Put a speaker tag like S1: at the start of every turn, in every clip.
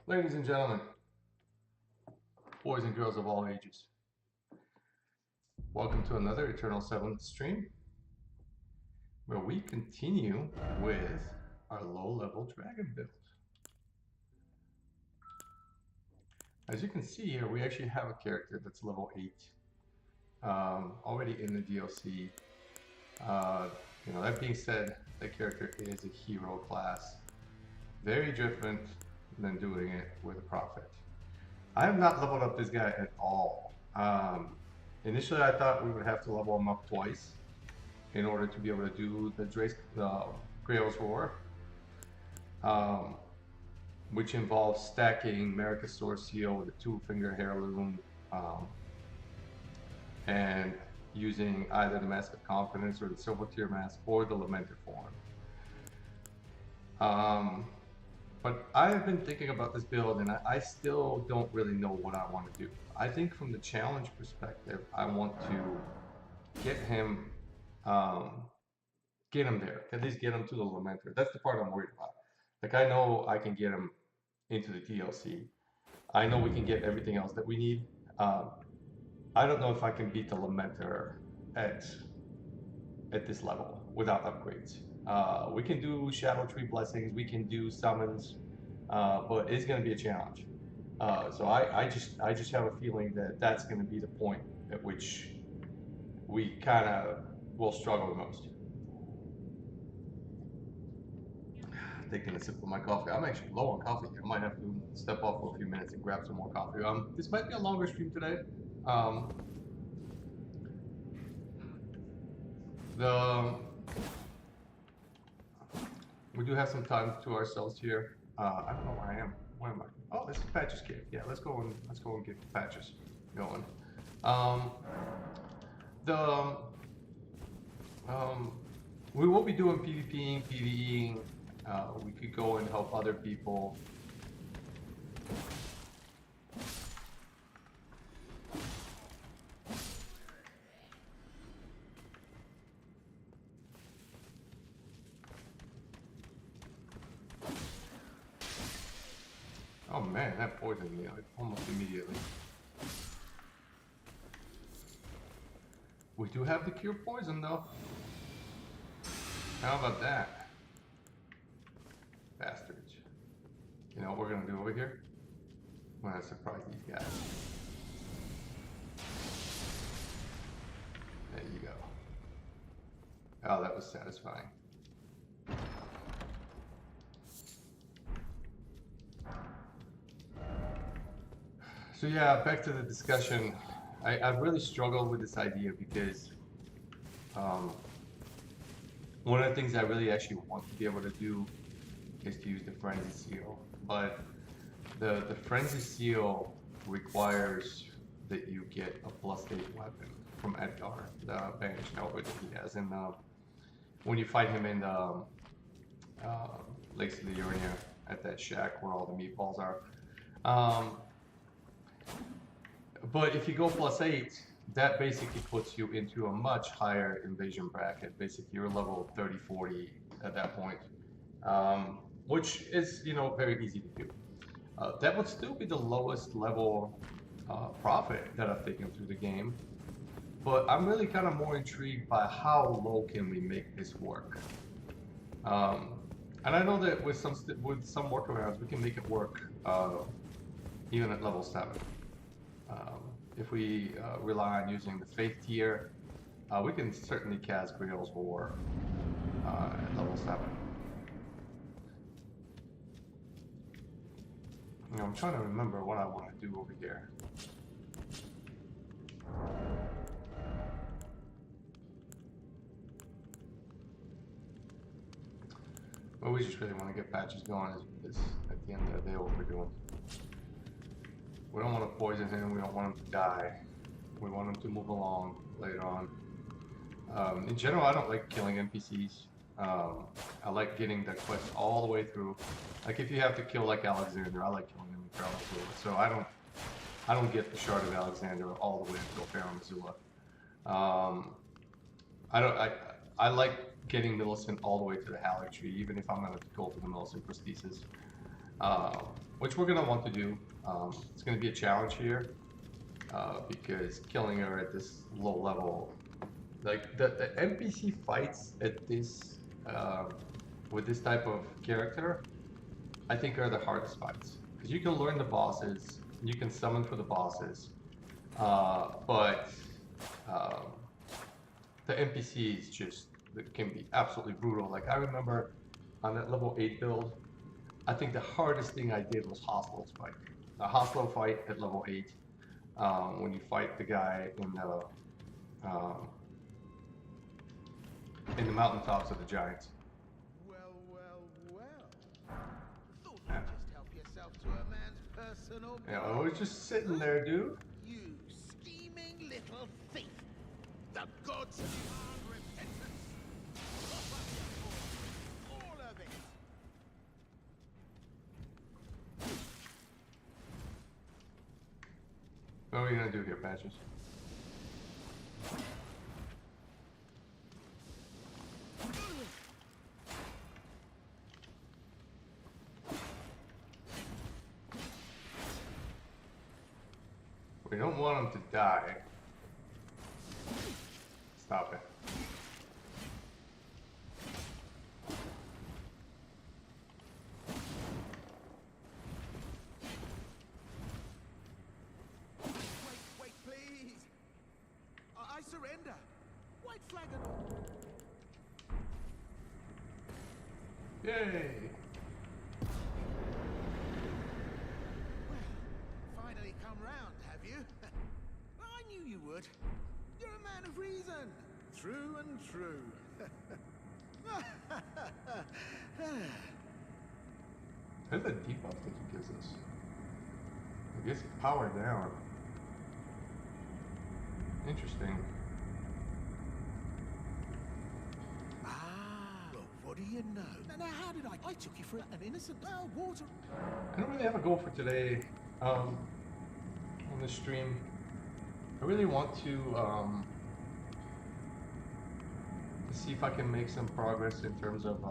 S1: Ladies and gentlemen, boys and girls of all ages, welcome to another Eternal 7 stream where we continue with our low-level dragon build. As you can see here, we actually have a character that's level 8, already in the DLC. That being said, that character is a hero class, very different than doing it with a prophet. I have not leveled up this guy at all. Initially, I thought we would have to level him up twice in order to be able to do the Grail's Roar, which involves stacking Marikasaur Seal with a 2-finger heirloom and using either the Mask of Confidence or the Silver Tier Mask or the Lamented form. But I've been thinking about this build and I still don't really know what I want to do. I think from the challenge perspective, I want to get him there, at least get him to the Lamenter. That's the part I'm worried about. Like, I know I can get him into the DLC. I know we can get everything else that we need. I don't know if I can beat the Lamenter at this level without upgrades. We can do Shadow Tree Blessings, we can do summons, but it's going to be a challenge. So I just have a feeling that that's going to be the point at which we kind of will struggle the most. Taking a sip of my coffee. I'm actually low on coffee. I might have to step off for a few minutes and grab some more coffee. This might be a longer stream today. We do have some time to ourselves here. I don't know where I am. Where am I? Oh, this is Patch's cave. Yeah, let's go and get Patches going. We will be doing PvPing, PvEing. We could go and help other people. Oh man, that poisoned me almost immediately. We do have the cure poison though. How about that? Bastards. You know what we're gonna do over here? I'm gonna surprise these guys. There you go. Oh, that was satisfying. So yeah, back to the discussion. I've really struggled with this idea because one of the things I really actually want to be able to do is to use the Frenzy Seal. But the Frenzy Seal requires that you get a +8 weapon from Edgar, the banished helper that he has. And when you fight him in the Lakes of the Urania at that shack where all the meatballs are. But if you go +8, that basically puts you into a much higher invasion bracket. Basically, you're level 30, 40 at that point, which is, very easy to do. That would still be the lowest level prophet that I've taken through the game. But I'm really kind of more intrigued by how low can we make this work. And I know that with some workarounds, we can make it work even at level 7. If we rely on using the Faith tier, we can certainly cast Grail's Roar at level 7. I'm trying to remember what I want to do over here. But we just really want to get Patches going is at the end of the day what we're doing. We don't want to poison him, we don't want him to die. We want him to move along later on. In general, I don't like killing NPCs. I like getting the quest all the way through. Like if you have to kill like Alexander, I like killing him in Farum Azula. So I don't get the Shard of Alexander all the way until Farum Azula. I like getting Millicent all the way to the Halig Tree, even if I'm gonna go for the Millicent prosthesis. which we're gonna want to do. It's gonna be a challenge here because killing her at this low level, like the NPC fights at this with this type of character, I think are the hardest fights because you can learn the bosses, you can summon for the bosses, but um, the NPCs just can be absolutely brutal. Like I remember on that level 8 build, I think the hardest thing I did was Hostiles fight. A hostile fight at level 8, when you fight the guy um, in the mountaintops of the giants.
S2: Well, well, well. Thought
S1: Yeah.
S2: you'd just help yourself to a man's personal
S1: Yeah, I was just sitting there, dude.
S2: You scheming little thief! The gods demand repentance! All of it!
S1: What are we gonna do here, Patches? We don't want him to die. Stop it.
S2: Wait, please! I surrender! White flag and all!
S1: Yay!
S2: Well, finally come round, have you? I knew you would. You're a man of reason. True and true.
S1: There's a debuff that he gives us. I guess power down. Interesting.
S2: Well, what do you know? Now, how did I took you for an innocent water...
S1: I don't really have a goal for today on the stream. I really want to see if I can make some progress in terms of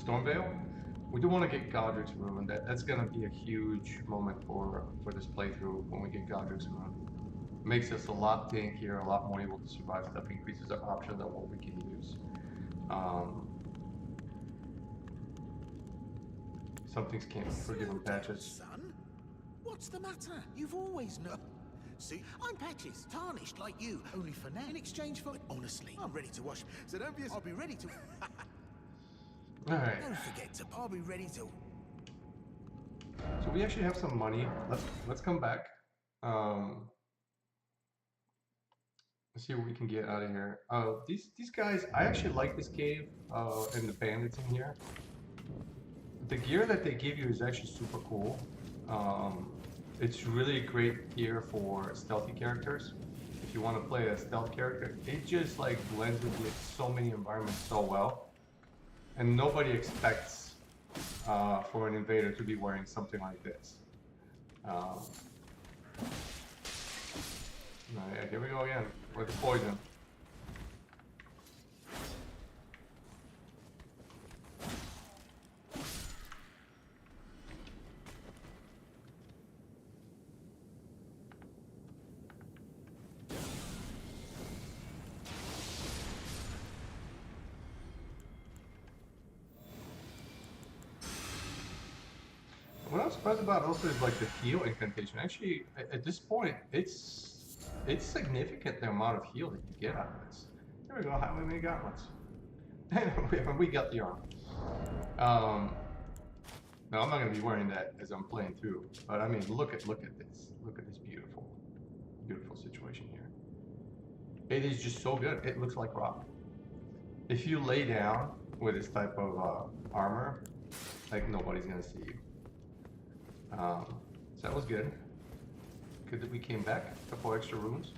S1: Stormveil. We do want to get Godric's Rune. That's going to be a huge moment for this playthrough when we get Godric's Rune. Makes us a lot tankier, a lot more able to survive stuff, increases our options on what we can use. Some things can't be forgiven, Patches.
S2: Son? What's the matter? You've always known. See, I'm Patches, tarnished like you, only for now. In exchange for... Honestly, I'm ready to wash, so don't be... I'll be ready to...
S1: Alright.
S2: Don't forget to... I'll be ready to...
S1: So we actually have some money. Let's come back. Let's see what we can get out of here. These guys, I actually like this cave and the bandits in here. The gear that they give you is actually super cool. It's really great gear for stealthy characters. If you want to play a stealth character, it just like blends with so many environments so well. And nobody expects for an invader to be wearing something like this. Yeah, here we go again. With the poison. What I'm surprised about also is like the heal incantation. Actually, at this point, it's significant the amount of heal that you get out of this. There we go, how many gauntlets? We got the armor. No, I'm not gonna be wearing that as I'm playing through. But I mean, look at this. Look at this beautiful situation here. It is just so good. It looks like rock. If you lay down with this type of armor, like nobody's gonna see you. So that was good. Good that we came back. A couple extra runes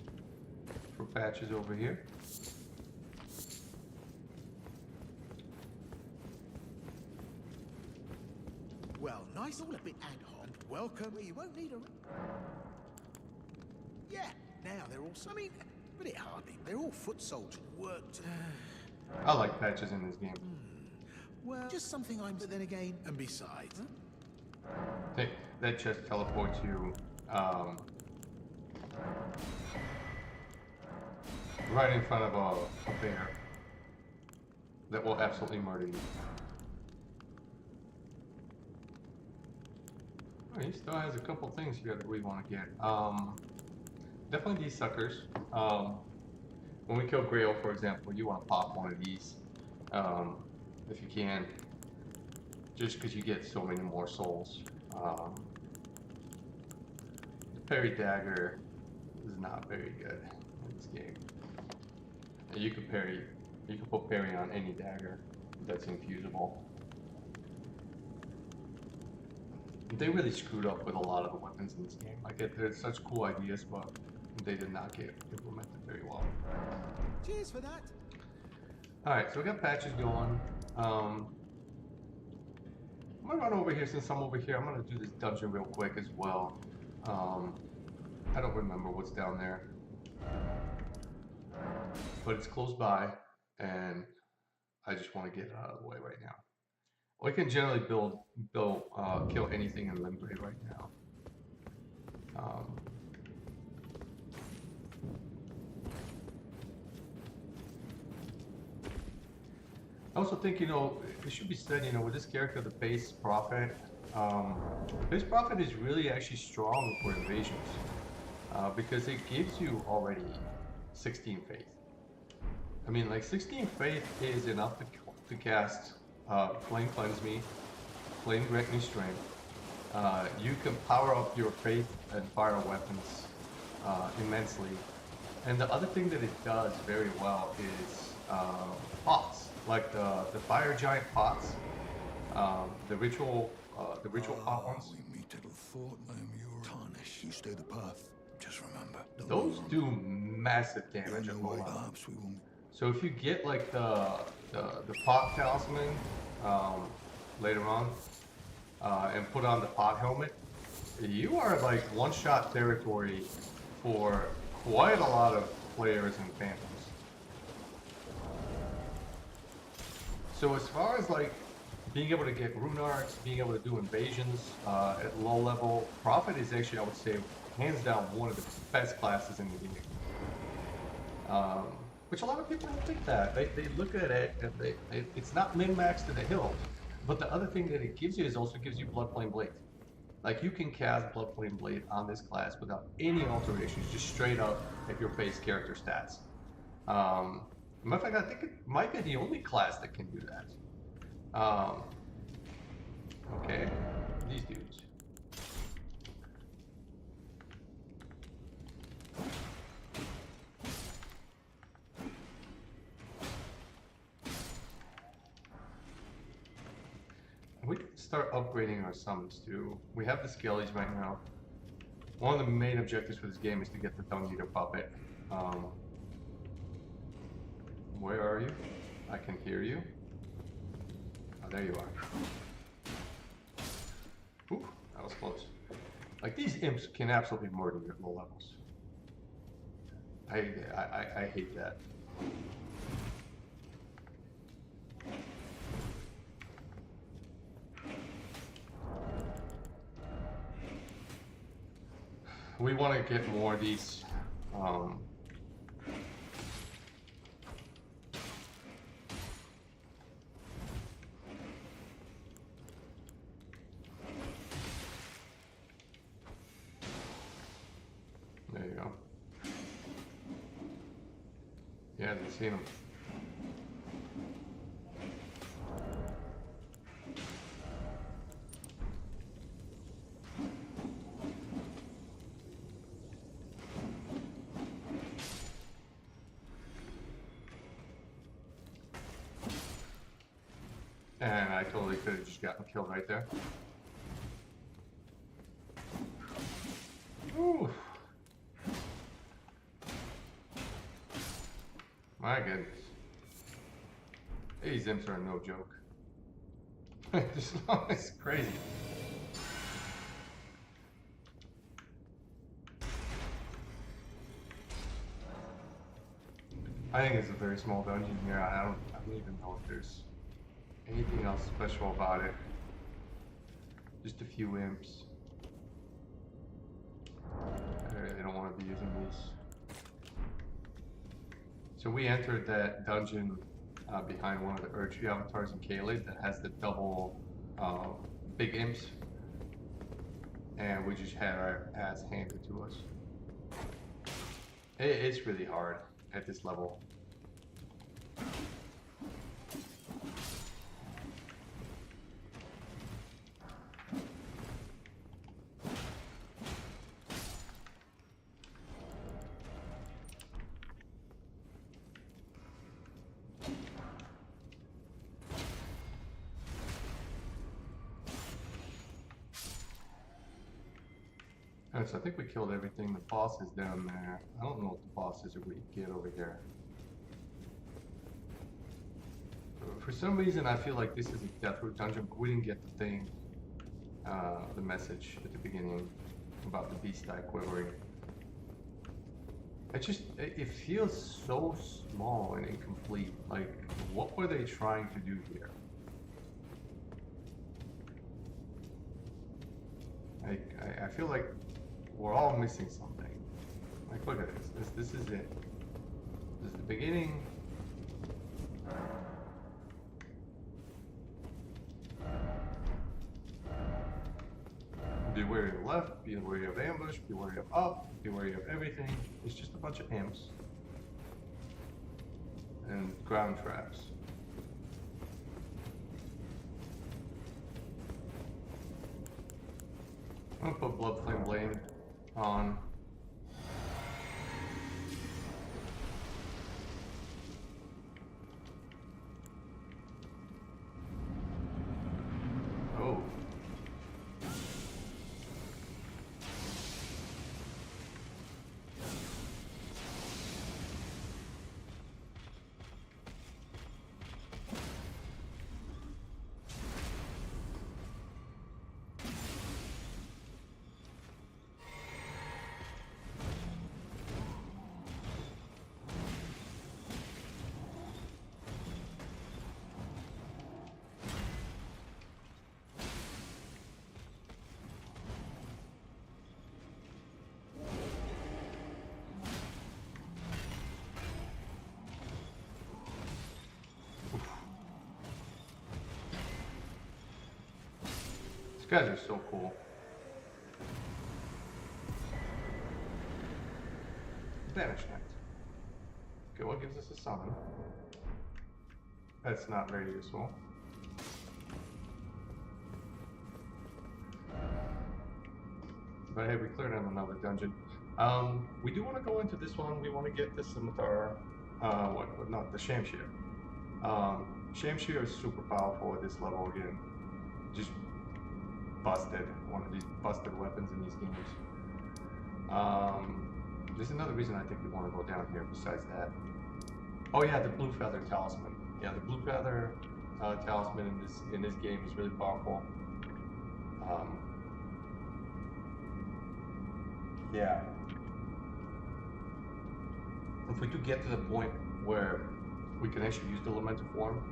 S1: for Patches over here.
S2: Well, nice, all a bit ad hoc. Welcome. You won't need a... Yeah, now they're all... I mean, but it hardly... They're all foot soldiers. Worked...
S1: I like Patches in this game.
S2: Well, just something I'm. But then again, and besides,
S1: Hey, that chest teleports you right in front of a bear that will absolutely murder you. Oh, he still has a couple things here that we want to get. Definitely these suckers. When we kill Grail, for example, you want to pop one of these if you can, just because you get so many more souls. The parry dagger is not very good in this game. And you could put parry on any dagger that's infusible. They really screwed up with a lot of the weapons in this game. Like, there's such cool ideas, but they did not get implemented very well.
S2: cheers for that.
S1: Alright, so we got patches going. I'm gonna run over here since I'm over here. I'm gonna do this dungeon real quick as well. I don't remember what's down there, but it's close by, and I just want to get it out of the way right now. We can generally kill anything in Limgrave right now. I also think, it should be said, with this character, the base prophet, base prophet is really actually strong for invasions, because it gives you already 16 faith. I mean, like, 16 faith is enough to cast Flame Cleanse Me, Flame Grant Me Strength. You can power up your faith and fire weapons immensely. And the other thing that it does very well is pots, like the fire giant pots, the ritual pot ones.
S3: We meet at a fort named Tarnish. You stay the path. Just remember.
S1: Those do massive damage at low level.
S3: Perhaps we will.
S1: So if you get like the pot talisman later on and put on the pot helmet, you are like one-shot territory for quite a lot of players and phantoms. So as far as like being able to get rune arcs, being able to do invasions at low level, Prophet is actually, I would say, hands down one of the best classes in the game. Which a lot of people don't think that. They look at it and it's not min-maxed to the hill. But the other thing that it gives you is also gives you Bloodflame Blade. Like, you can cast Bloodflame Blade on this class without any alterations, just straight up at your base character stats. Matter of fact, I think it might be the only class that can do that. Okay, these dudes. We can start upgrading our summons too. We have the Caelid right now. One of the main objectives for this game is to get the Dung Eater puppet. Where are you? I can hear you. Oh, there you are. Ooh, that was close. Like, these imps can absolutely murder you at low levels. I hate that. We want to get more of these. There you go. Yeah, I've seen them. And I totally could have just gotten killed right there. Ooh. My goodness. These imps are no joke. It's crazy. I think it's a very small dungeon here. I don't even know if there's anything else special about it. Just a few imps. I really don't want to be using these. So we entered that dungeon behind one of the Erdtree avatars in Caelid that has the double big imps. And we just had our ass handed to us. It's really hard at this level. Alright, so I think we killed everything. The boss is down there. I don't know what the boss is that we get over here. For some reason, I feel like this is a death root dungeon, but we didn't get the thing, the message at the beginning about the beast eye quivering. It feels so small and incomplete. Like, what were they trying to do here? I feel like we're all missing something. Like, look at this. This is it. This is the beginning. Be wary of left, be wary of ambush, be wary of up, be wary of everything. It's just a bunch of imps. And ground traps. I'm gonna put Blood Flame Blade on. Oh. These guys are so cool. Banishment. Okay, what gives us a summon? That's not very useful. But hey, we cleared out another dungeon. We do want to go into this one. We want to get the scimitar. Not the Shamshir. Shamshir is super powerful at this level again. Just busted. One of these busted weapons in these games. There's another reason I think we want to go down here besides that. Oh yeah, the Blue Feather Talisman. Yeah, the Blue Feather Talisman in this game is really powerful. Yeah. If we do get to the point where we can actually use the Lamentor form,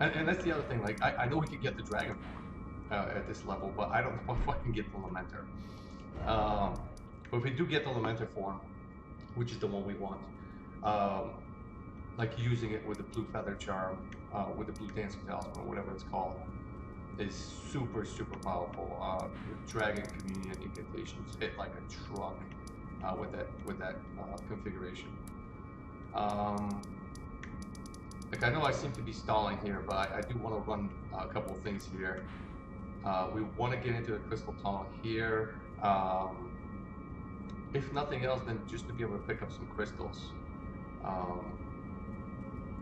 S1: and that's the other thing, like, I know we could get the Dragon form at this level, but I don't know if I can get the Lamentor. But if we do get the Lamentor form, which is the one we want, like using it with the Blue Feather Charm, with the Blue Dancing Talisman, whatever it's called, is super, super powerful. Dragon Communion incantations hit like a truck with that configuration. Like, I know I seem to be stalling here, but I do want to run a couple of things here. We want to get into the Crystal Tunnel here. If nothing else, then just to be able to pick up some crystals.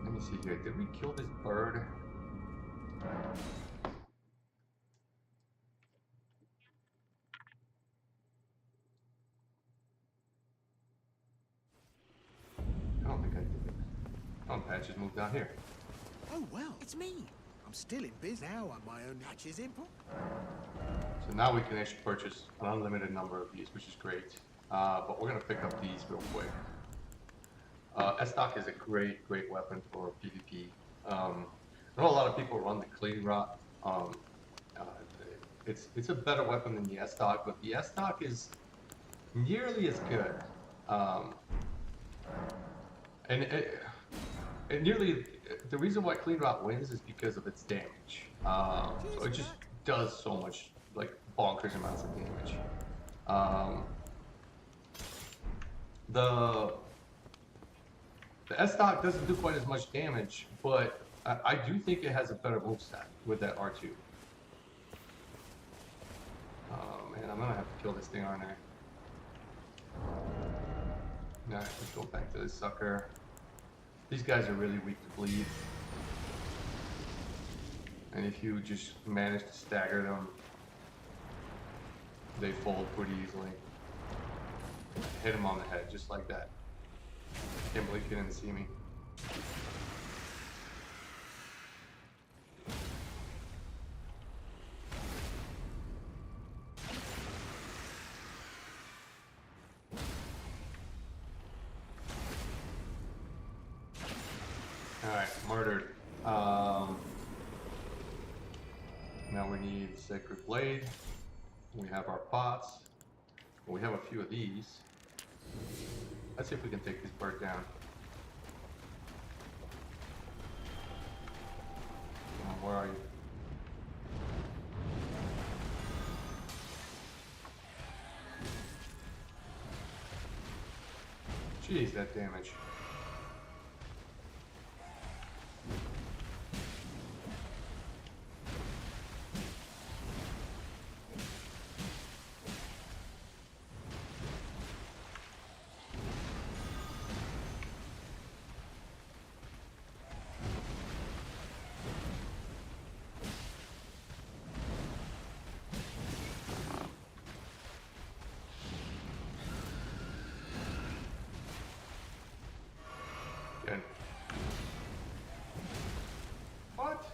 S1: Let me see here. Did we kill this bird? I don't think I did. Oh, Patches moved down here.
S2: Oh, well, it's me. I'm still in biz now. I'm my own Patches import.
S1: So now we can actually purchase an unlimited number of these, which is great. But we're going to pick up these real quick. Estoc is a great weapon for PvP. I know a lot of people run the clean rot. Uh, it's a better weapon than the S-Stock, but the S-Stock is nearly as good. Um, and nearly the reason why clean rot wins is because of its damage. So
S2: Cheers
S1: it
S2: for
S1: just
S2: that.
S1: does so much, like bonkers amounts of damage. Um, the S-Stock doesn't do quite as much damage, but I do think it has a better moveset with that R2. Oh man, I'm gonna have to kill this thing, aren't I? Alright, let's go back to this sucker. These guys are really weak to bleed. And if you just manage to stagger them, they fold pretty easily. Hit him on the head, just like that. Can't believe you didn't see me. Alright, murdered. Now we need Sacred Blade. We have our pots. We have a few of these. Let's see if we can take this bird down. Where are you? Jeez, that damage. Good. What?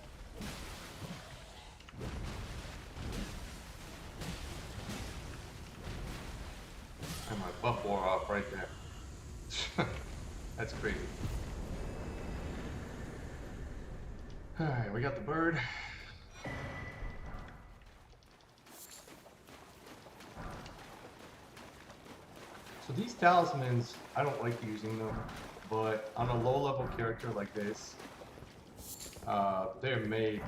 S1: And my buff wore off right there. That's crazy. Alright, we got the bird. So these talismans, I don't like using them, but on a low-level character like this, there may be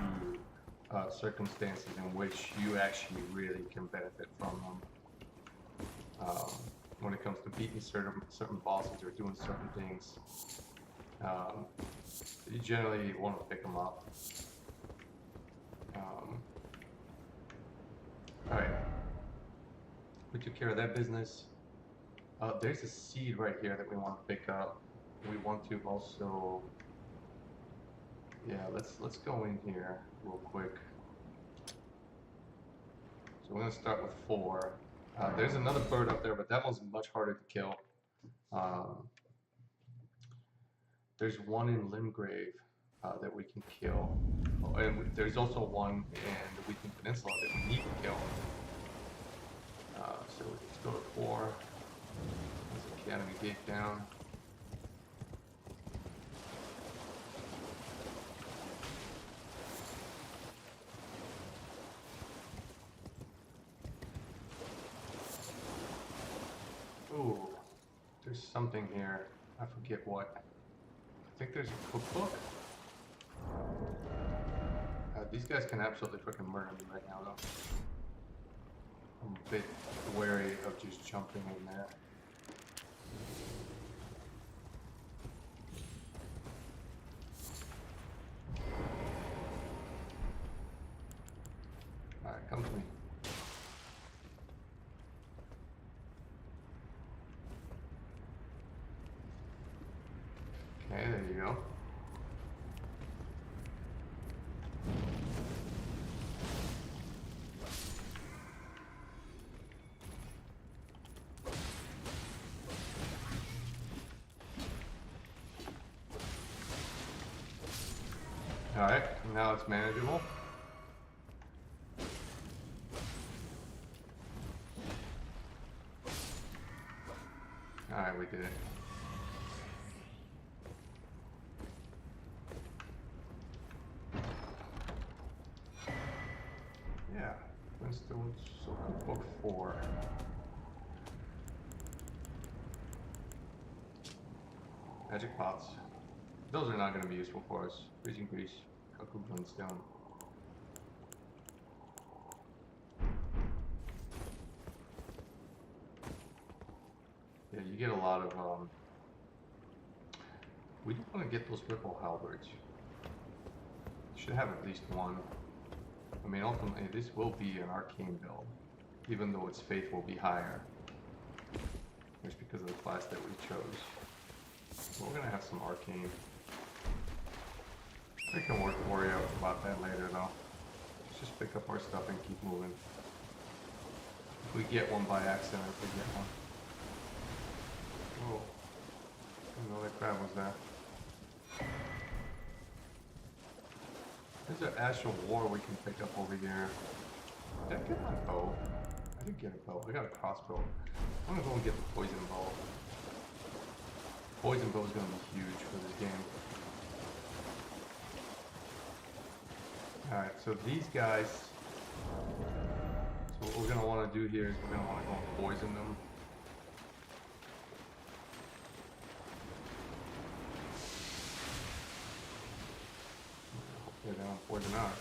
S1: circumstances in which you actually really can benefit from them. When it comes to beating certain bosses or doing certain things, you generally want to pick them up. Alright, we took care of that business. There's a seed right here that we want to pick up. We want to also, yeah, let's go in here real quick. So we're gonna start with 4. There's another bird up there, but that one's much harder to kill. There's one in Limgrave that we can kill. Oh, and there's also one in the Weeping Peninsula that we need to kill. So let's go to 4. There's the Academy Gate down. Ooh, there's something here. I forget what. I think there's a cookbook. These guys can absolutely freaking murder me right now, though. I'm a bit wary of just jumping in there. Alright, come to me. Okay, there you go. Alright, now it's manageable. Alright, we did it. So cookbook 4. Magic pots. Those are not going to be useful for us. Freezing grease. Cuckoo Bloodstone. Yeah, you get a lot of, we do want to get those ripple halberds. Should have at least one. I mean, ultimately, this will be an arcane build, even though its faith will be higher. Just because of the class that we chose. We're gonna have some arcane. We can worry about that later, though. Let's just pick up our stuff and keep moving. If we get one by accident, if we get one. Whoa. I didn't know that crab was there. There's an Astral War we can pick up over here. Did I get my bow? I did get a bow. I got a crossbow. I'm gonna go and get the poison bow. Poison bow is gonna be huge for this game. Alright, so these guys. So what we're gonna want to do here is we're gonna want to go and poison them. Hopefully they don't poison out.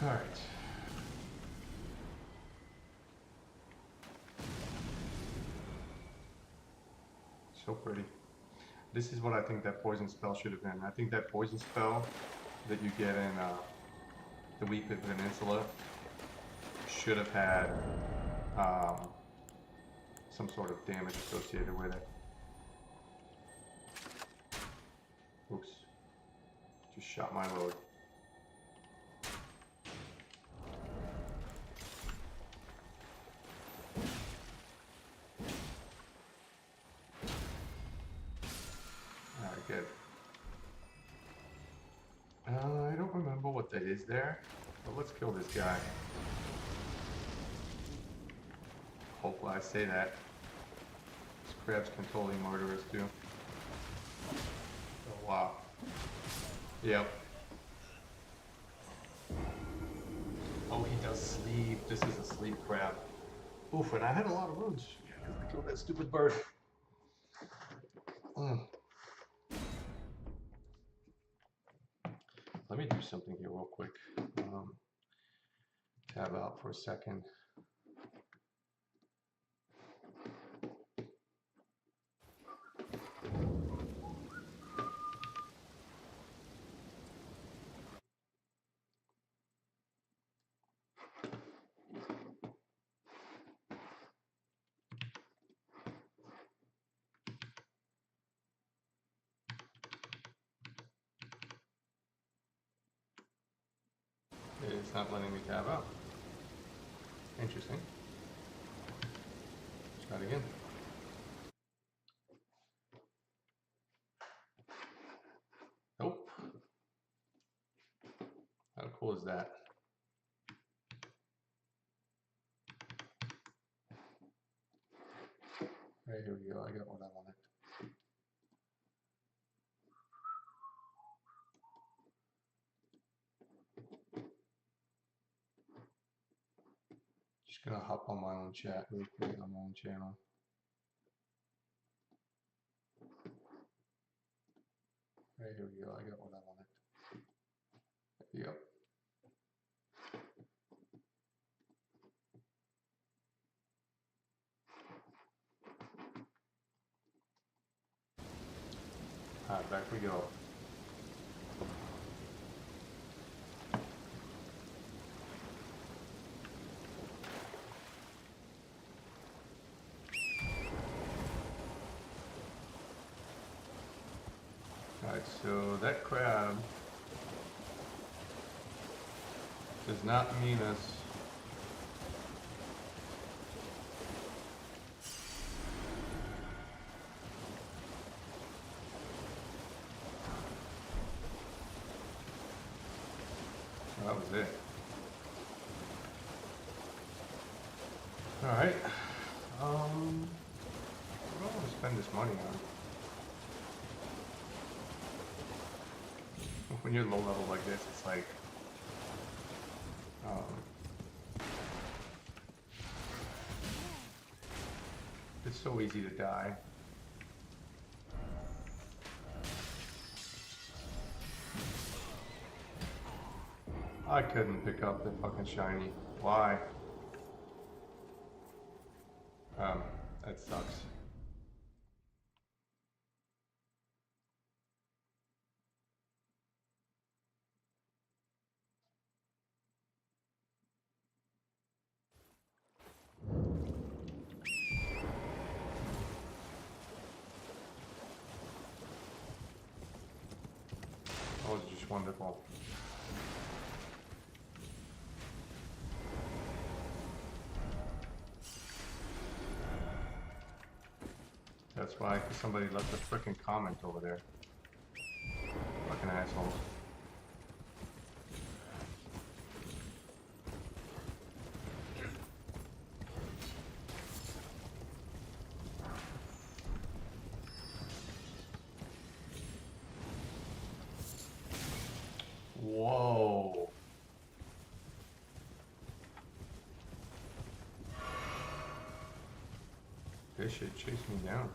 S1: Alright. So pretty. This is what I think that poison spell should have been. I think that poison spell that you get in the Weeped Peninsula should have had some sort of damage associated with it. Oops. Just shot my load. Alright, good. I don't remember what that is there, but let's kill this guy. Hopefully I say that. These crabs can totally murder us too. Oh wow. Yep. Oh, he does sleep. This is a sleep crab. Oof, and I had a lot of runes because I killed that stupid bird. Let me do something here real quick. Tab out for a second. It's not letting me tab out. Interesting. Let's try it again. Nope. How cool is that? Right, here we go. I got what I wanted. Just gonna hop on my own chat real quick on my own channel. Right, here we go. I got what I wanted. Yep. Alright, back we go. Alright, so that crab does not mean us that was it. Alright. What do I want to spend this money on? when you're low level like this, it's like it's so easy to die. I couldn't pick up the fucking shiny. Why? That sucks. That was just wonderful. That's why somebody left a frickin' comment over there. Fucking assholes. Whoa. This shit chased me down.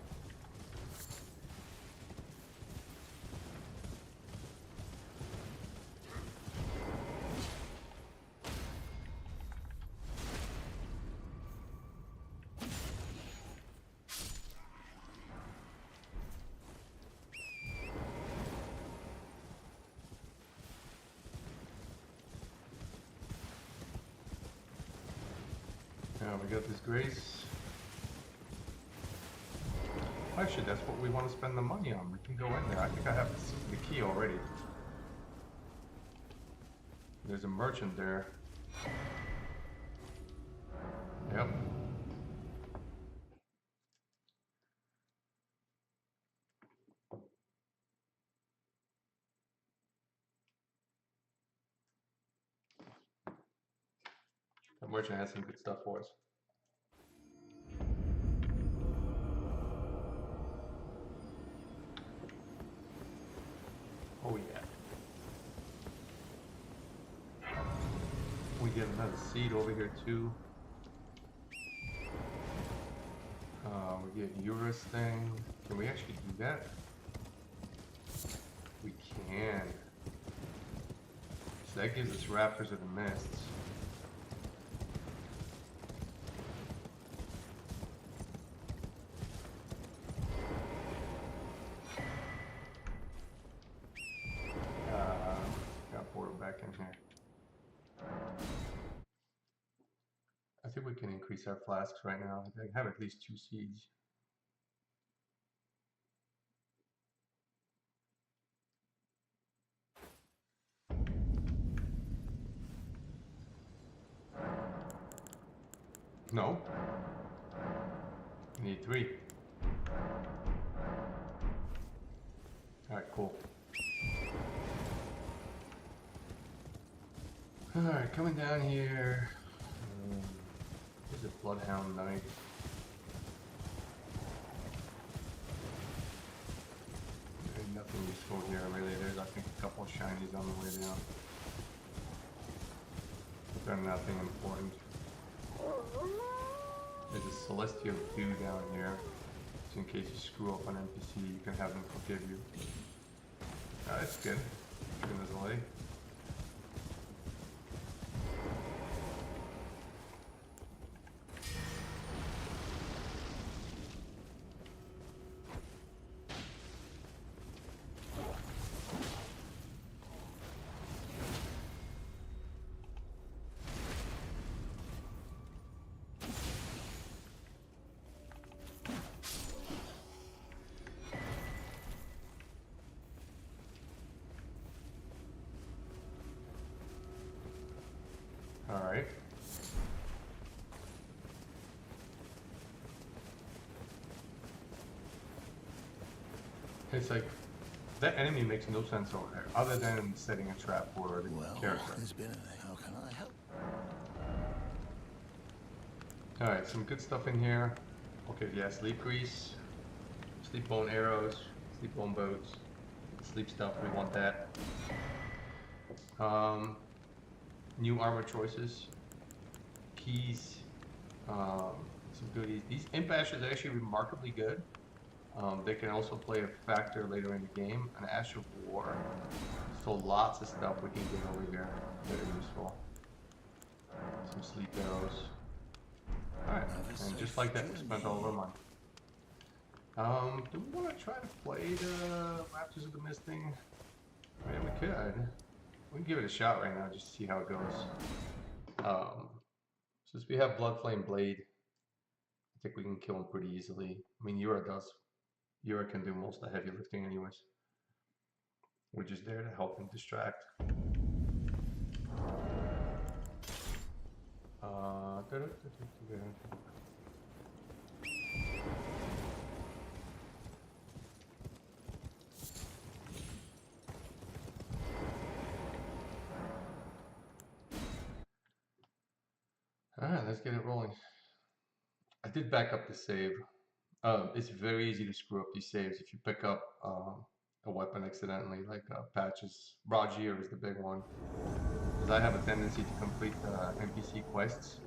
S1: Now we got this grace. Actually, that's what we want to spend the money on. We can go in there. I think I have the key already. There's a merchant there. Yep. That merchant has some good stuff for us. Oh yeah. We get another seed over here too. We get Eurus thing. Can we actually do that? We can. So that gives us Raptors of the Mists. Got portal back in here. I think we can increase our flasks right now. I have at least 2 seeds. No. We need 3. Alright, cool. Alright, coming down here. There's a Bloodhound Knight. There's nothing useful here really. There's I think a couple of shinies on the way down. But they're nothing important. There's a Celestial Dew down here. So in case you screw up an NPC, you can have them forgive you. That's good. Give them a delay. Alright. It's like, that enemy makes no sense over there, other than setting a trap for the character.
S2: There's been a... How can I help?
S1: Alright, some good stuff in here. Okay, yeah, sleep grease, sleep bone arrows, sleep bone boats, sleep stuff, we want that. New armor choices, keys, some goodies. These imp ashes are actually remarkably good. They can also play a factor later in the game. An Ash of War. So lots of stuff we can get over here that are useful. Some sleep arrows. Alright, and just like that, we spent all of our money. Do we want to try to play the Raptors of the Mist thing? I mean, we could. We can give it a shot right now, just to see how it goes. Since we have Bloodflame Blade, I think we can kill him pretty easily. I mean, Yura does. Yura can do most of the heavy lifting anyways. We're just there to help him distract. Alright, let's get it rolling. I did back up the save. It's very easy to screw up these saves if you pick up a weapon accidentally, like Patches. Rajir is the big one. Because I have a tendency to complete NPC quests.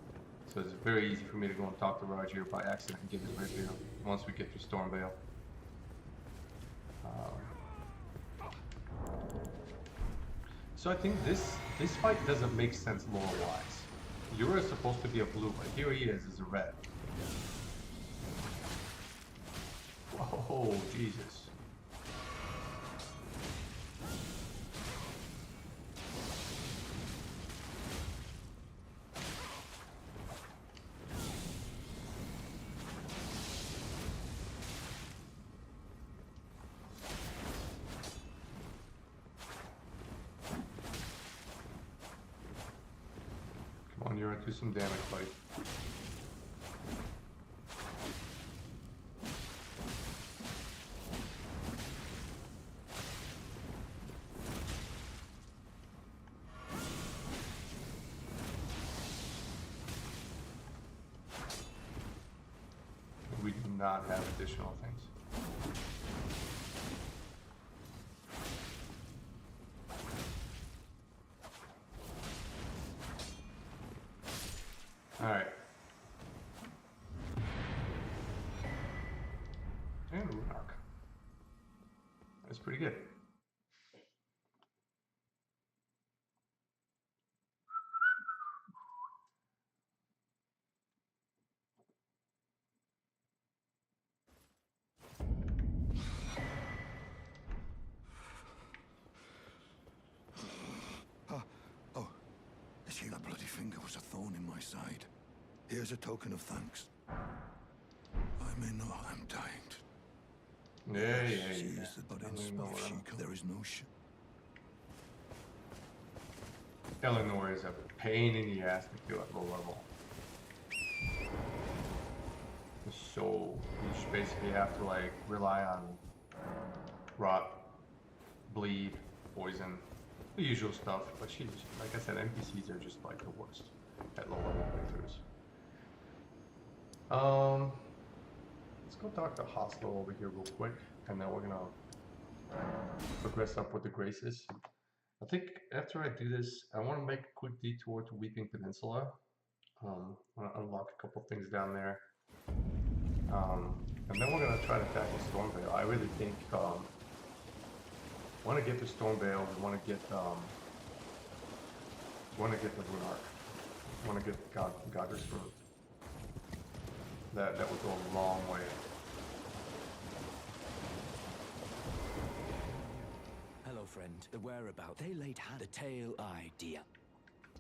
S1: So it's very easy for me to go and talk to Rajir by accident and give it right here once we get through Stormveil. So I think this fight doesn't make sense lore-wise. Yura is supposed to be a blue, but here he is a red. Oh, Jesus. Come on, Yura, do some damage, buddy. We do not have additional things. Alright. And Rune Arc. That's pretty good.
S3: Oh, see, that bloody finger was a thorn in my side. Here's a token of thanks. I may not am dying.
S1: Yeah.
S3: But in Spivshika, there is no
S1: Eleanor is a pain in the ass to kill at low level. So you just basically have to like rely on rot, bleed, poison, the usual stuff. But she's, like I said, NPCs are just like the worst at low level playthroughs. Let's go talk to Hostel over here real quick, and then we're gonna progress up with the Graces. I think after I do this, I want to make a quick detour to Weeping Peninsula. I want to unlock a couple things down there. And then we're going to try to tackle Stormveil. I really think, want to get to Stormveil, we want to get the Rune Arc. Want to get Godrick's Rune. That would go a long way.
S4: Hello, friend. The whereabout. They laid hand. The tale idea.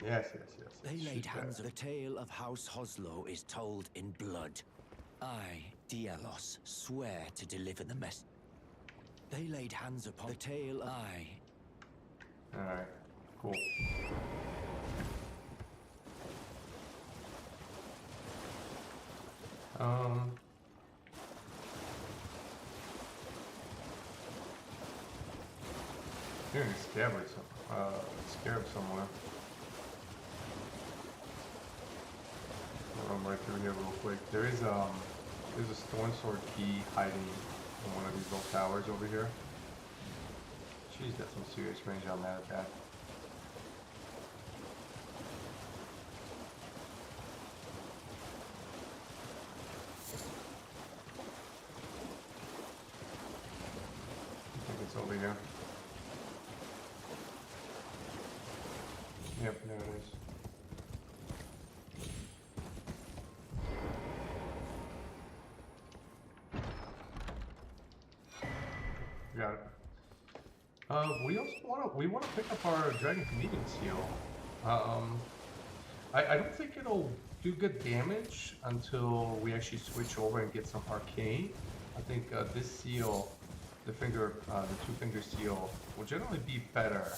S1: Yes.
S4: They laid hands. The tale of House Hoslow is told in blood. I, Dialos, swear to deliver the mess. They laid hands upon the tale.
S1: Alright, cool. Hearing a scabbard scarab somewhere. I'll run right through here real quick. There's a stone sword key hiding in one of these little towers over here. She's got some serious range on that attack. Got it. We also want to pick up our Dragon Comedian seal. I don't think it'll do good damage until we actually switch over and get some arcane. I think this seal, the two-finger seal, will generally be better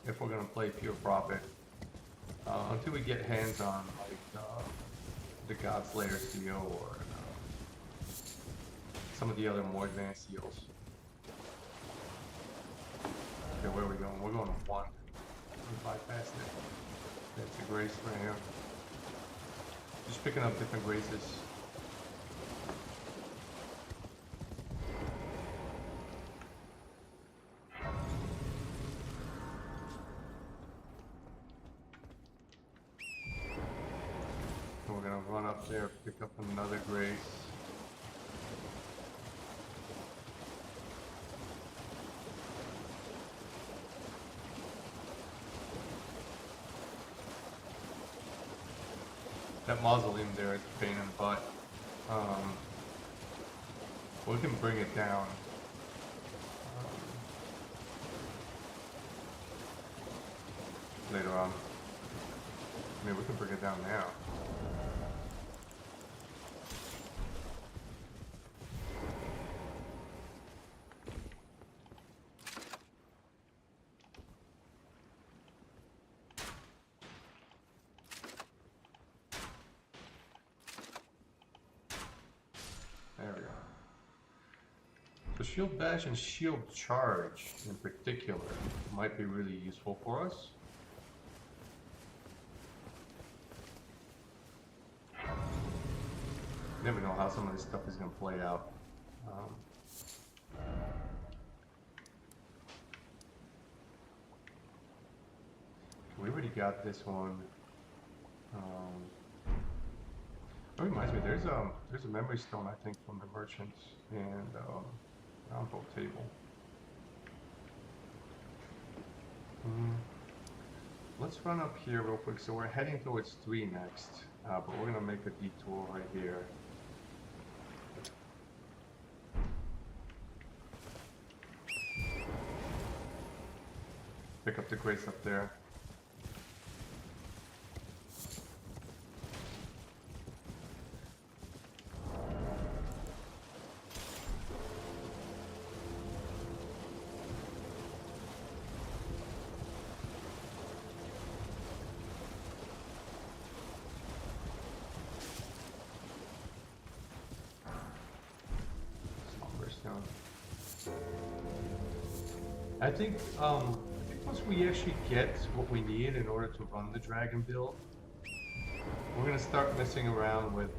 S1: if we're gonna play pure profit. Until we get hands on like the Godslayer seal or some of the other more advanced seals. Okay, where are we going? We're going to 1. We bypassed it. That's a grace right here. Just picking up different graces. And we're gonna run up there, pick up another grace. That mausoleum there is a pain in the butt. We can bring it down. Later on. I mean, we can bring it down now. There we go. So shield bash and shield charge in particular might be really useful for us. Never know how some of this stuff is going to play out. We already got this one. That reminds me, there's a memory stone I think from the merchants and roundboat table. Let's run up here real quick. So we're heading towards 3 next, but we're gonna make a detour right here. Pick up the grace up there. I think once we actually get what we need in order to run the dragon build, we're gonna start messing around with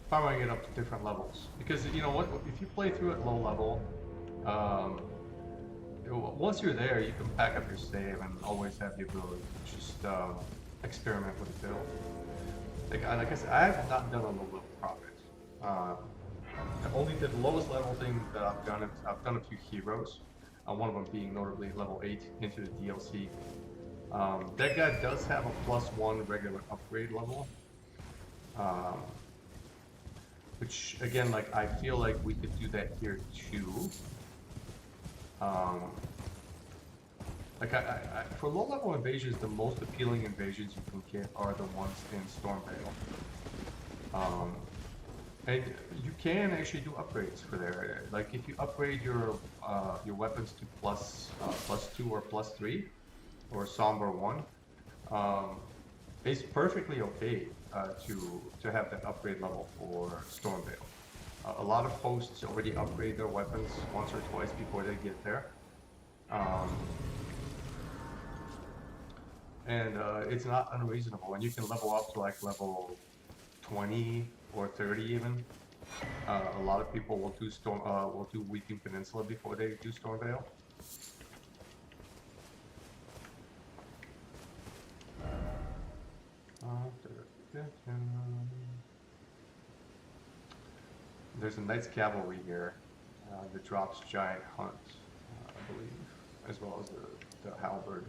S1: powering it up to different levels. Because you know what, if you play through at low level, once you're there, you can pack up your save and always have the ability to just experiment with the build. Like I said, I have not done a low level profit. Only the lowest level thing that I've done a few heroes. One of them being notably level 8 into the DLC. That guy does have a +1 regular upgrade level. Which again, like I feel like we could do that here too. Like for low level invasions, the most appealing invasions you can get are the ones in Stormveil. And you can actually do upgrades for there. Like if you upgrade your weapons to +2 or +3, or Somber 1, it's perfectly okay to have that upgrade level for Stormveil. A lot of hosts already upgrade their weapons once or twice before they get there. And it's not unreasonable, and you can level up to like level 20 or 30 even. A lot of people will do Weeping Peninsula before they do Stormveil. There's a Knight's Cavalry here that drops Giant Hunt, I believe, as well as the Halberd.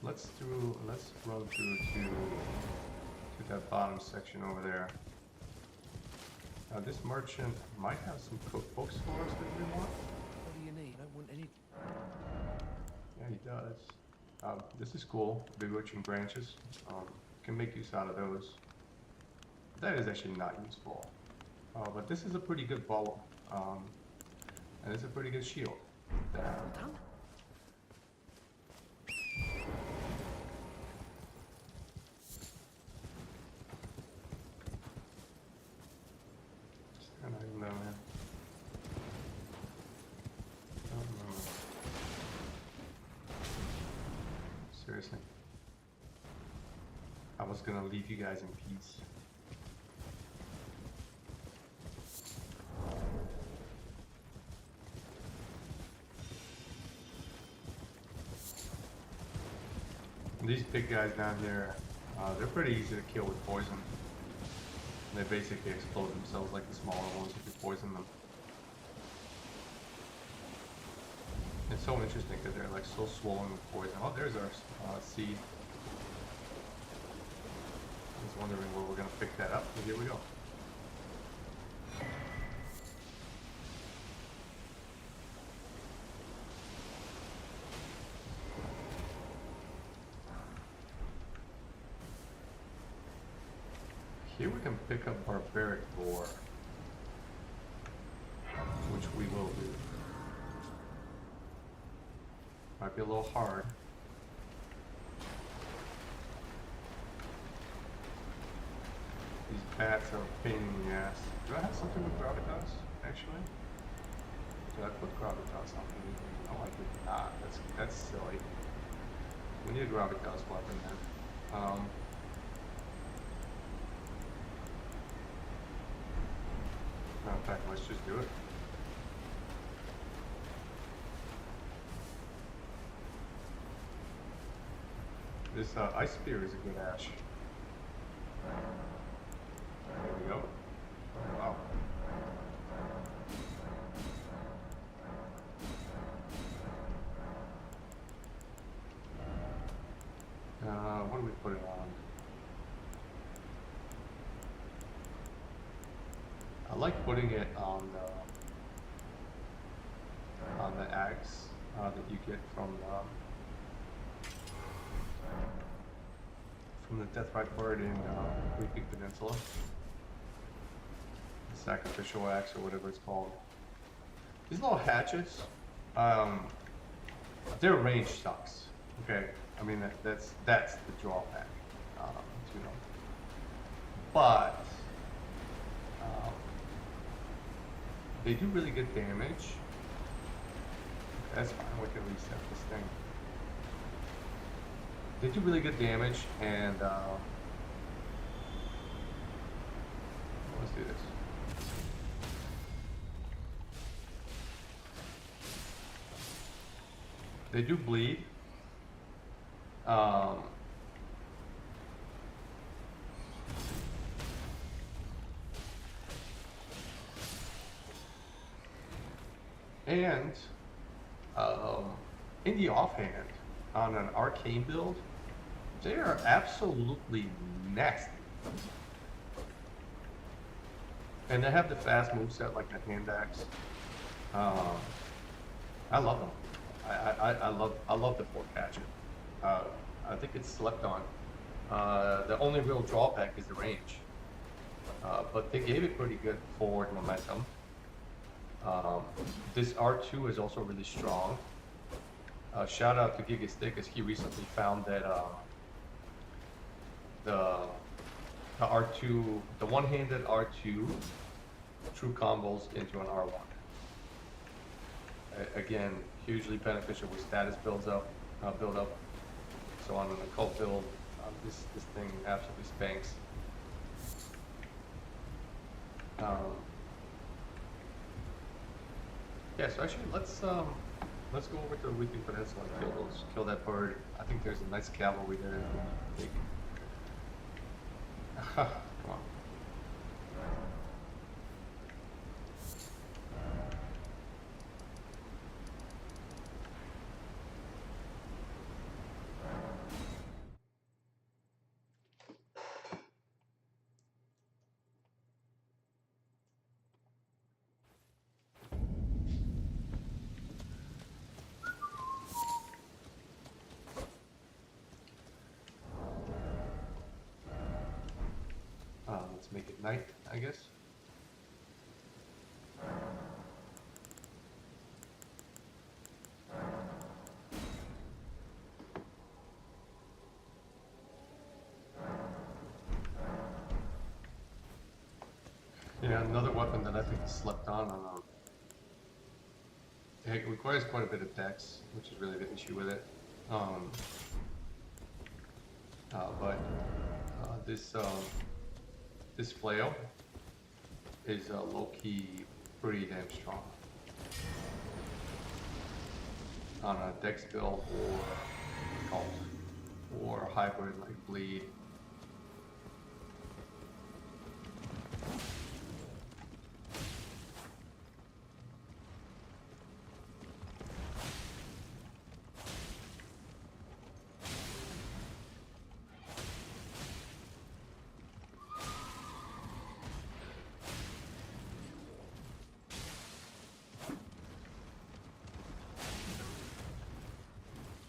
S1: Let's run through to that bottom section over there. This merchant might have some cookbooks for us that we want.
S5: What do you need? I don't want any.
S1: Yeah, he does. This is cool. Bewitching branches. Can make use out of those. That is actually not useful. But this is a pretty good bow. And it's a pretty good shield.
S5: Well done.
S1: I don't even know, man. I don't know. Seriously. I was gonna leave you guys in peace. These big guys down here, they're pretty easy to kill with poison. They basically explode themselves like the smaller ones if you poison them. It's so interesting because they're like so swollen with poison. Oh, there's our seed. I was wondering where we're gonna pick that up, but here we go. Here we can pick up barbaric lore, which we will do. Might be a little hard. These bats are a pain in the ass. Do I have something with gravitas, actually? Did I put gravitas on me? No, I did not. That's silly. We need a gravitas weapon then. In fact, let's just do it. This ice spear is a good ash. There we go. Wow. What do we put it on? I like putting it on the axe that you get from the Deathrite Bird in Leafy Peninsula. The sacrificial axe or whatever it's called. These little hatchets, their range sucks. Okay, I mean that's the drawback, you know. But they do really good damage. That's fine, we can reset this thing. They do really good damage, and let's do this. They do bleed. And in the offhand, on an arcane build, they are absolutely nasty. And they have the fast moveset like the hand axe. I love them. I love the fork hatchet. I think it's slept on. The only real drawback is the range. But they gave it pretty good forward momentum. This R2 is also really strong. Shout out to Gigastick as he recently found that the R2, the one-handed R2 true combos into an R1. Again, hugely beneficial with status build up. So on an occult build, this thing absolutely spanks. Yeah, so actually let's go over to the Leafy Peninsula and kill that bird. I think there's a nice cavalry there. Come on. Let's make it night, I guess. Yeah, another weapon that I think is slept on. It requires quite a bit of dex, which is really the issue with it. This flail is low-key pretty damn strong on a dex build or cult or hybrid like bleed.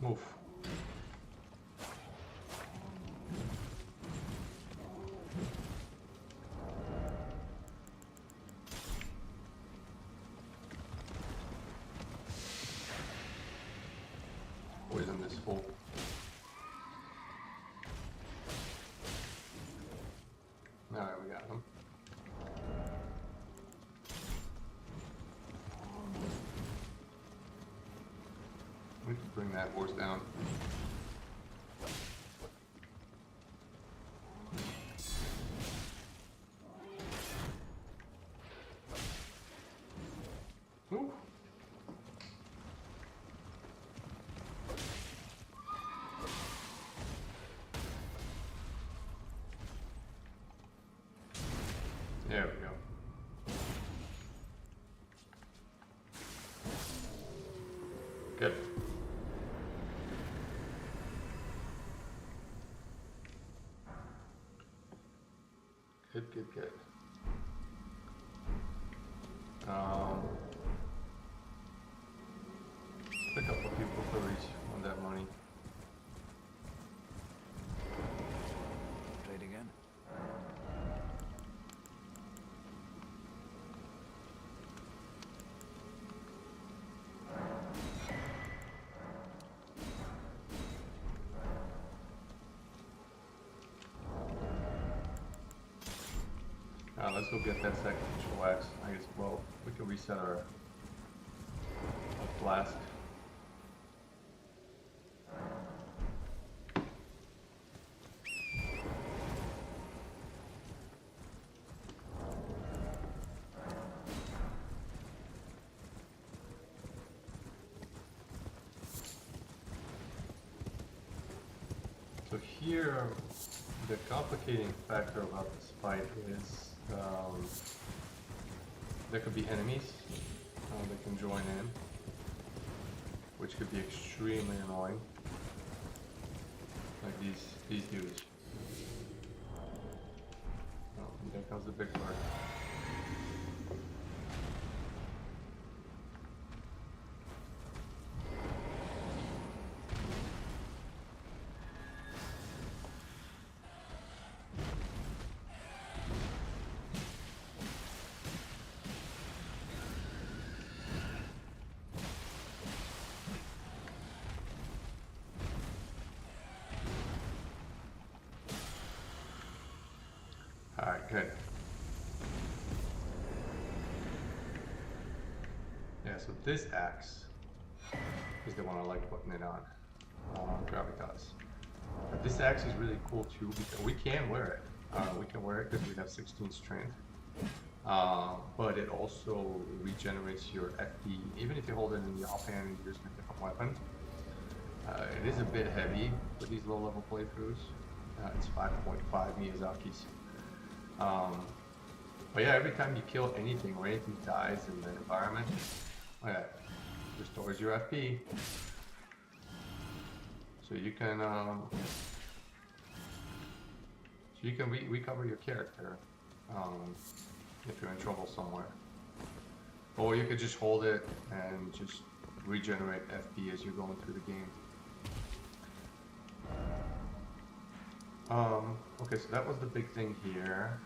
S1: Move. Poison this fool. Alright, we got him. We can bring that horse down. Ooh. There we go. Good. Good. Pick up a few bookeries on that money.
S5: Trade again.
S1: Let's go get that sacrificial wax. I guess, well, we can reset our blast. So here, the complicating factor about this fight is there could be enemies that can join in, which could be extremely annoying. Like these dudes. Oh, there comes the big part. Alright, good. Yeah, so this axe is the one I like putting it on. Gravitas. But this axe is really cool too because we can wear it. We can wear it because we have 16 strength. But it also regenerates your FP. Even if you hold it in the offhand and you're using a different weapon. It is a bit heavy for these low level playthroughs. It's 5.5 Miyazaki's. But yeah, every time you kill anything or anything dies in the environment, yeah, restores your FP. So you can recover your character if you're in trouble somewhere. Or you could just hold it and just regenerate FP as you're going through the game. Okay, so that was the big thing here.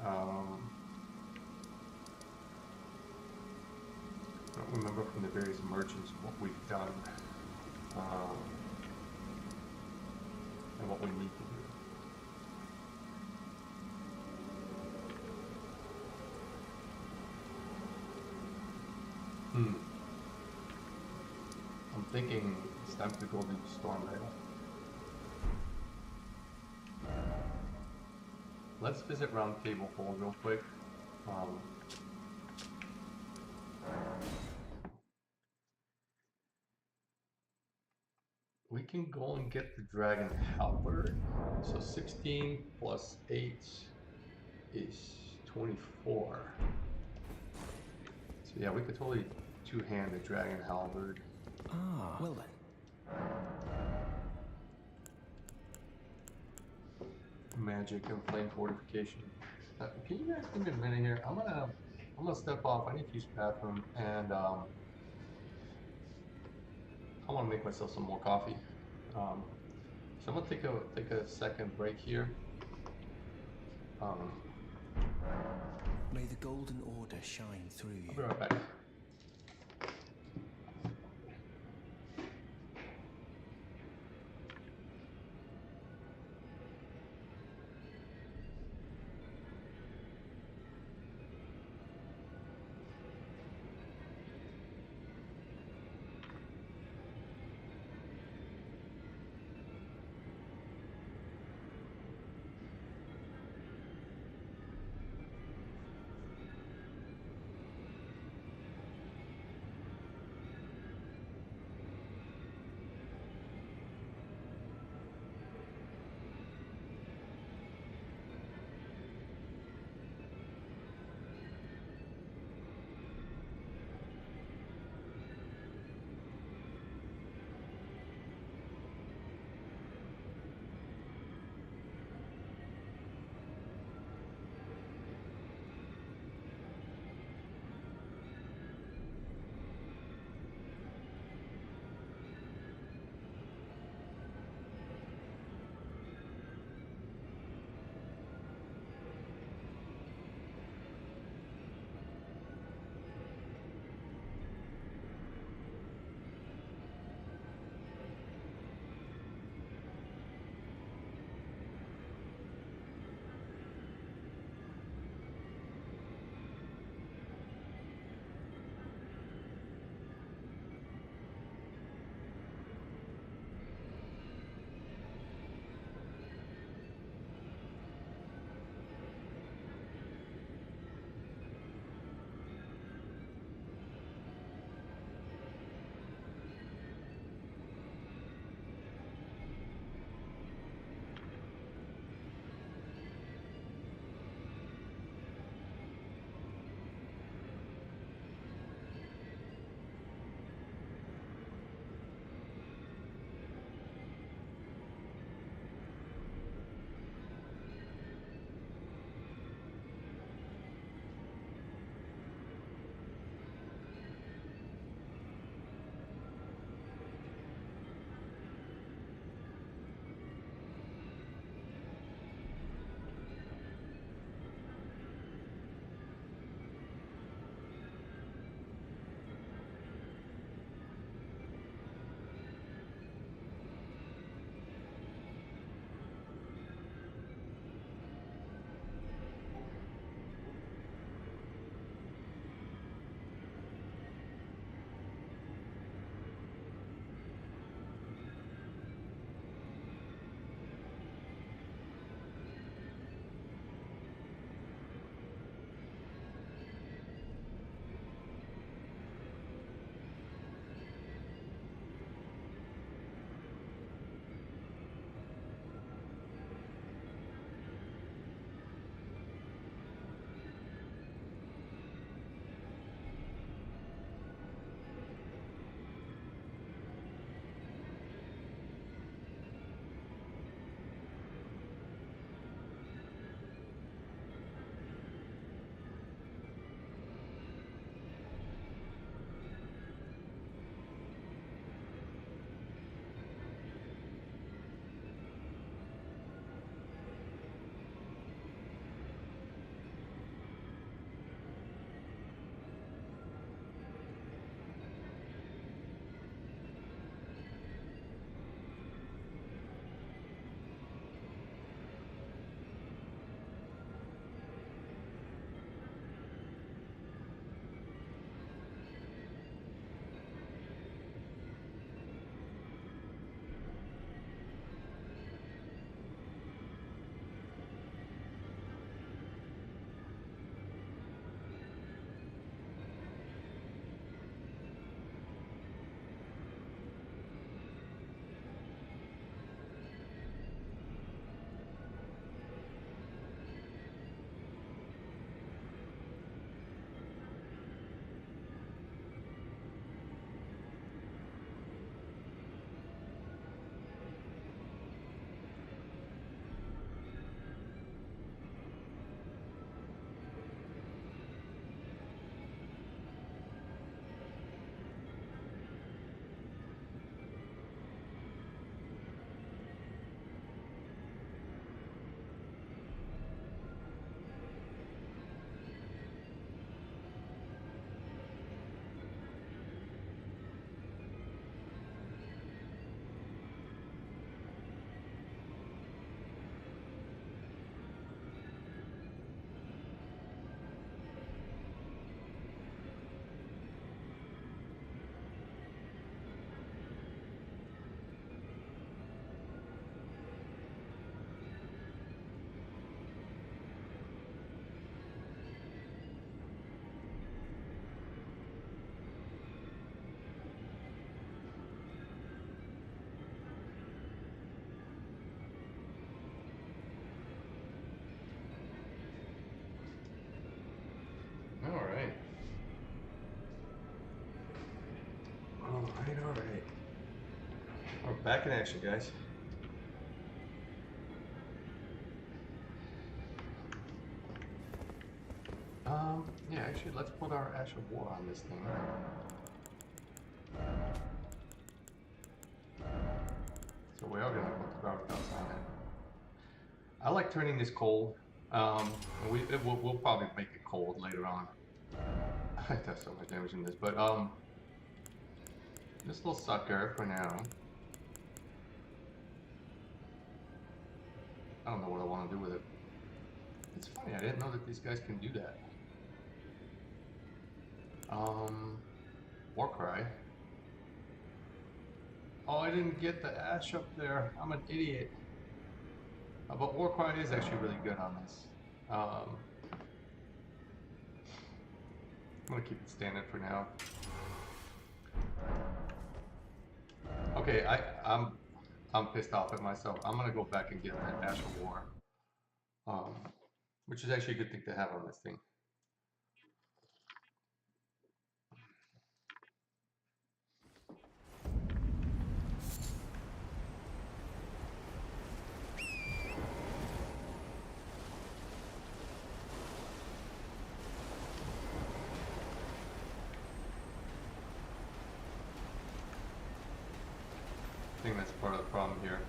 S1: I don't remember from the various merchants what we've done and what we need to do. I'm thinking it's time to go to Stormveil. Let's visit Round Table Hall real quick. We can go and get the Dragon Halberd. So 16 plus 8 is 24. So yeah, we could totally two-hand the Dragon Halberd.
S5: Ah, well then.
S1: Magic and flame fortification. Can you guys give me a minute here? I'm gonna step off. I need to use the bathroom, and I want to make myself some more coffee. So I'm gonna take a second break here.
S5: May the golden order shine through you.
S1: I'll be right back. Back in action, guys. Yeah, actually, let's put our Ash of War on this thing. So we are gonna put the gravitas on it. I like turning this cold. We'll probably make it cold later on. I have so much damage in this, but this little sucker for now. I don't know what I want to do with it. It's funny, I didn't know that these guys can do that. Warcry. Oh, I didn't get the ash up there. I'm an idiot. But Warcry is actually really good on this. I'm gonna keep it standard for now. Okay, I'm pissed off at myself. I'm gonna go back and get that Ash of War, which is actually a good thing to have on this thing. I think that's part of the problem here.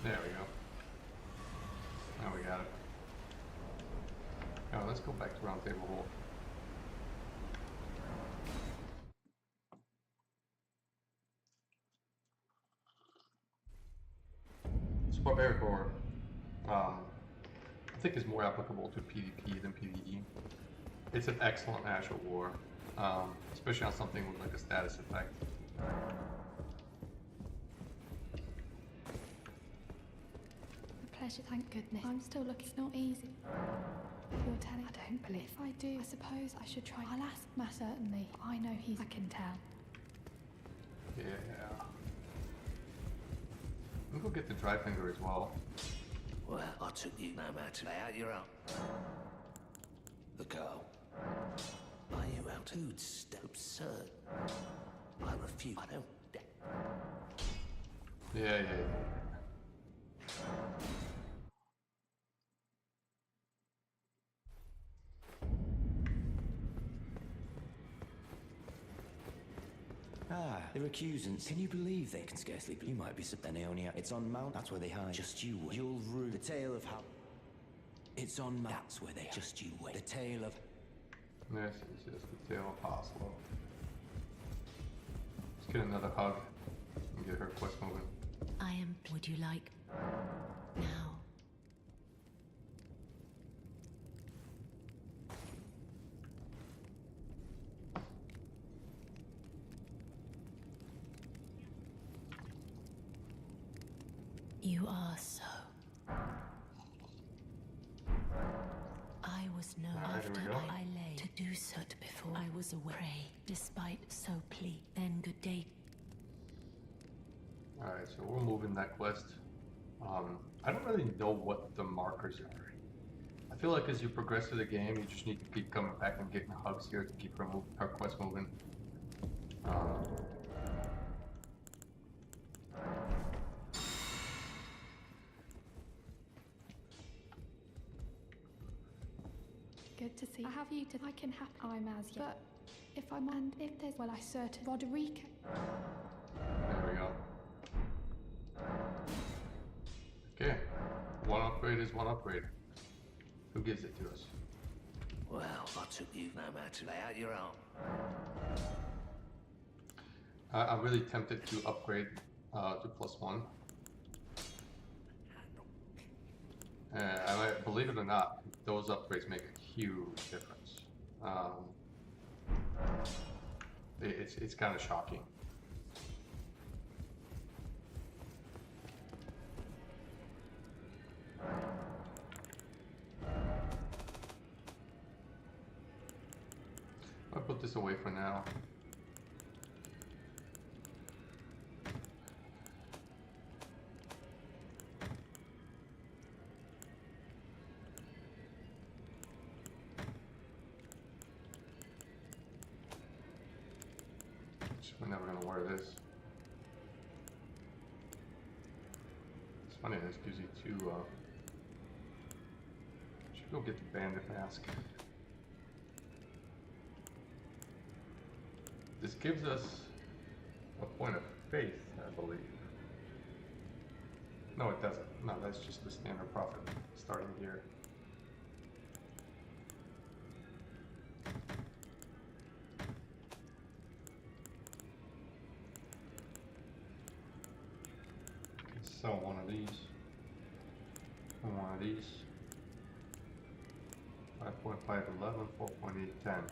S1: There we go. Now we got it. Now let's go back to round table hole. This barbaric ore, I think is more applicable to PvP than PvE. It's an excellent Ash of War, especially on something with like a status effect.
S6: Pleasure, thank goodness. I'm still looking. It's not easy. You're telling. I don't believe. If I do, I suppose I should try. I'll ask Matt certainly. I know he's. I can tell.
S1: Yeah. We'll go get the dry finger as well.
S2: Well, I took you no matter. Lay out your own. The girl. Are you out? Dude, absurd. I refuse. I don't.
S1: Yeah.
S4: Ah, the recusants. Can you believe they can scarcely believe? You might be Subthenionian. It's on Mount. That's where they hide. Just you wait. You'll rue the tale of how. It's on Mount. That's where they. Just you wait. The tale of.
S1: This is just the tale of Oslo. Let's get another hug and get her quest moving.
S7: I am. Would you like now? You are so. I was no
S1: Alright,
S7: after
S1: here we go.
S7: I lay to do so before I was away, despite so plead. Then good day.
S1: Alright, so we're moving that quest. I don't really know what the markers are. I feel like as you progress through the game, you just need to keep coming back and getting hugs here to keep her quest moving.
S6: Good to see. I have you to. I can have. I'm as you. But if I'm and if there's well, I certain Roderica.
S1: There we go. Okay, one upgrade is one upgrade. Who gives it to us?
S2: Well, I took you no matter. Lay out your own.
S1: I'm really tempted to upgrade to +1. Believe it or not, those upgrades make a huge difference. It's kind of shocking. I'll put this away for now. We're never gonna wear this. It's funny, this gives you two, should go get the bandit mask. This gives us a point of faith, I believe. No, it doesn't. No, that's just the standard profit starting here. Sell one of these, and one of these. 5.5, 11, 4.8, 10.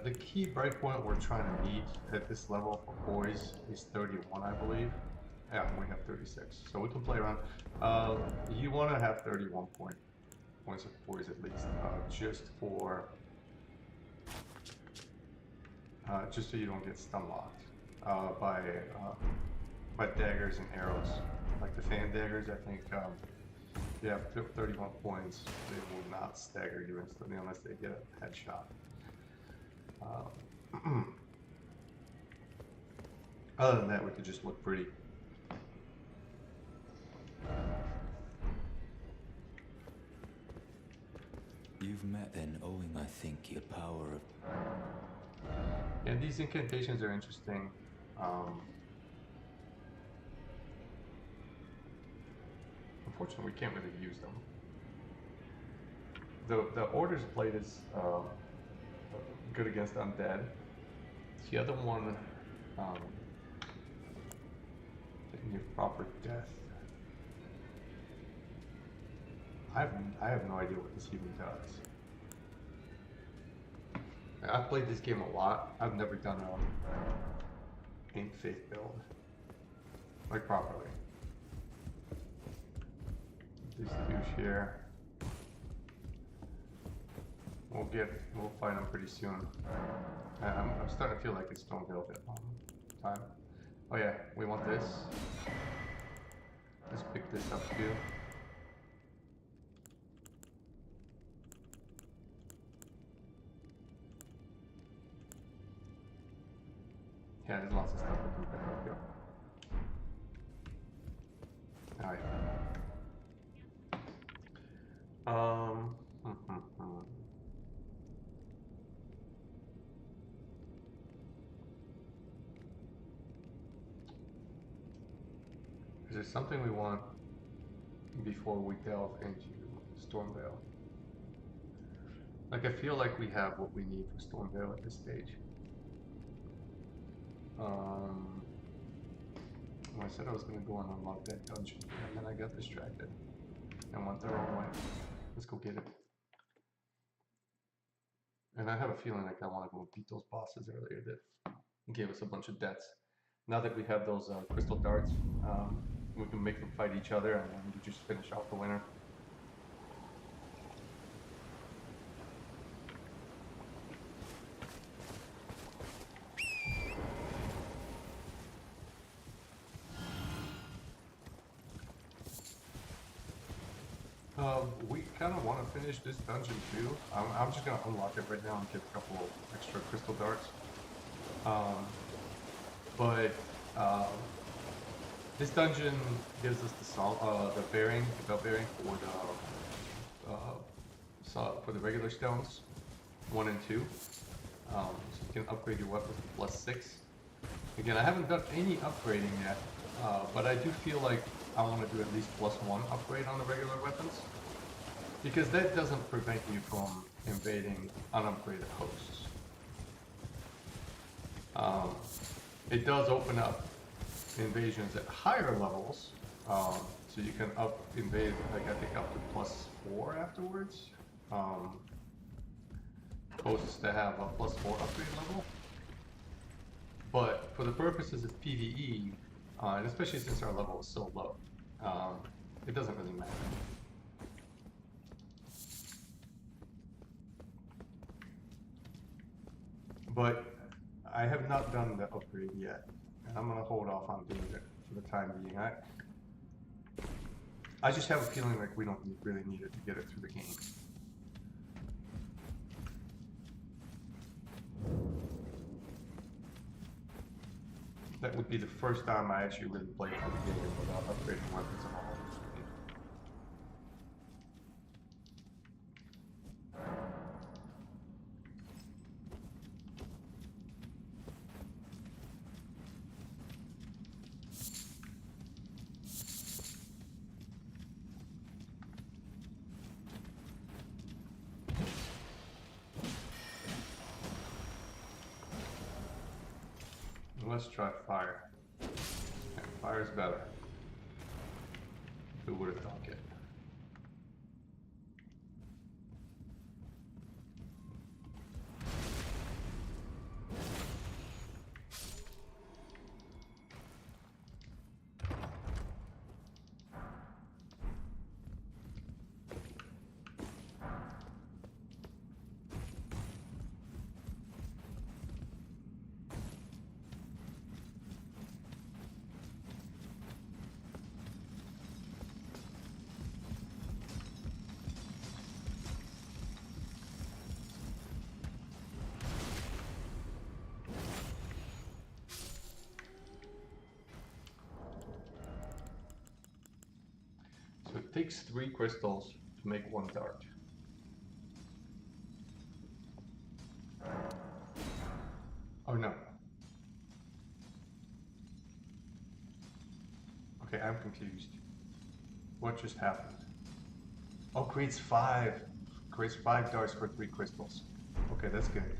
S1: The key breakpoint we're trying to meet at this level for boys is 31, I believe. Yeah, we have 36, so we can play around. You want to have 31 points of boys at least, just so you don't get stun locked by daggers and arrows. Like the fan daggers, I think if you have 31 points, they will not stagger you instantly unless they get a headshot. Other than that, we could just look pretty.
S4: You've met then, owing, I think, the power of...
S1: And these incantations are interesting. Unfortunately, we can't really use them. The Order's Blade is good against undead. The other one, getting you proper death. I have no idea what this even does. I've played this game a lot. I've never done a Ain't Faith build, like properly. These douche here. We'll fight them pretty soon. I'm starting to feel like it's Stormveil time. Oh yeah, we want this. Let's pick this up too. Yeah, there's lots of stuff we can pick up here. Alright. Is there something we want before we delve into Stormveil? Like, I feel like we have what we need for Stormveil at this stage. I said I was going to go and unlock that dungeon, and then I got distracted and went the wrong way. Let's go get it. And I have a feeling like I want to go beat those bosses earlier that gave us a bunch of deaths. Now that we have those crystal darts, we can make them fight each other, and then we just finish off the winner. We kind of want to finish this dungeon too. I'm just going to unlock it right now and get a couple extra crystal darts. This dungeon gives us the belt bearing for the regular stones, 1 and 2. So you can upgrade your weapons to +6. Again, I haven't done any upgrading yet, but I do feel like I want to do at least +1 upgrade on the regular weapons, because that doesn't prevent you from invading unupgraded hosts. it does open up invasions at higher levels. So you can up invade, like I think up to +4 afterwards. Hosts that have a +4 upgrade level. But for the purposes of PvE, and especially since our level is so low, it doesn't really matter. But I have not done the upgrade yet, and I'm gonna hold off on doing it for the time being. I just have a feeling like we don't really need it to get it through the game. That would be the first time I actually really played through the game without upgrading weapons and all of this. Let's try fire. Okay, fire's better. Who would have thought it? So it takes 3 crystals to make 1 dart. Oh no. Okay, I'm confused. What just happened? Oh, creates 5. Creates 5 darts for 3 crystals. Okay, that's good.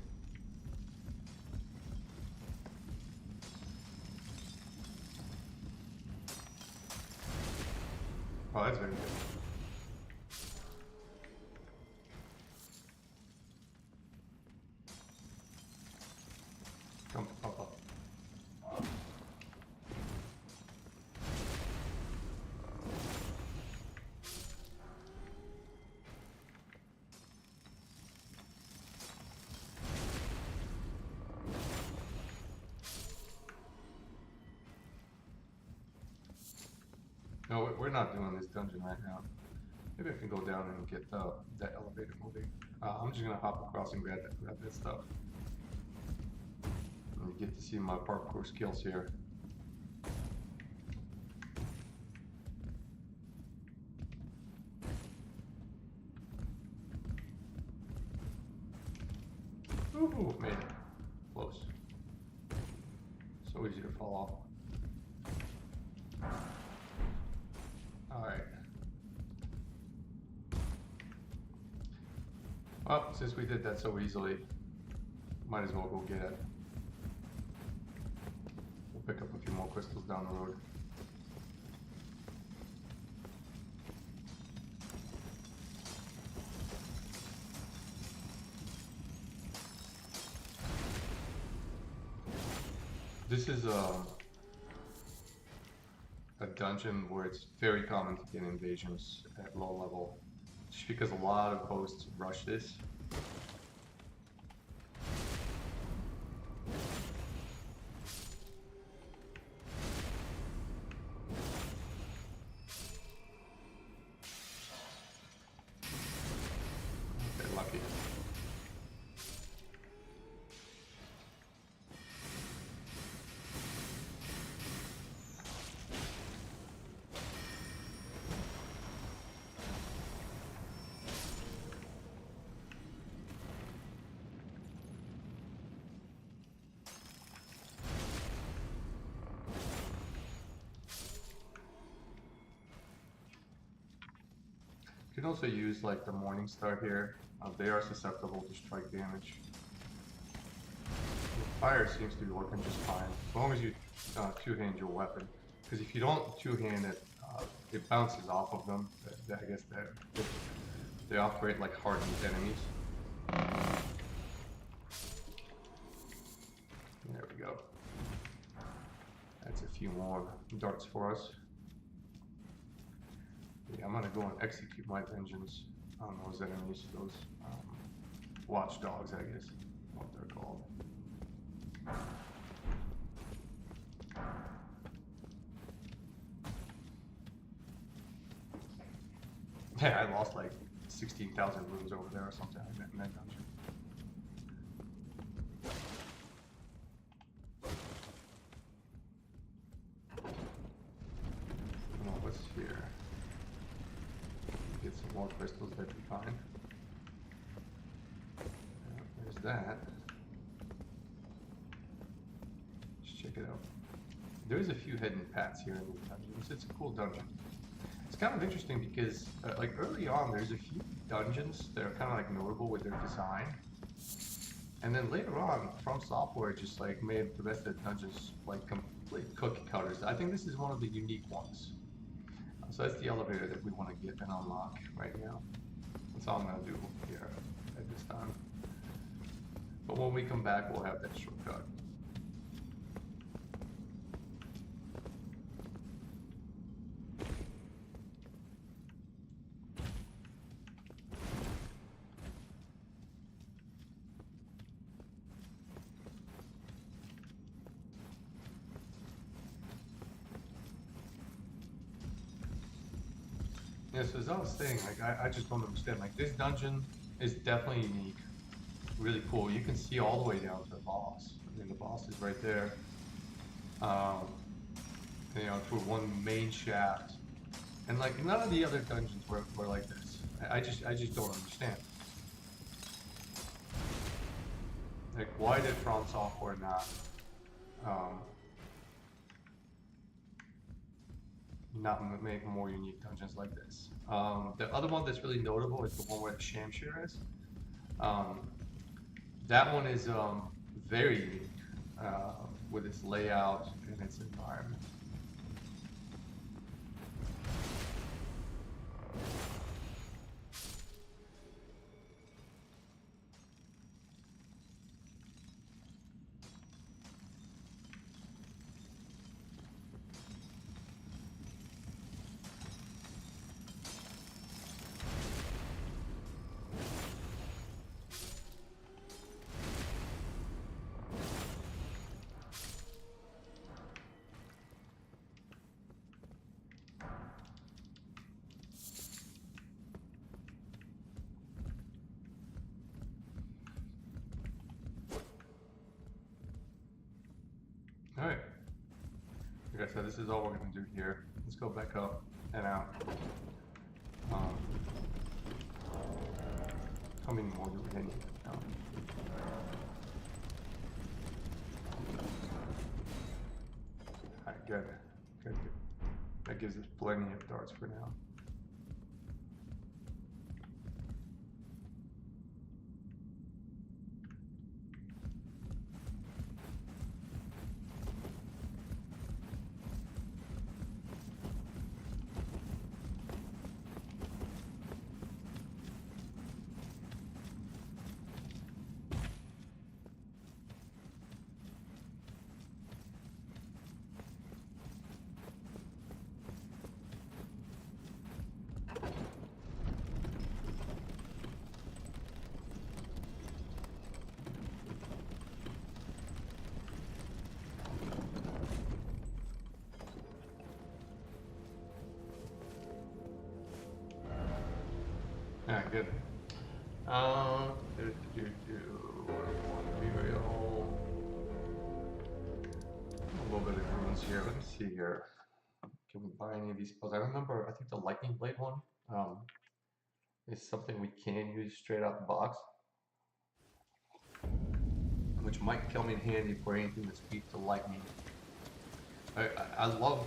S1: Oh, that's very good. Come up. No, we're not doing this dungeon right now. Maybe I can go down and get that elevator moving. I'm just gonna hop across and grab that stuff. And you get to see my parkour skills here. Ooh, made it. Close. So easy to fall off. Alright. Well, since we did that so easily, might as well go get it. We'll pick up a few more crystals down the road. This is a dungeon where it's very common to get invasions at low level, just because a lot of hosts rush this. Okay, lucky. You can also use like the Morning Star here. They are susceptible to strike damage. Fire seems to be working just fine, as long as you two-hand your weapon. Because if you don't two-hand it, it bounces off of them. I guess they operate like hardened enemies. There we go. That's a few more darts for us. Yeah, I'm gonna go and execute my vengeance on those enemies, those watchdogs, I guess, what they're called. Yeah, I lost like 16,000 runes over there or something like that in that dungeon. Oh, what's here? Get some more crystals, that'd be fine. Yeah, there's that. Let's check it out. There's a few hidden paths here in these dungeons. It's a cool dungeon. It's kind of interesting because, like early on, there's a few dungeons that are kind of like notable with their design, and then later on, From Software just like made the rest of the dungeons like complete cookie cutters. I think this is one of the unique ones. So that's the elevator that we want to get and unlock right now. That's all I'm gonna do here at this time. But when we come back, we'll have that shortcut. Yeah, so as I was saying, like, I just don't understand. Like, this dungeon is definitely unique. Really cool. You can see all the way down to the boss. I mean, the boss is right there. You know, through one main shaft. And, like, none of the other dungeons were like this. I just don't understand. Like, why did From Software not make more unique dungeons like this? The other one that's really notable is the one where the Shamshir is. That one is very unique with its layout and its environment. Alright. Like I said, this is all we're going to do here. Let's go back up and out. How many more do we need now? Alright, good. Good. That gives us plenty of darts for now. Alright, good. Material. A little bit of runes here. Let me see here. Can we buy any of these spells? I remember, I think the lightning blade one is something we can use straight out the box, which might come in handy for anything that's weak to lightning. I love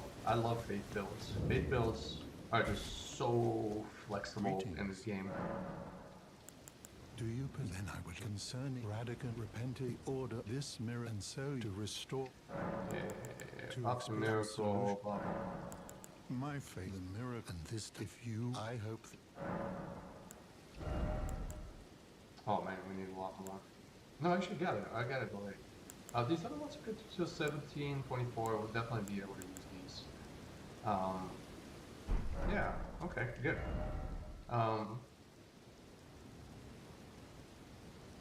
S1: faith builds. Faith builds are just so flexible in this game.
S3: Do you then I would concerning Radican repented order this mirror and so to restore
S1: Yeah,
S3: to
S1: pop the
S3: experience
S1: miracle, blah, blah, blah.
S3: my faith the mirror and this if you I hope
S1: Oh man, we need a lot more. No, I actually got it. I got it already. These other ones are good till 17, 24. We'll definitely be able to use these. Yeah, okay, good.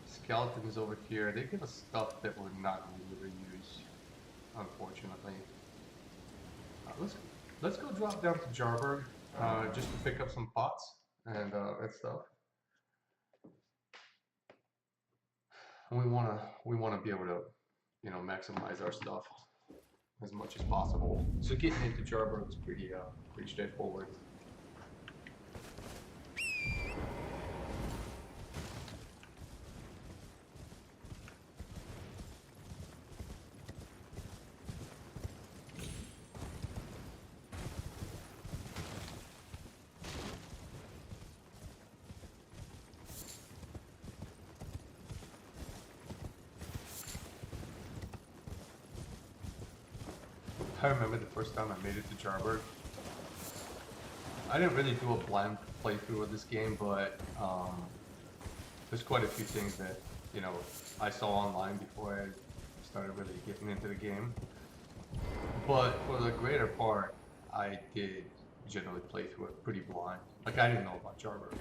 S1: Skeletons over here. They give us stuff that we're not going to use, unfortunately. Let's go drop down to Jarberg just to pick up some pots and stuff. And we wanna be able to, you know, maximize our stuff as much as possible. So getting into Jarberg is pretty straightforward. I remember the first time I made it to Jarberg. I didn't really do a blind playthrough of this game, but there's quite a few things that, you know, I saw online before I started really getting into the game. But for the greater part, I did generally play through it pretty blind. Like, I didn't know about Jarberg.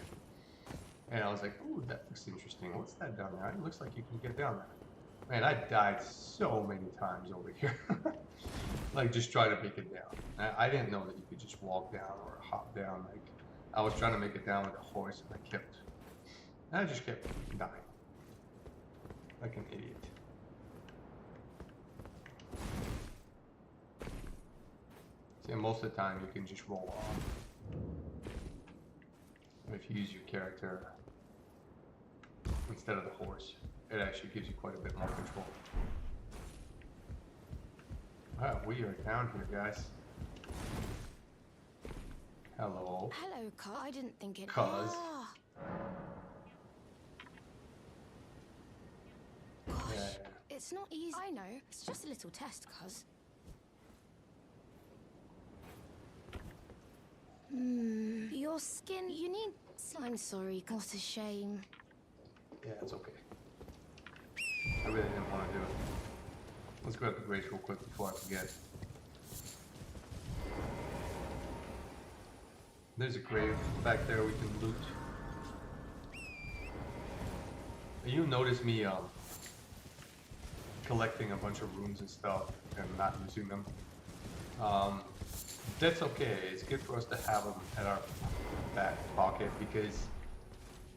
S1: And I was like, ooh, that looks interesting. What's that down there? It looks like you can get down there. Man, I died so many times over here. Like, just try to make it down. I didn't know that you could just walk down or hop down. Like, I was trying to make it down with a horse, and I just kept dying. Like an idiot. See, most of the time you can just roll off. If you use your character instead of the horse, it actually gives you quite a bit more control. Wow, we are down here, guys. Hello.
S8: Hello, Cuz. I didn't think it.
S1: Cuz.
S8: Ah. Gosh,
S1: Yeah.
S8: it's not easy. I know. It's just a little test, Cuz. Your skin. You need. I'm sorry. What a shame.
S1: Yeah, it's okay. I really didn't want to do it. Let's grab the grace real quick before I forget. There's a grave back there we can loot. You notice me collecting a bunch of runes and stuff and not using them. That's okay. It's good for us to have them at our back pocket because,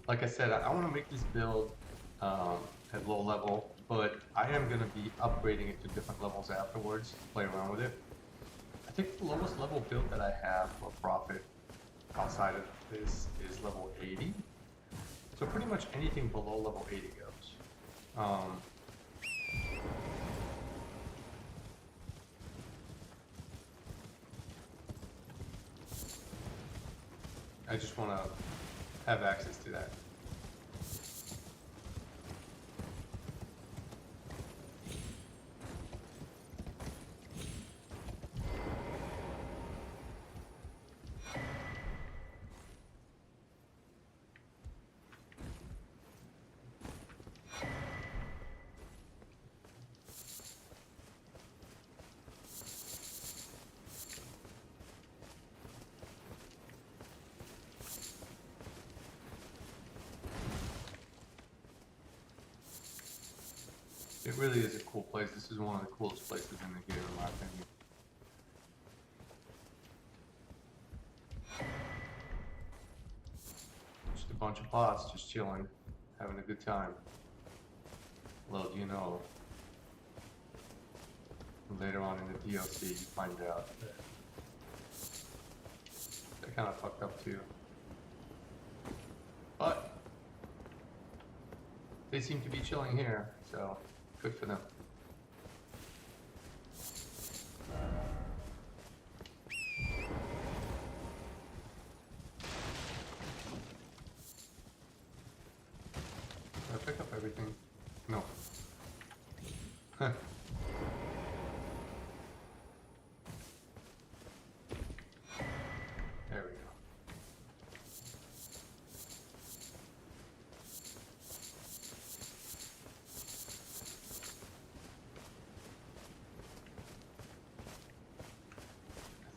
S1: like I said, I want to make this build at low level, but I am going to be upgrading it to different levels afterwards, play around with it. I think the lowest level build that I have for profit outside of this is level 80. So pretty much anything below level 80 goes. I just want to have access to that. It really is a cool place. This is one of the coolest places in the game, in my opinion. Just a bunch of bots just chilling, having a good time. Little do you know, later on in the DLC you find out that they're kind of fucked up too. But they seem to be chilling here, so good for them.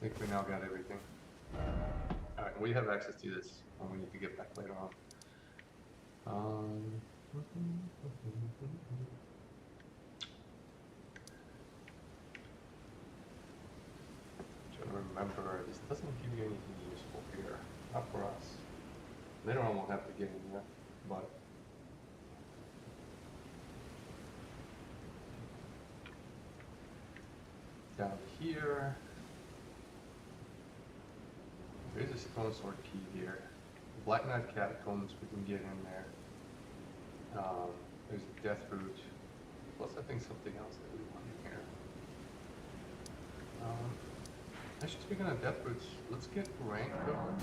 S1: think we now got everything. Alright, we have access to this when we need to get back later on. Trying to remember, this doesn't give you anything useful here. Not for us. Later on we'll have to get in there, but down here, there's a stone sword key here. Black Knight Catacombs we can get in there. There's a death root. Plus I think something else that we want in here. Actually, speaking of death roots, let's get rank going.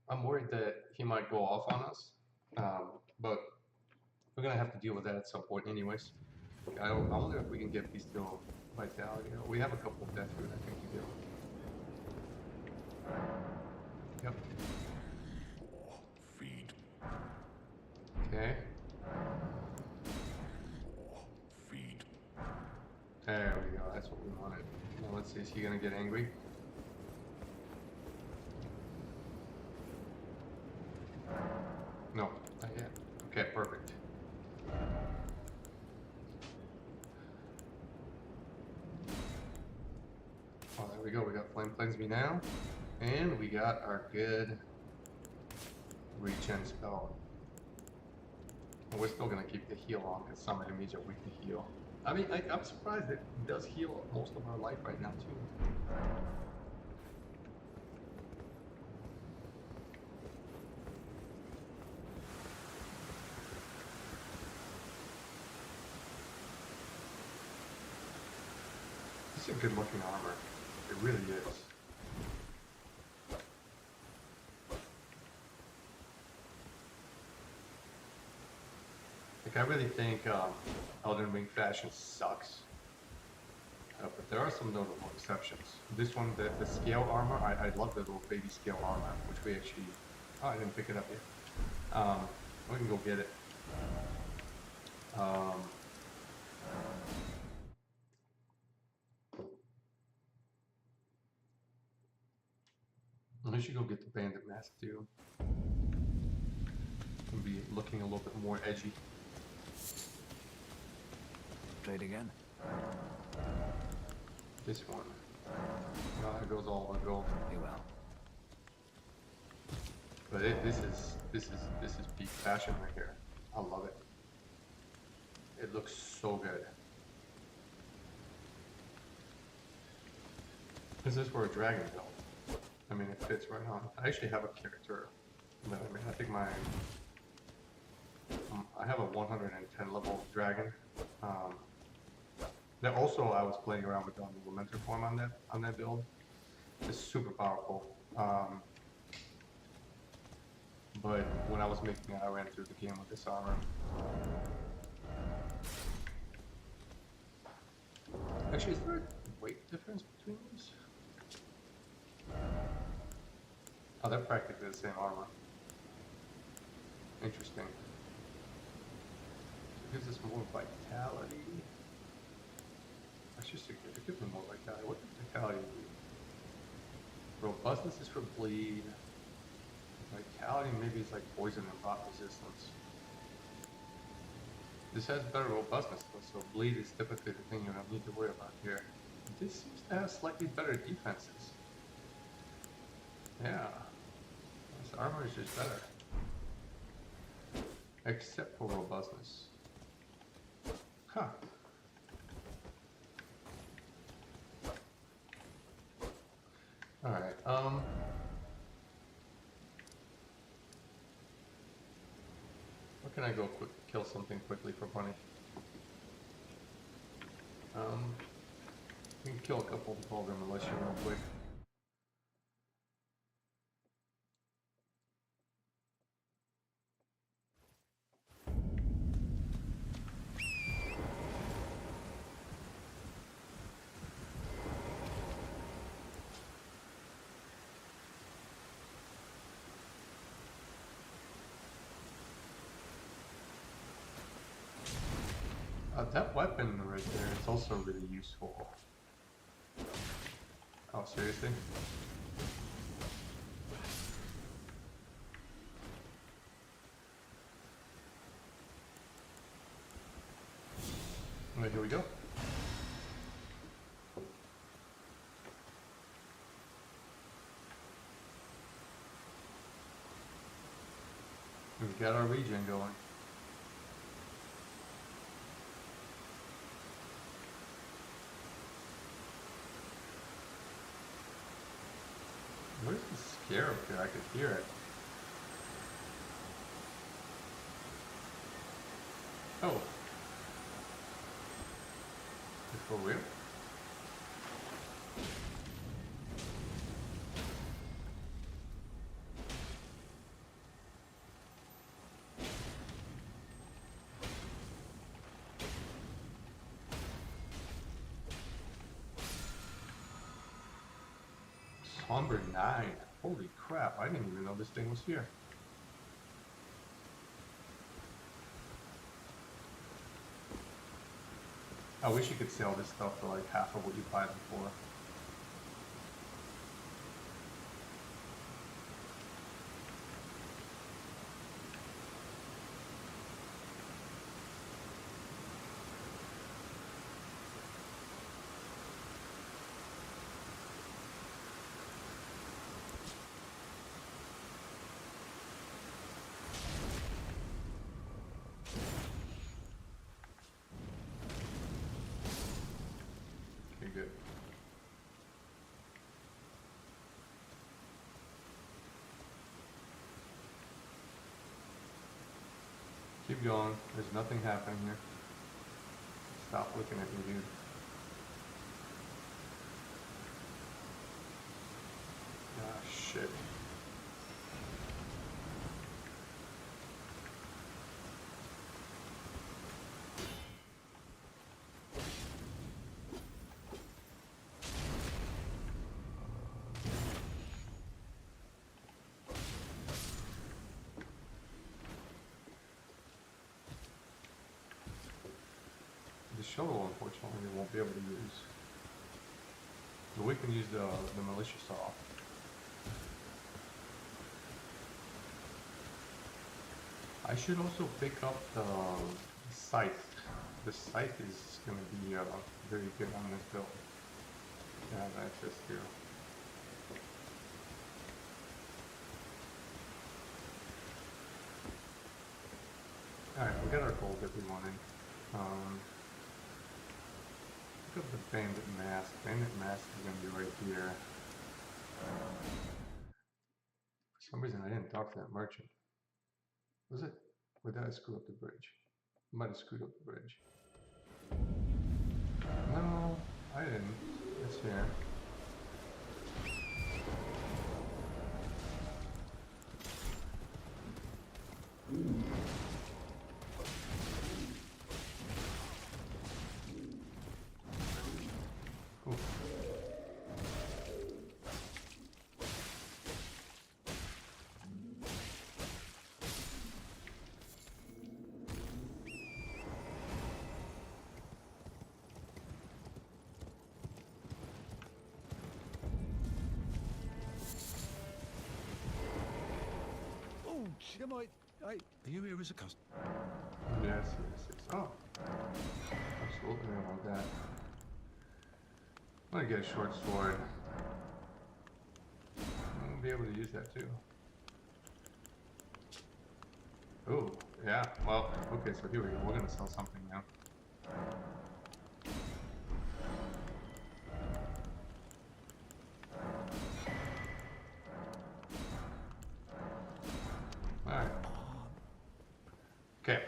S1: I'm worried that he might go off on us, but we're gonna have to deal with that at some point anyways. I wonder if we can get bestial vitality. We have a couple of death root, I think we do. Yep.
S3: Feed.
S1: Okay.
S3: Feed.
S1: There we go, that's what we wanted. Now let's see, is he gonna get angry? No, not yet. Okay, perfect. Oh, there we go, we got Flame Cleanse Me now. And we got our good regen spell. And we're still gonna keep the heal on because some enemies are weak to heal. I mean, I'm surprised it does heal most of our life right now too. This is a good looking armor. It really is. Like, I really think Elden Ring fashion sucks. But there are some notable exceptions. This one, the scale armor, I love the little baby scale armor, which we actually... Oh, I didn't pick it up yet. We can go get it. We should go get the bandit mask too. We'll be looking a little bit more edgy.
S5: Trade again.
S1: This one. Oh, there goes all the gold.
S5: You will.
S1: But this is peak fashion right here. I love it. It looks so good. This is for a dragon build. I mean, it fits right on. I actually have a character. I mean, I think I have a 110 level dragon. That also I was playing around with the Lamentor form on that build. It's super powerful. But when I was making it, I ran through the game with this armor. Actually, is there a weight difference between these? Oh, they're practically the same armor. Interesting. It gives us more vitality. Actually, it gives me more vitality. What does vitality do? Robustness is for bleed. Vitality maybe is like poison and rot resistance. This has better robustness though, so bleed is typically the thing you don't need to worry about here. This seems to have slightly better defenses. Yeah. This armor is just better. Except for robustness. Huh. Alright, where can I go kill something quickly for money? We can kill a couple of Golden Militia real quick. That weapon right there is also really useful. Oh, seriously? Alright, here we go. We've got our regen going. Where's the scarab here? I could hear it. Oh. Is for real? Number 9. Holy crap, I didn't even know this thing was here. I wish you could sell this stuff for like half of what you buy it for. Good. Keep going. There's nothing happening here. Stop looking at me, dude. Ah, shit. The shuttle, unfortunately, we won't be able to use. But we can use the militia saw. I should also pick up the scythe. The scythe is going to be very good on this build. I have access to. Alright, we got our gold that we wanted. Look at the bandit mask. Bandit mask is going to be right here. For some reason I didn't talk to that merchant. Was it? Or did I screw up the bridge? I might have screwed up the bridge. No, I didn't. It's here. Cool.
S3: Oh, am I? Are you here as a customer?
S1: Yes, yes, yes. Oh. Absolutely, I want that. I'm gonna get a short sword. I'm gonna be able to use that too. Oh, yeah. Well, okay, so here we go. We're gonna sell something now. Alright. Okay.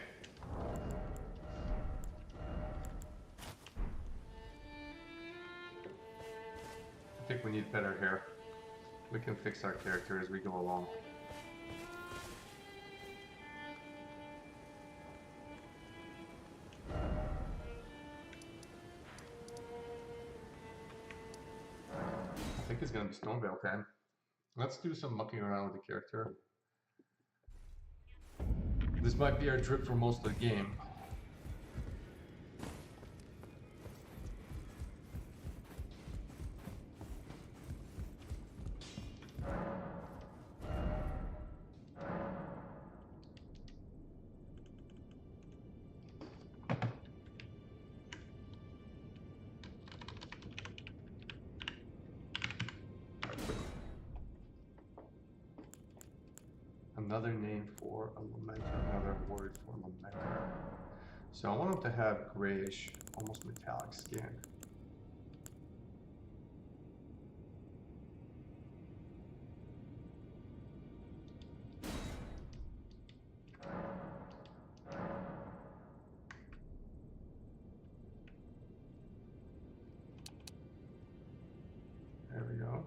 S1: I think we need better hair. We can fix our character as we go along. I think it's gonna be Stormveil time. Let's do some mucking around with the character. This might be our drip for most of the game. another name for a lamenter, another word for lamenter. So I want him to have grayish, almost metallic skin. There we go.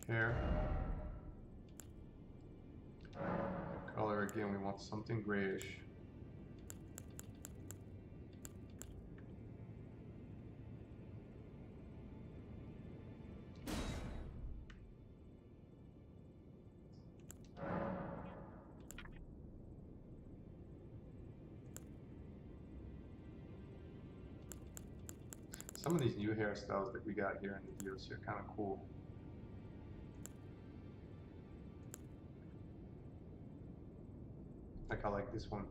S1: Hair. The color again, we want something grayish. Some of these new hairstyles that we got here in the DLC are kind of cool. Like I like this one.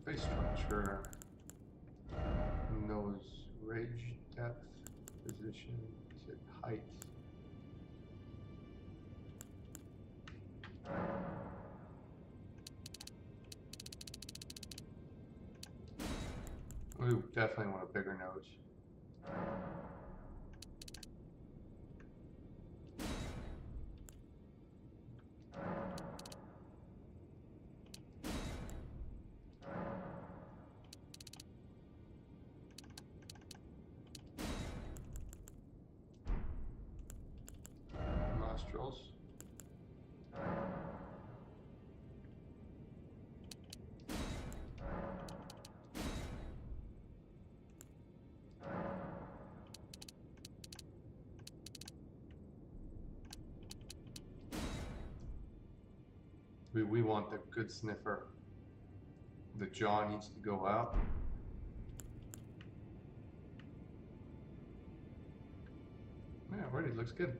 S1: Face structure, nose ridge, depth, position, is it height? We definitely want a bigger nose. Nostrils. We want the good sniffer. The jaw needs to go out. Yeah, already looks good.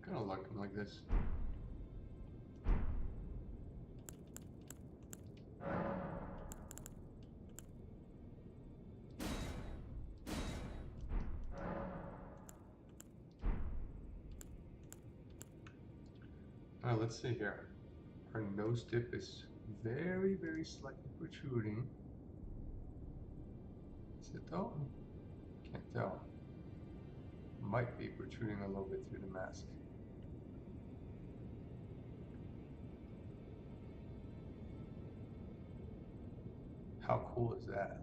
S1: Kind of like them like this. Let's see here. Our nose tip is very, very slightly protruding. Is it though? Can't tell. Might be protruding a little bit through the mask. How cool is that?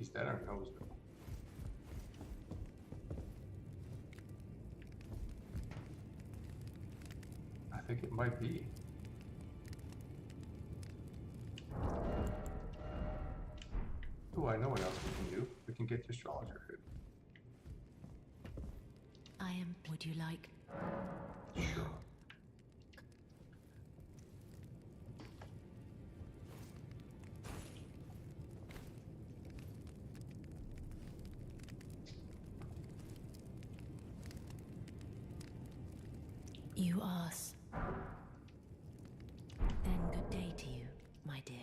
S1: Is that our nose? I think it might be. Oh, I know what else we can do. We can get the astrologer hood.
S7: I am. Would you like?
S1: Sure.
S7: You ask. Then good day to you, my dear.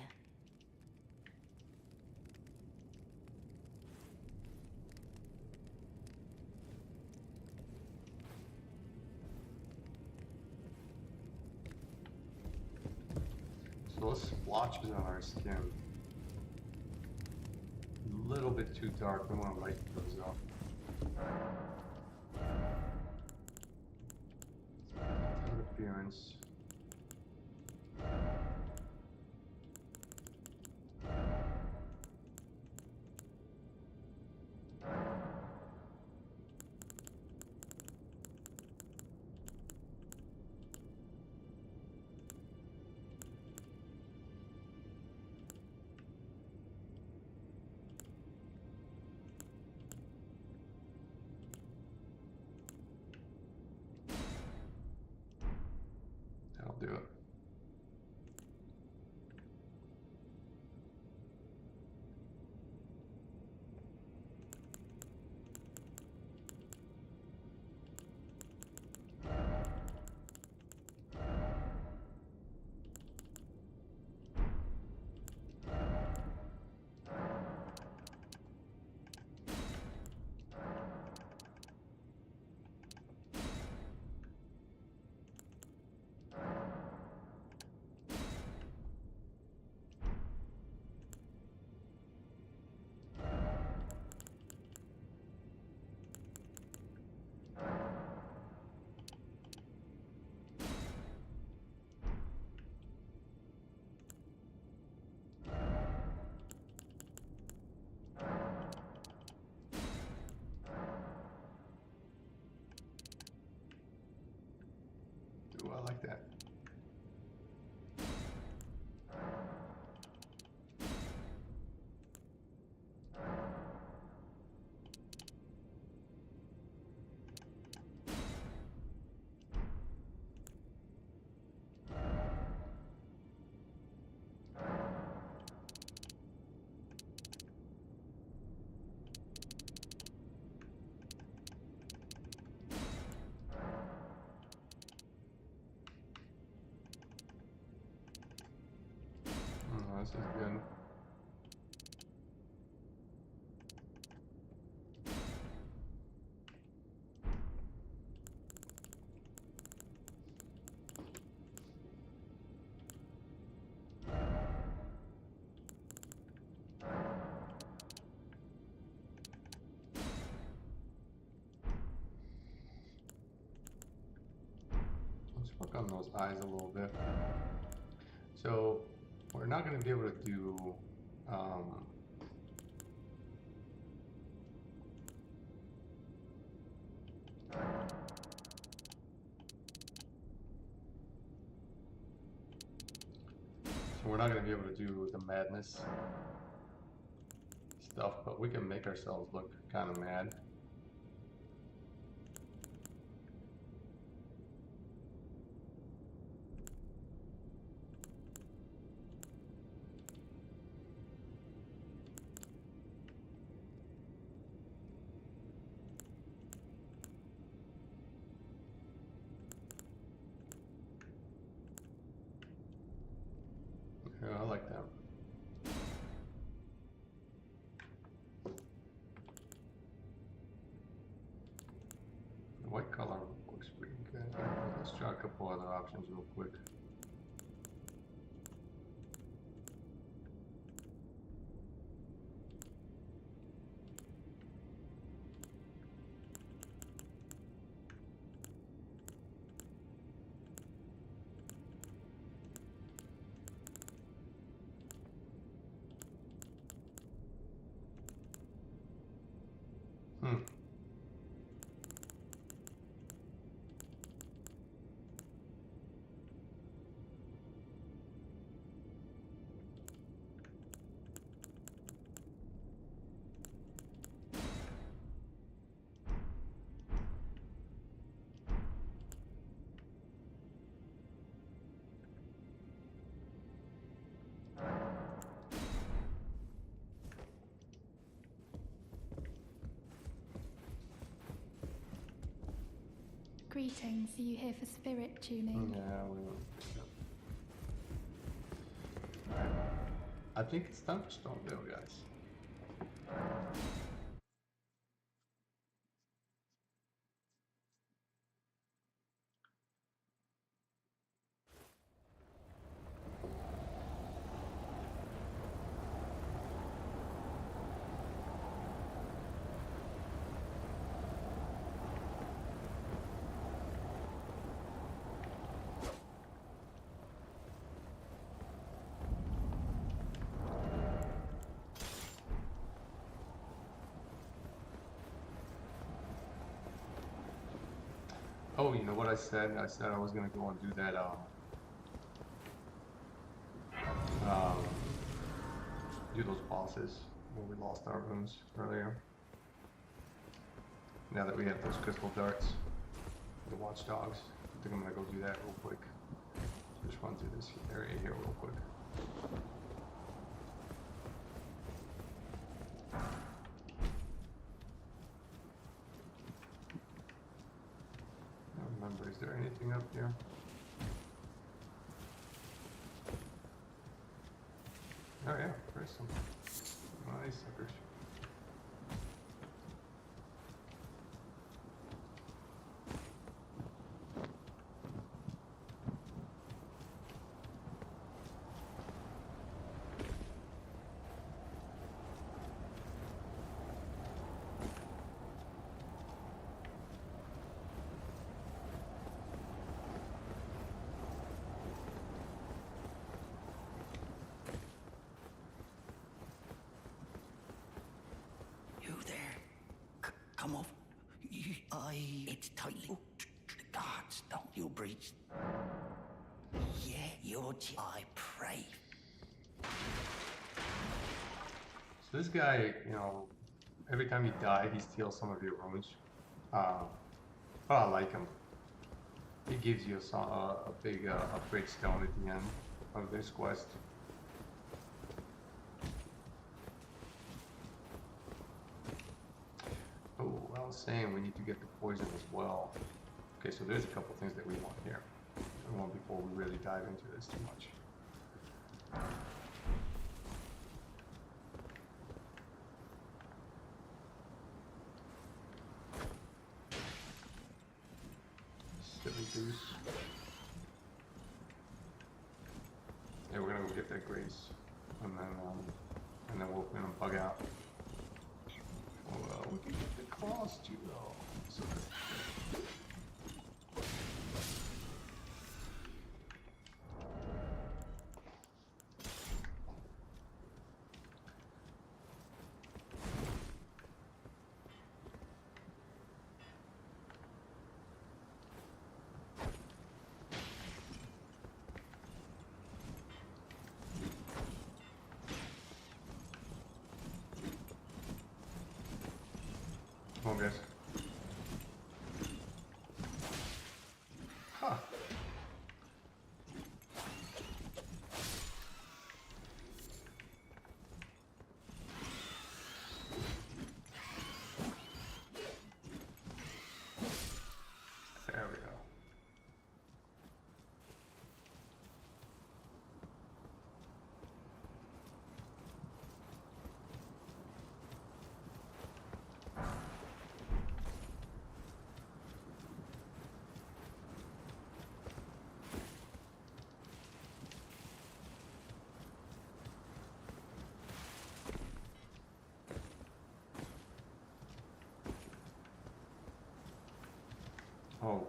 S1: So those splotches on our skin. A little bit too dark. We want to lighten those up. Good appearance. That'll do it. Ooh, I like that. Oh, this is good. Let's work on those eyes a little bit. So we're not going to be able to do so we're not going to be able to do the madness stuff, but we can make ourselves look kind of mad. Yeah, I like that. The white color looks pretty good. Let's try a couple other options real quick.
S6: Greetings. Are you here for spirit tuning?
S1: Yeah, we will. Alright. I think it's time for Stormveil, guys. Oh, you know what I said? I said I was gonna go and do that, do those bosses where we lost our runes earlier. Now that we have those crystal darts, the watchdogs, I think I'm gonna go do that real quick. Just run through this area here real quick. I don't remember, is there anything up here? Oh yeah, there's some nice suckers.
S2: You there? Come off. It's tightly. Oh, the guards, don't you breach? Yeah, I pray.
S1: So this guy, you know, every time you die, he steals some of your runes. But I like him. He gives you a big upgrade stone at the end of this quest. Oh, I was saying we need to get the poison as well. Okay, so there's a couple things that we want here. We want before we really dive into this too much. Silly goose. Yeah, we're gonna go get that grace, and then we'll bug out. Well, we can get the claws too, though. So come on, guys. Huh. There we go. Oh.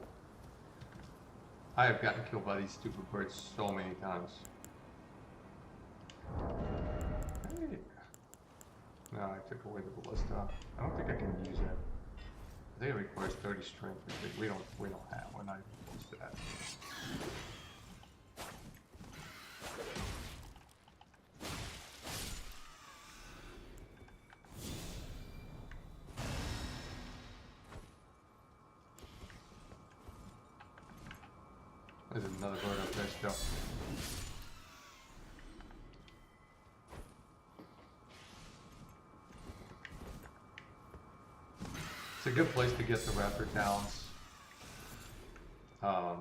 S1: I have gotten killed by these stupid birds so many times. Hey. No, I took away the ballista. I don't think I can use that. They requires 30 strength, which we don't have. We're not even close to that. There's another bird up there still. It's a good place to get the raptor talons. Or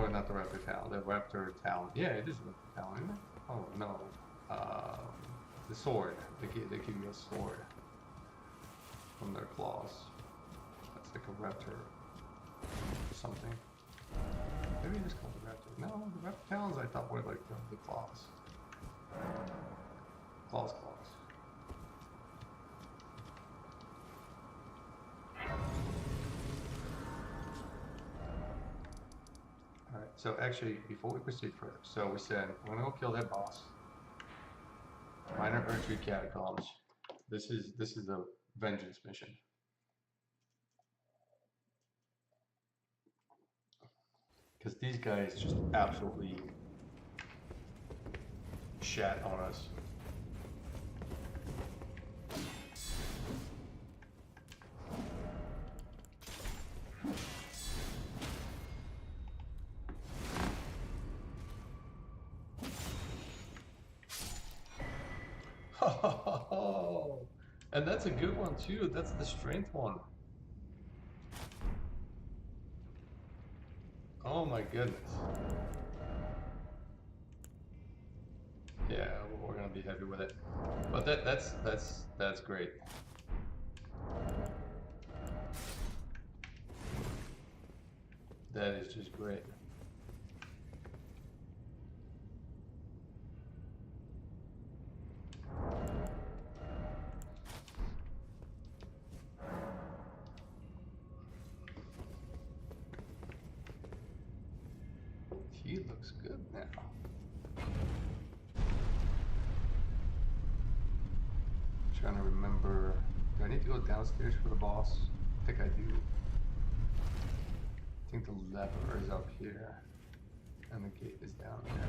S1: not the raptor talon, the raptor talon. Yeah, it is a raptor talon, isn't it? Oh no. The sword. They give you a sword from their claws. That's like a raptor something. Maybe it is called the raptor. No, the raptor talons I thought were like the claws. Claws. Alright, so actually, before we proceed further, so we said, we're gonna go kill that boss. Minor Earth Tree Catacombs. This is a vengeance mission. Because these guys just absolutely shat on us. And that's a good one too. That's the strength one. Oh my goodness. Yeah, we're gonna be heavy with it. But that's great. That is just great. He looks good now. Trying to remember. Do I need to go downstairs for the boss? I think I do. I think the lever is up here. And the gate is down there.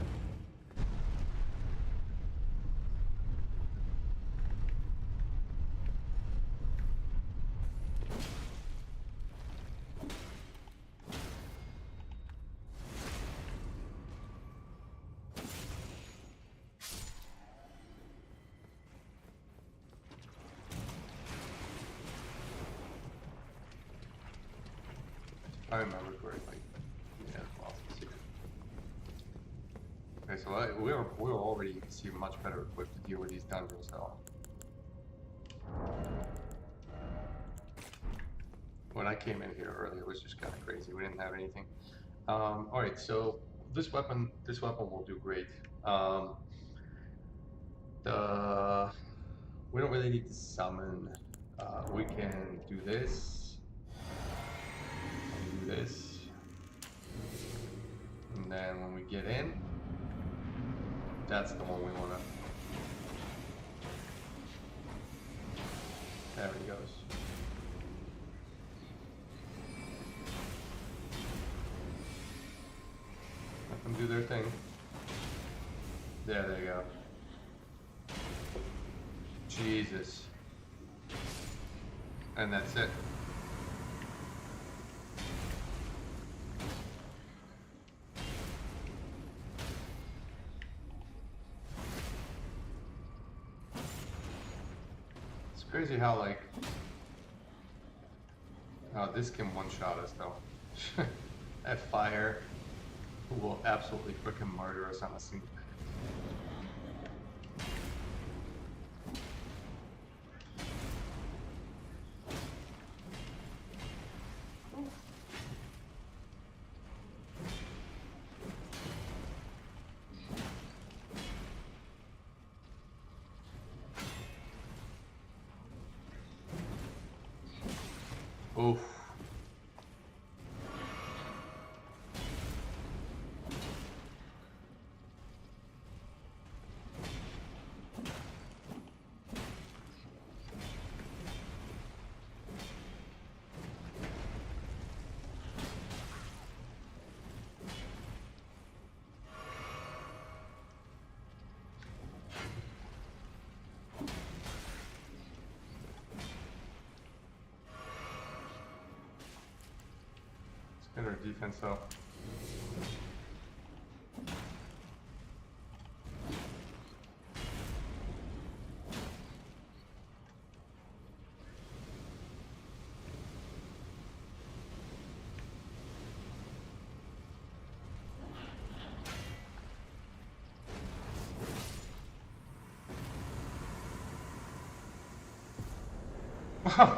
S1: I remember correctly. Yeah, awesome. Okay, so we're already, you can see, much better equipped to deal with these dungeons though. When I came in here earlier, it was just kind of crazy. We didn't have anything. All right, so this weapon will do great. We don't really need to summon. We can do this. Do this, and then when we get in, that's the one we want to. There he goes. Let them do their thing. There they go. Jesus. And that's it. Crazy how, like, this can one-shot us though. That fire will absolutely freaking murder us on a single hit. Oof. Get our defense up.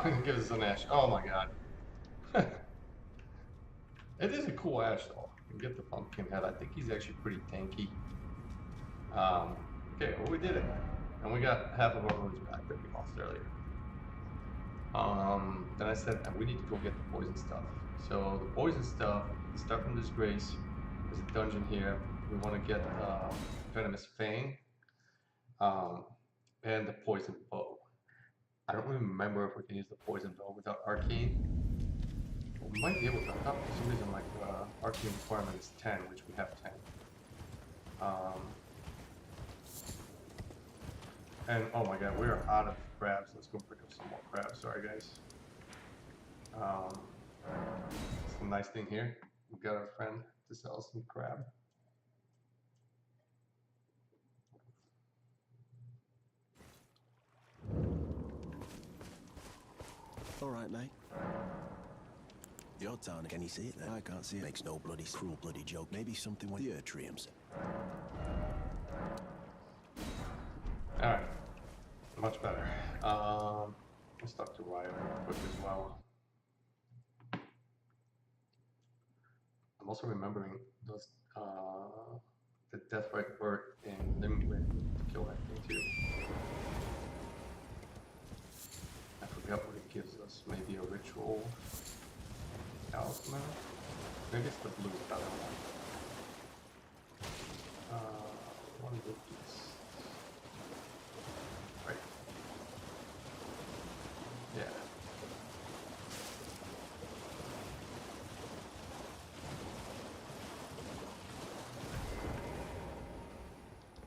S1: It gives us an ash. Oh my god. It is a cool ash though. You get the pumpkin head. I think he's actually pretty tanky. Okay, well we did it. And we got half of our roads back that we lost earlier. Then I said we need to go get the poison stuff. So the poison stuff, the stuff from Disgrace, there's a dungeon here. We want to get Venomous Fang and the poison bow. I don't remember if we can use the poison bow without arcane. We might be able to. I thought for some reason like arcane requirement is 10, which we have 10. And oh my god, we're out of crabs. Let's go pick up some more crabs. Sorry guys. It's a nice thing here. We got our friend to sell some crab.
S5: All right, mate. Your town, can you see it there? I can't see it. Makes no bloody cruel bloody joke. Maybe something with the Ertriums.
S1: Alright. Much better. Let's talk to Ryan real quick as well. I'm also remembering those the Deathrite bird in Limblin to kill that thing too. I forgot what it gives us. Maybe a ritual talisman? Maybe it's the blue talisman. One of these. Right. Yeah.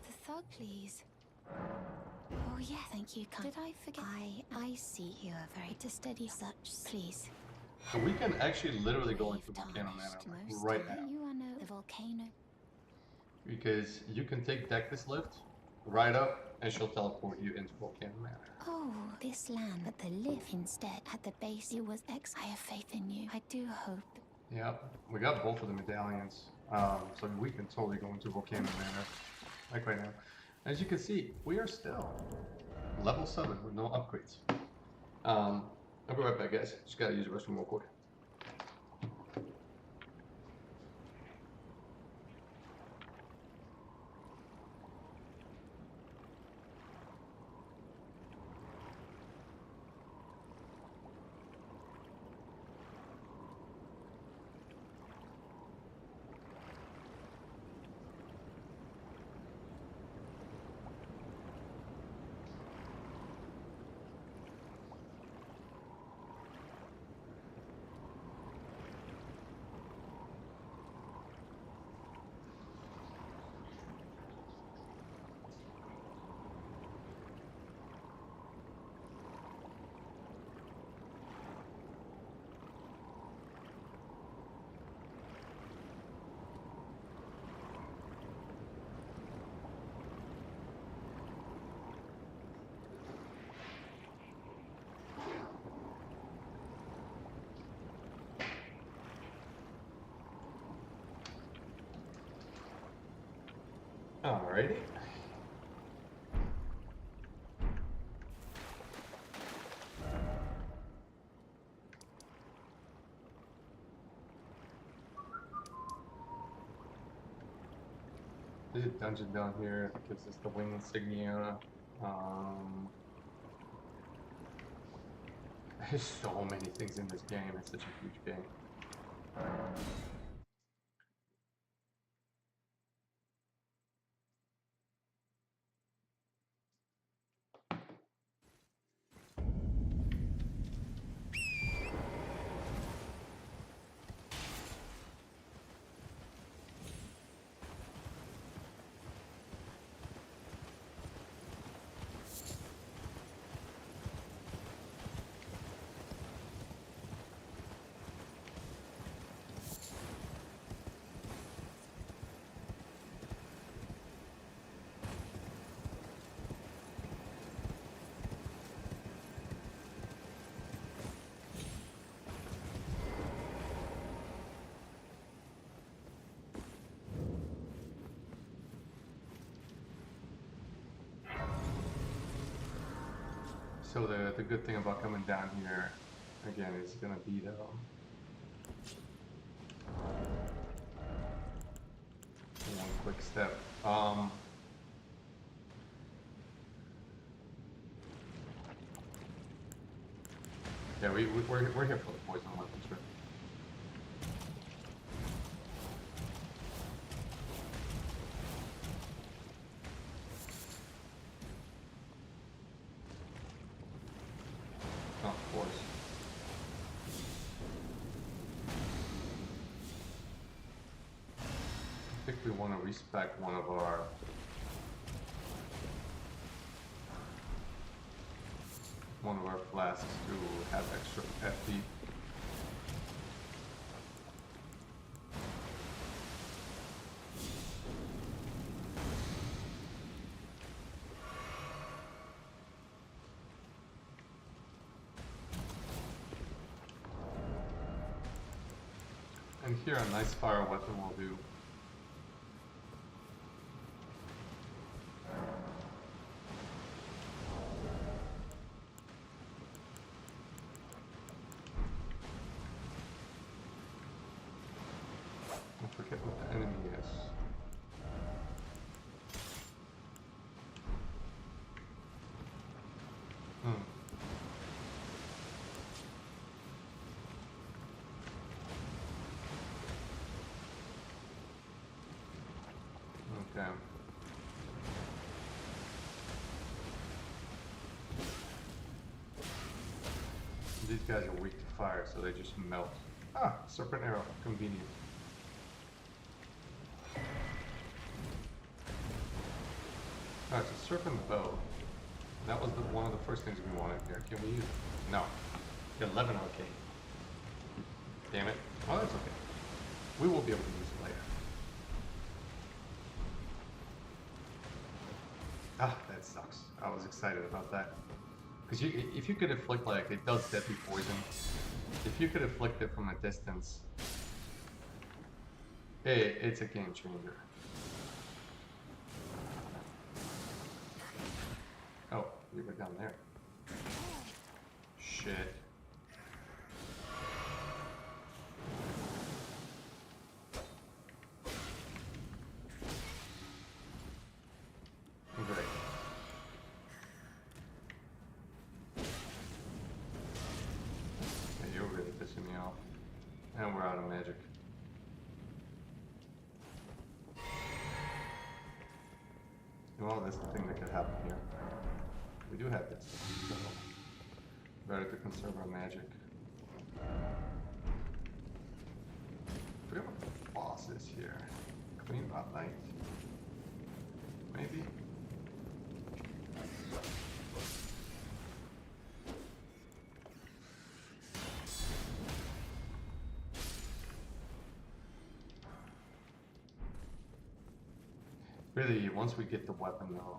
S8: The thug, please. Oh yeah, thank you. Did I forget? I see you are very to study such. Please.
S1: So we can actually literally go into Volcano Manor right now.
S8: You are no the volcano.
S1: Because you can take Dectus Lift, ride up, and she'll teleport you into Volcano Manor.
S8: Oh, this land, but the lift instead at the base. It was X. I have faith in you. I do hope.
S1: Yep, we got both of the medallions, so we can totally go into Volcano Manor, like right now. As you can see, we are still level 7 with no upgrades. I'll be right back, guys. Just gotta use the restroom real quick. Alrighty. There's a dungeon down here that gives us the wing insignia. There's so many things in this game. It's such a huge game. So the good thing about coming down here again is gonna be the one quick step. Yeah, we're here for the poison weapons, right? Oh, of course. I think we want to respec one of our flasks to have extra FP. And here a nice fire weapon will do. I forget what the enemy is. Okay. These guys are weak to fire, so they just melt. Ah, serpent arrow, convenient. Alright, so serpent bow. That was one of the first things we wanted here. Can we use it? No. 11 arcade. Damn it. Oh, that's okay. We will be able to use it later. Ah, that sucks. I was excited about that. Because if you could inflict, like, it does deadly poison. If you could inflict it from a distance, it's a game changer. Oh, you were down there. Shit. Great. Yeah, you're really pissing me off. And we're out of magic. Well, that's the thing that could happen here. We do have this, so better to conserve our magic. I forget what the boss is here. Clean about night. Maybe. Really, once we get the weapon though,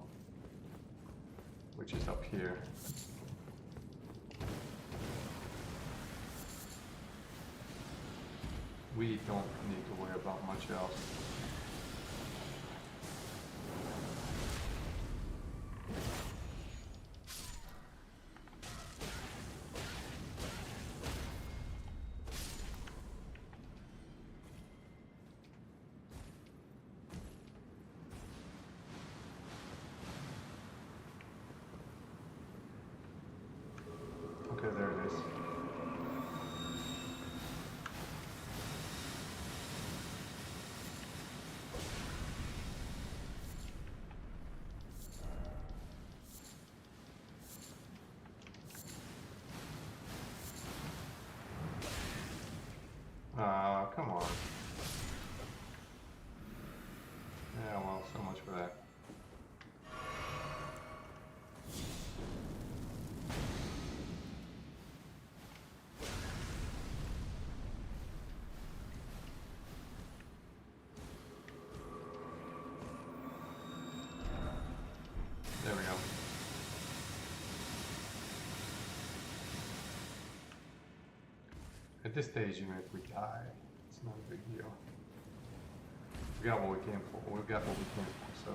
S1: which is up here. We don't need to worry about much else. Okay, there it is. Come on. Yeah, well, so much for that. There we go. At this stage, even if we die, it's not a big deal. We got what we came for. We got what we came for, so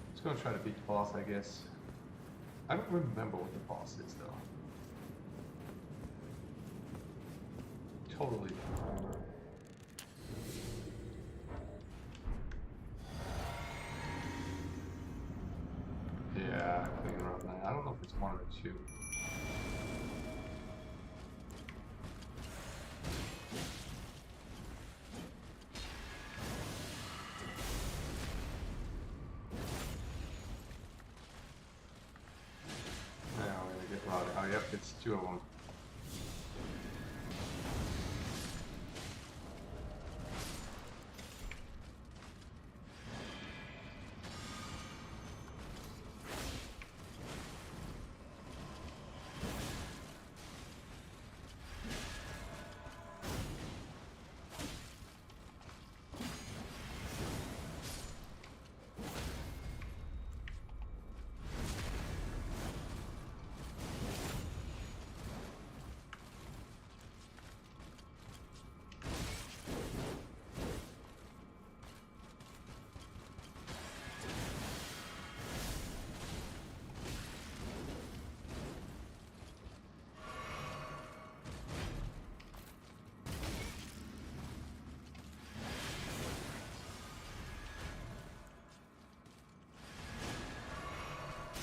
S1: let's go try to beat the boss, I guess. I don't remember what the boss is though. Totally don't remember. Yeah, clean route 9. I don't know if it's 1 or 2. Yeah, we're gonna get routed. Oh, yep, it's 2 of them.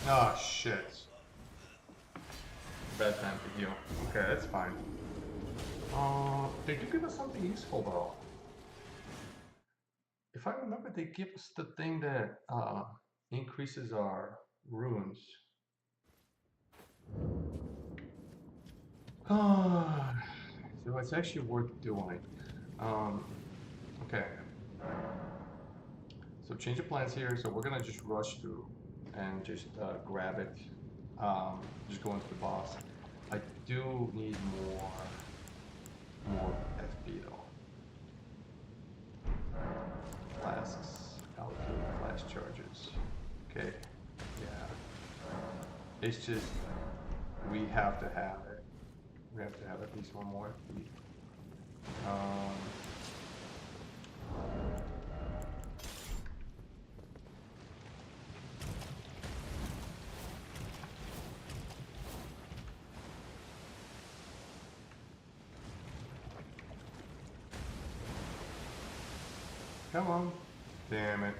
S1: Oh shit. Bad time to heal. Okay, that's fine. They do give us something useful though. If I remember, they give us the thing that increases our runes. So it's actually worth doing. Okay. So change of plans here. So we're gonna just rush through and just grab it. Just go into the boss. I do need more FP though. Flasks, allocate flash charges. Okay, yeah. It's just we have to have it. We have to have at least 1 more FP. Come on. Damn it.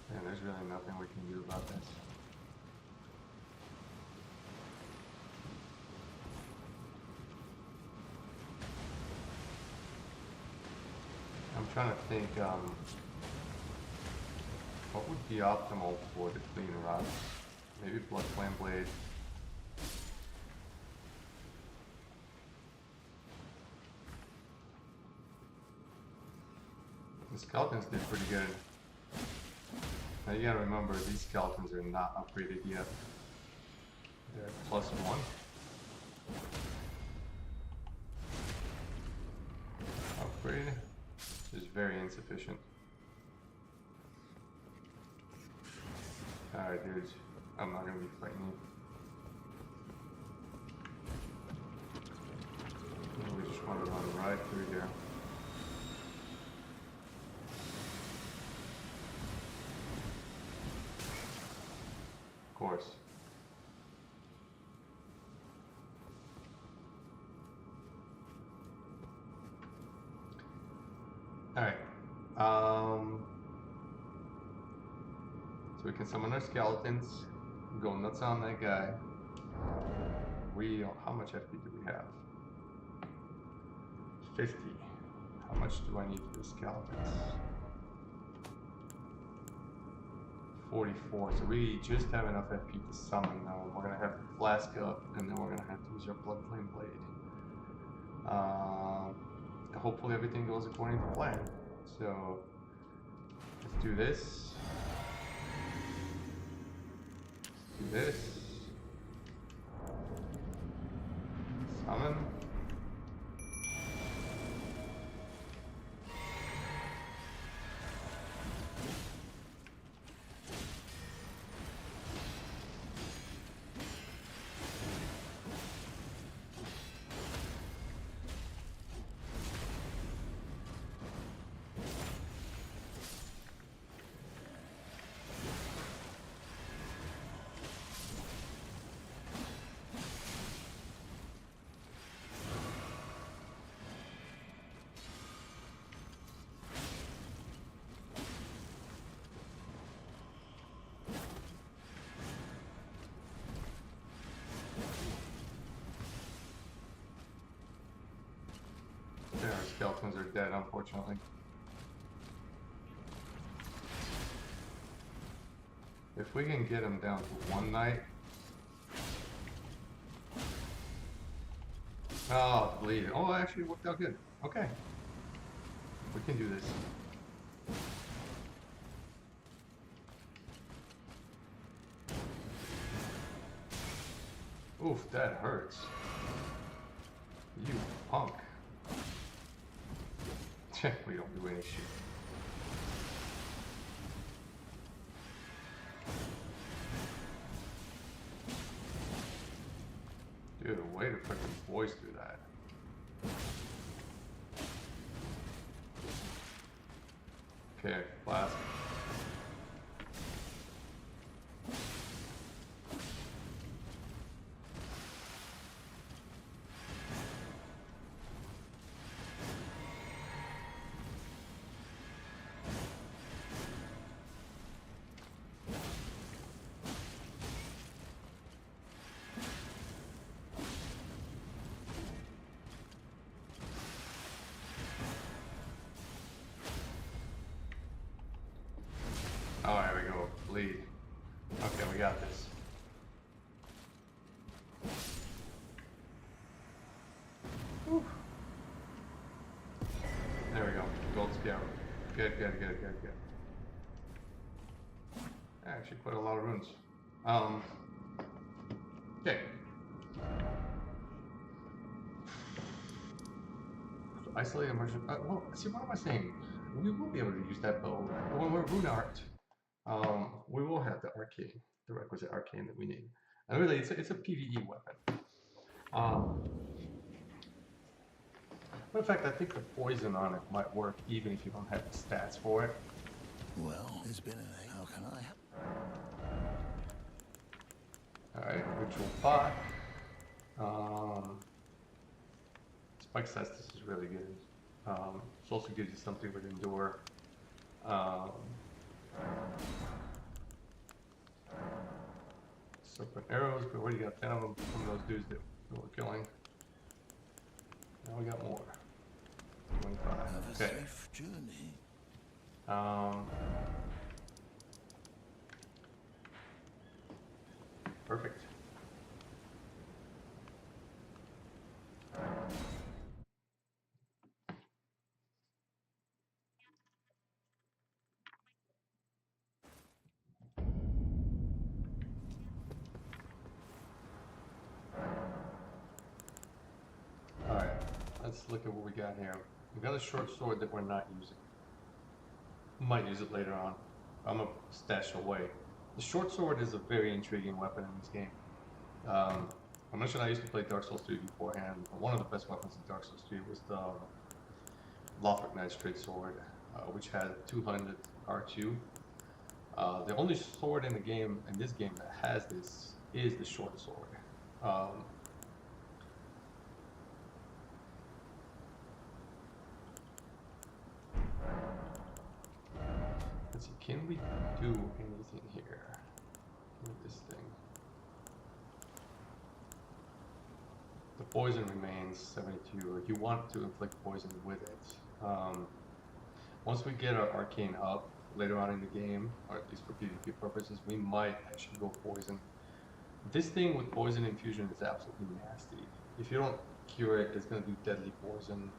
S1: Man, there's really nothing we can do about this. I'm trying to think, what would be optimal for the clean route? Maybe Blood Flame Blade. The skeletons did pretty good. Now you gotta remember, these skeletons are not upgraded yet. They're +1. Upgrade is very insufficient. Alright dudes, I'm not gonna be fighting you. We just want to run right through here. Of course. Alright. So we can summon our skeletons, go nuts on that guy. How much FP do we have? 50. How much do I need for the skeletons? 44. So we just have enough FP to summon them. We're gonna have to flask up, and then we're gonna have to use our Blood Flame Blade. Hopefully everything goes according to plan. So let's do this. Do this. Summon. skeletons are dead, unfortunately. If we can get them down to one night. Oh, bleed. Oh, it actually worked out good. Okay. We can do this. Oof, that hurts. You punk. We don't do any shit. Dude, way to freaking voice through that. Okay, flask. Oh, there we go. Bleed. Okay, we got this. Whew. There we go. Gold scale. Good, good, good, good, good. Actually, quite a lot of runes. Okay. So isolate immersion. Well, see, what am I saying? We will be able to use that bow when we're rune art. We will have the arcane, the requisite arcane that we need. And really, it's a PvE weapon. But in fact, I think the poison on it might work even if you don't have the stats for it.
S3: Well, there's been a... How can I help?
S1: Alright, ritual pot. Spike cestus is really good. It also gives you something with endure. Serpent arrows, we already got 10 of them from those dudes that we're killing. Now we got more. 25.
S3: Have a
S1: Okay.
S3: safe journey.
S1: Perfect. Alright, let's look at what we got here. We got a short sword that we're not using. Might use it later on. I'm gonna stash away. The short sword is a very intriguing weapon in this game. I mentioned I used to play Dark Souls 3 beforehand. One of the best weapons in Dark Souls 3 was the Lothric Knight's Straight Sword, which had 200 R2. The only sword in the game, in this game, that has this is the short sword. Let's see, can we do anything here with this thing? The poison remains 72. You want to inflict poison with it. Once we get our arcane up later on in the game, or at least for PvP purposes, we might actually go poison. This thing with poison infusion is absolutely nasty. If you don't cure it, it's going to do deadly poison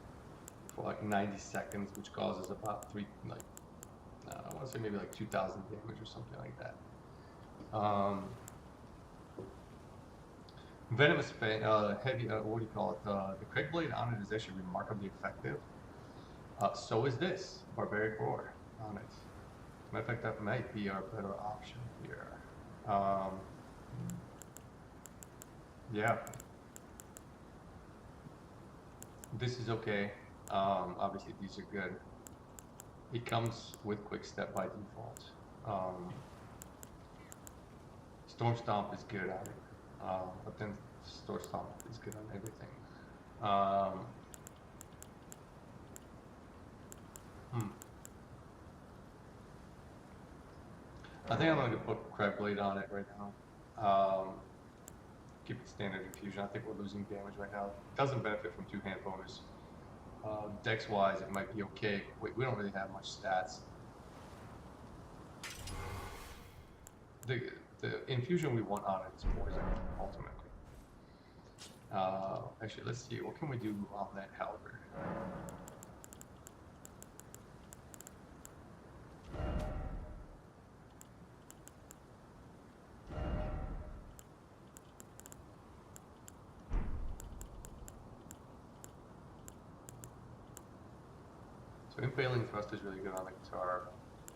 S1: for like 90 seconds, which causes about I want to say maybe like 2,000 damage or something like that. Venomous Fang, heavy, what do you call it? The Craig Blade on it is actually remarkably effective. So is this Barbaric Roar on it. As a matter of fact, that might be our better option here. Yeah. This is okay. Obviously, these are good. It comes with Quick Step by default. Storm Stomp is good on it, but then Storm Stomp is good on everything. I think I'm going to put Crab Blade on it right now. Keep it standard infusion. I think we're losing damage right now. It doesn't benefit from two-hand bonus. Dex wise, it might be okay. We don't really have much stats. The infusion we want on it is poison, ultimately. Actually, let's see. What can we do on that halberd? So impaling thrust is really good on the guitar.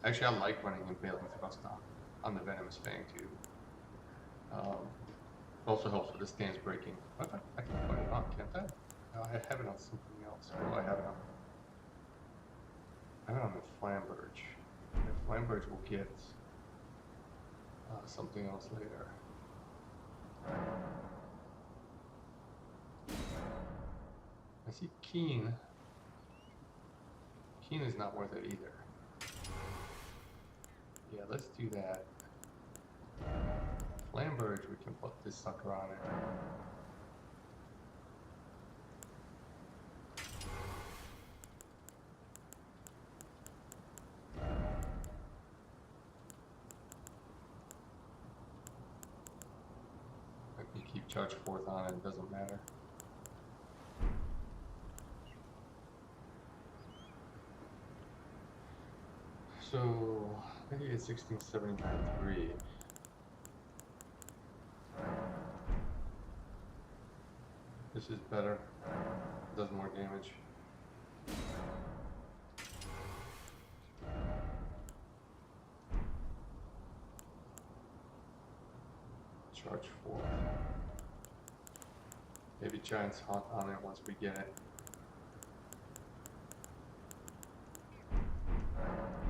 S1: Actually, I like running impaling thrust on the Venomous Fang too. Also helps with the stance breaking. I can put it on, can't I? No, I have it on something else. What do I have it on? I have it on the Flamberge. The Flamberge will get something else later. I see Keen. Keen is not worth it either. Yeah, let's do that. Flamberge, we can put this sucker on it. Let me keep charge forth on it, it doesn't matter. So, maybe it's 1679.3. This is better. Does more damage. Charge 4. Maybe Giant's Hunt on it once we get it.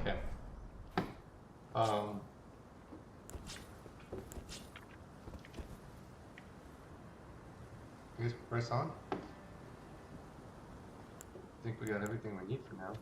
S1: Okay. I guess press on. I think we got everything we need for now.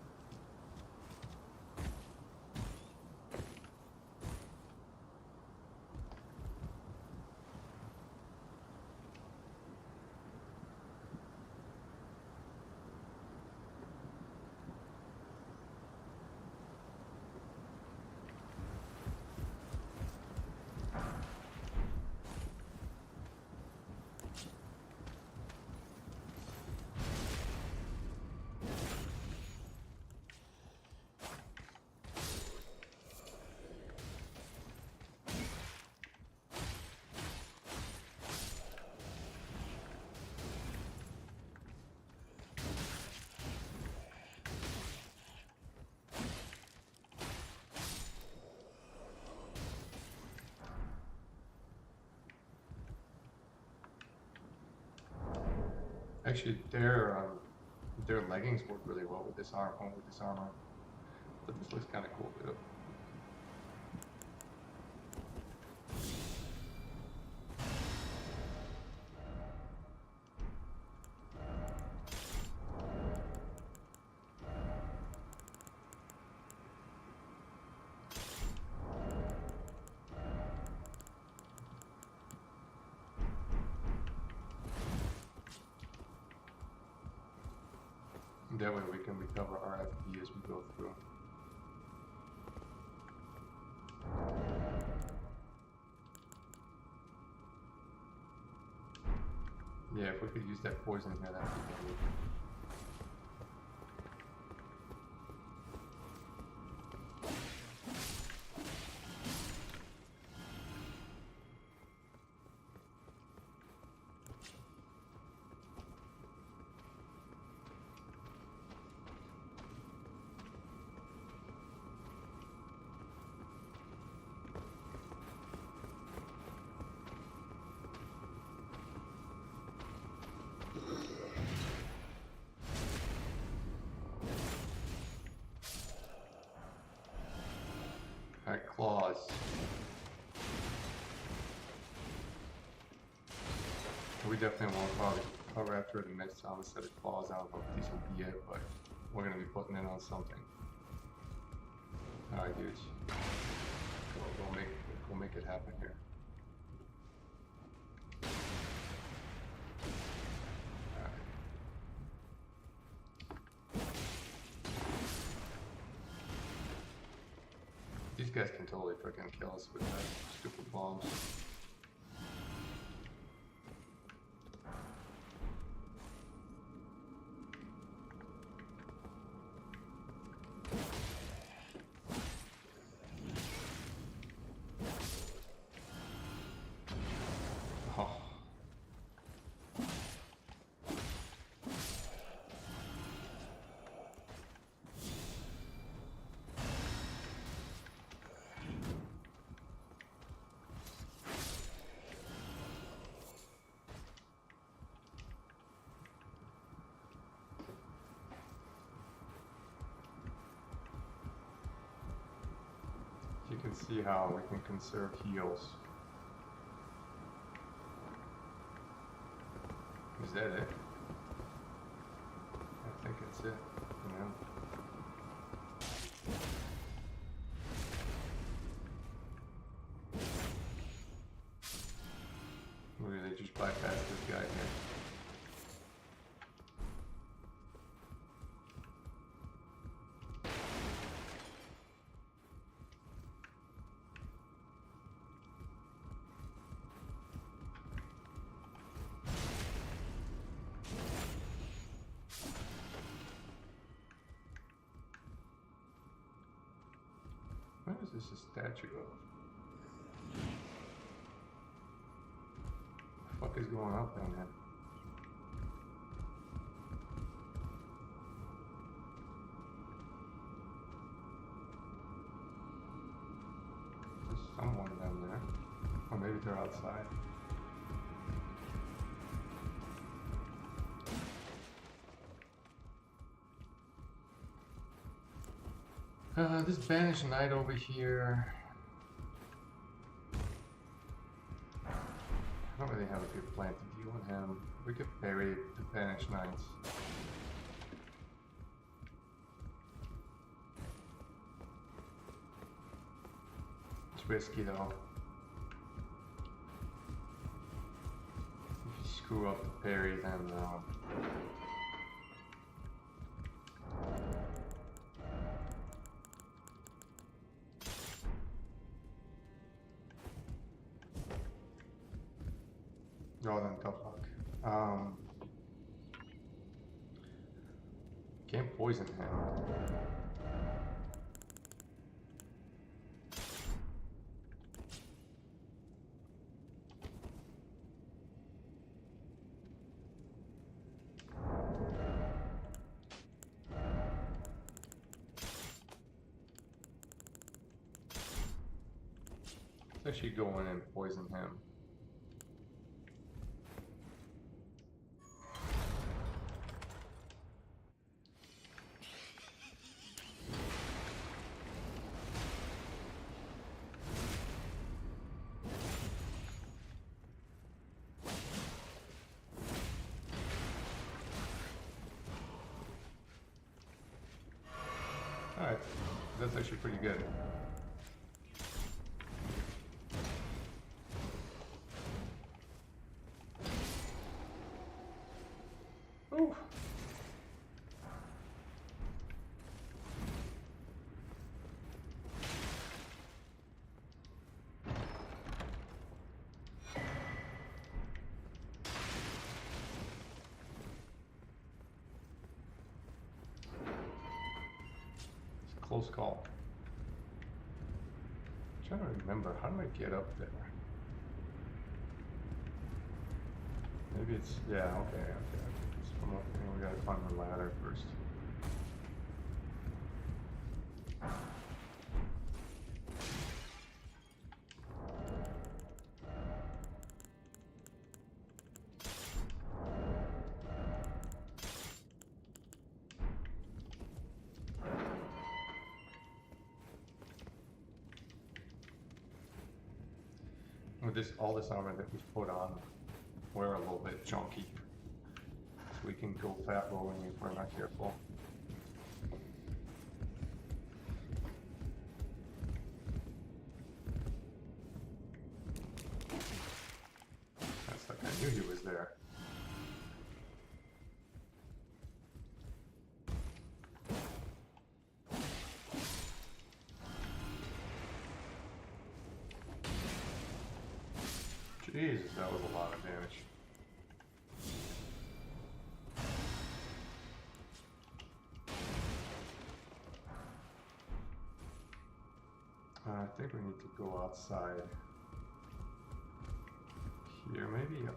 S1: Actually, their leggings work really well with this armor. But this looks kind of cool too. That way we can recover our FP as we go through. Yeah, if we could use that poison here, that would be good. Alright, claws. We definitely won't probably cover after the next time instead of claws. I don't know if these will be it, but we're gonna be putting it on something. Alright, dudes. We'll make it happen here. Alright. These guys can totally freaking kill us with that stupid bombs. Oh. You can see how we can conserve heals. Is that it? I think it's it. Yeah. Maybe they just bypassed this guy here. What is this a statue of? The fuck is going up down there? There's someone down there. Or maybe they're outside. This banished knight over here. I don't really have a good plan to deal with him. We could bury the banished knights. It's risky though. If you screw up the parry, then oh, then tough luck. Can't poison him. Let's actually go in and poison him. Alright, that's actually pretty good. Ooh. Close call. I'm trying to remember, how do I get up there? Maybe it's, yeah, okay. It's from up here. We gotta climb the ladder first. With this, all this armor that we've put on, we're a little bit chunky. So we can go fat rolling if we're not careful. That's like I knew he was there. Jesus, that was a lot of damage. I think we need to go outside. Here, maybe? Yep.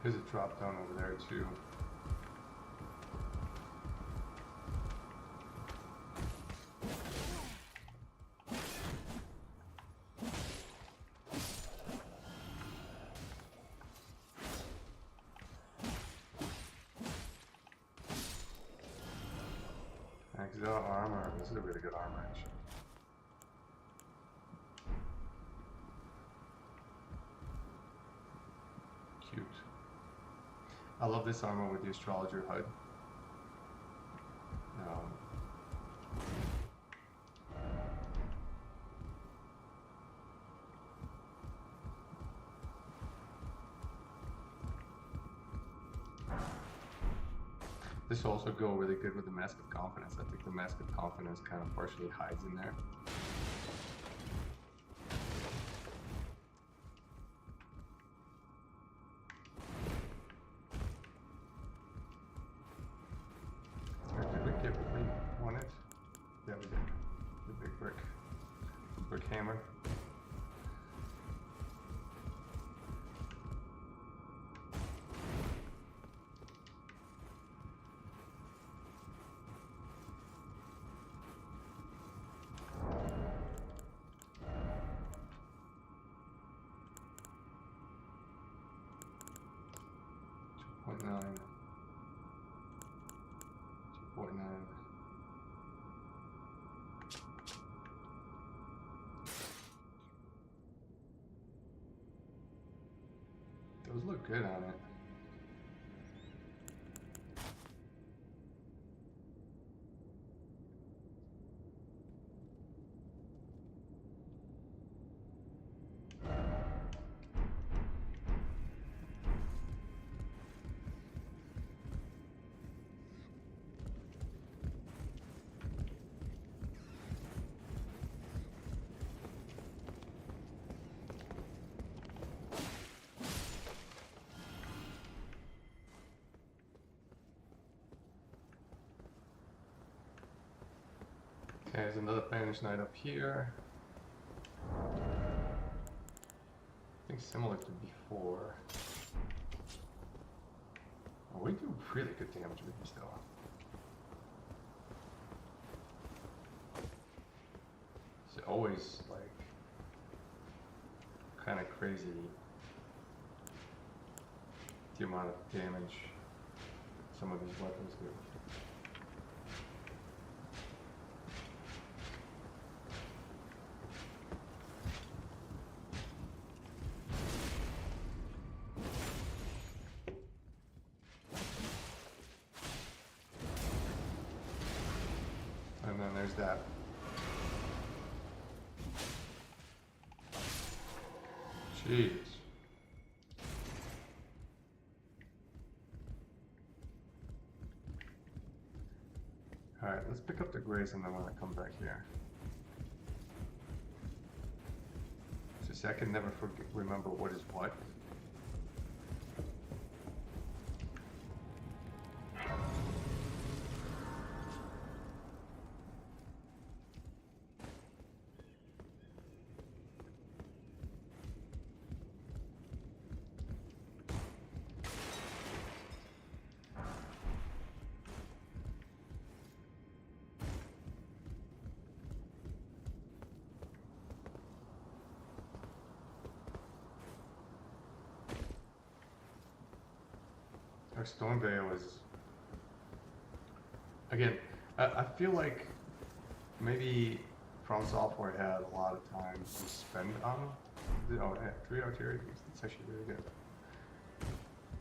S1: There's a drop down over there too. Exile armor. This is a really good armor actually. Cute. I love this armor with the astrologer HUD. This will also go really good with the Mask of Confidence. I think the Mask of Confidence kind of partially hides in there. Did we get what we wanted? Yeah, we did. The big brick hammer. .9. 2.9. Those look good on it. Okay, there's another Banished Knight up here. I think similar to before. Oh, we do really good damage with these though. It's always like kind of crazy the amount of damage some of these weapons do. And then there's that. Jeez. Alright, let's pick up the grace and then when I come back here. So see, I can never remember what is what. Our Stormveil is, again, I feel like maybe From Software had a lot of time to spend on, oh, it had 3 artillery pieces, that's actually really good.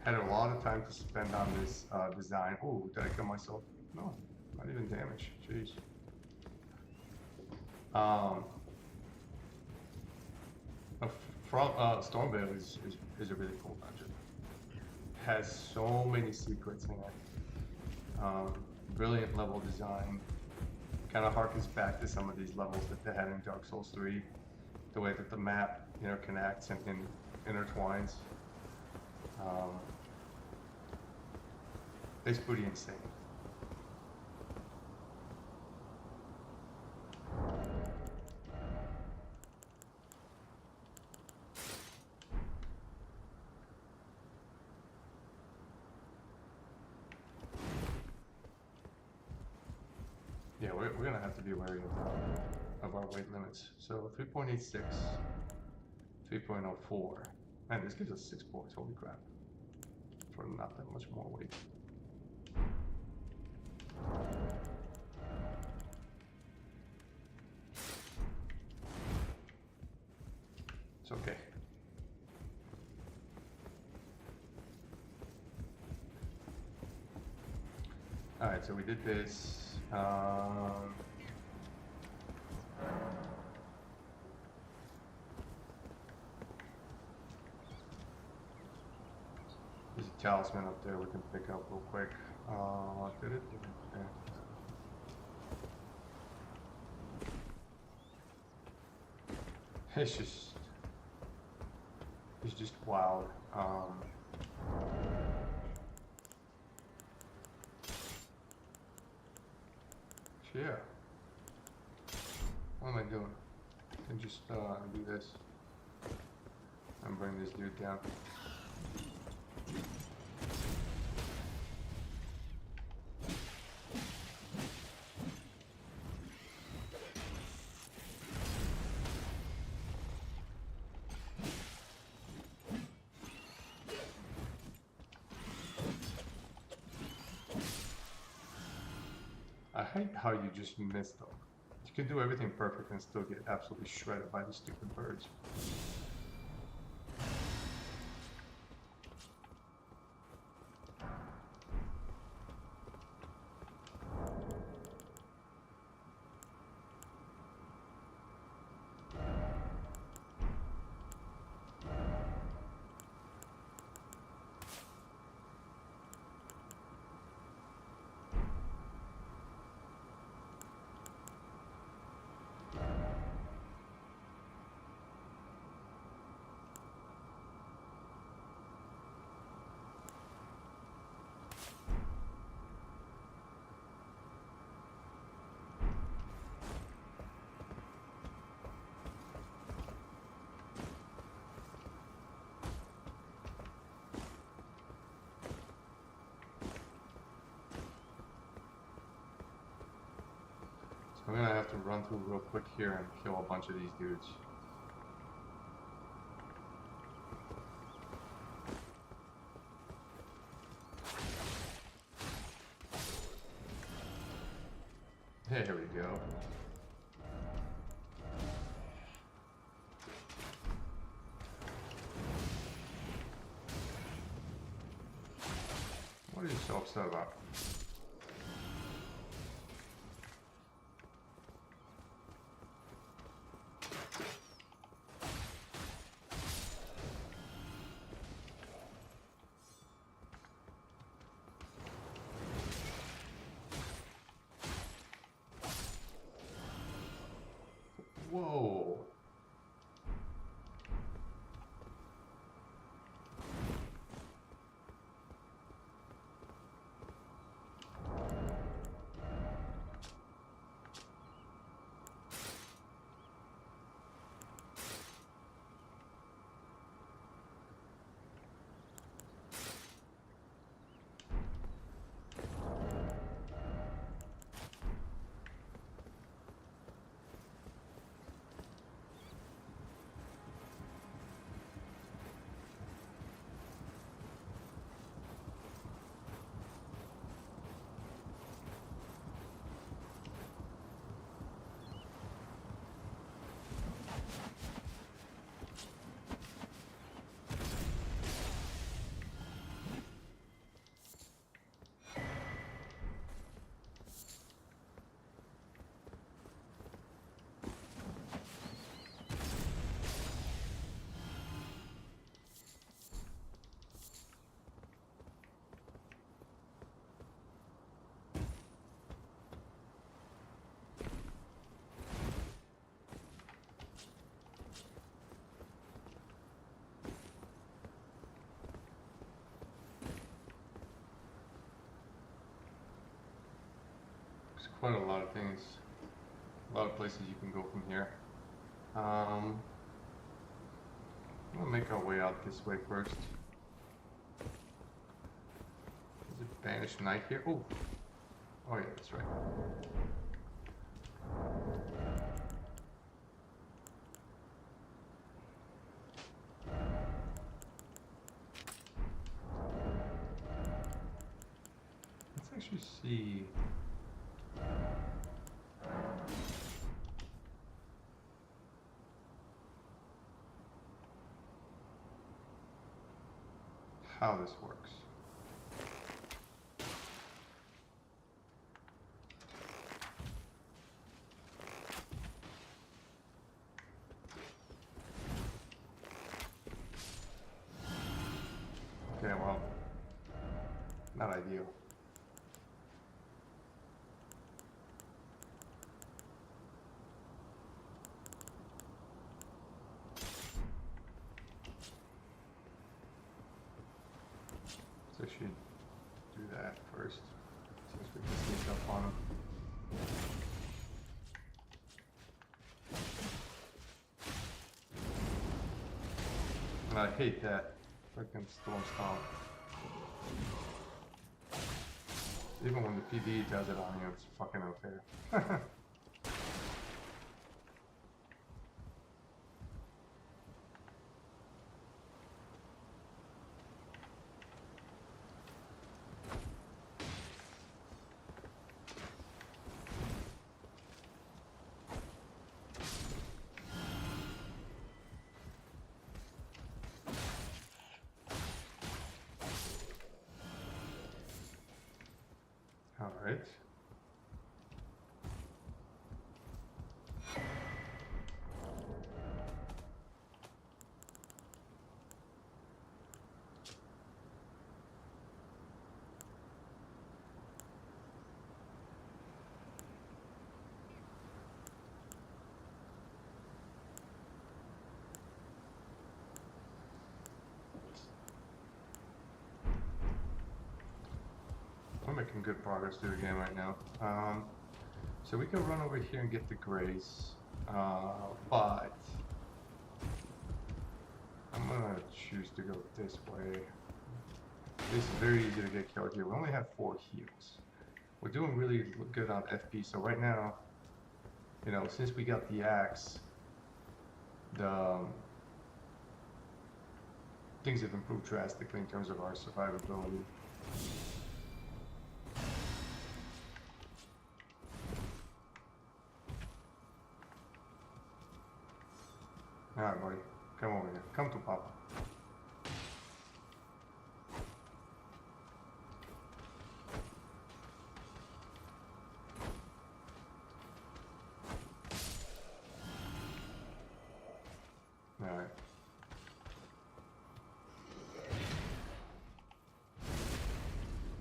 S1: Had a lot of time to spend on this design. Oh, did I kill myself? No, not even damage, jeez. Stormveil is a really cool dungeon. Has so many secrets in it. Brilliant level design. kind of harkens back to some of these levels that they had in Dark Souls 3. The way that the map interconnects and intertwines. It's pretty insane. Yeah, we're gonna have to be wary of our weight limits. So 3.86, 3.04. Man, this gives us 6 points. Holy crap! For not that much more weight. It's okay. All right, so we did this. There's a talisman up there we can pick up real quick. Did it? Yeah. It's just wild. So yeah. What am I doing? I can just do this and bring this dude down. I hate how you just miss them. You can do everything perfect and still get absolutely shredded by these stupid birds. I'm gonna have to run through real quick here and kill a bunch of these dudes. There we go. What are you so upset about? Whoa. quite a lot of things, a lot of places you can go from here. We'll make our way out this way first. Is it Banished Knight here? Oh! Oh yeah, that's right. Let's actually see. How this works. Okay, well, not ideal. So I should do that first, since we can sneak up on him. And I hate that freaking Storm Stomp. Even when the PD does it on you, it's fucking unfair. Alright. I'm making good progress through the game right now. So we can run over here and get the grace, but I'm gonna choose to go this way. This is very easy to get killed here. We only have 4 heals. We're doing really good on FP, so right now, you know, since we got the axe, the things have improved drastically in terms of our survivability. Alright, buddy. Come over here. Come to Papa. Alright.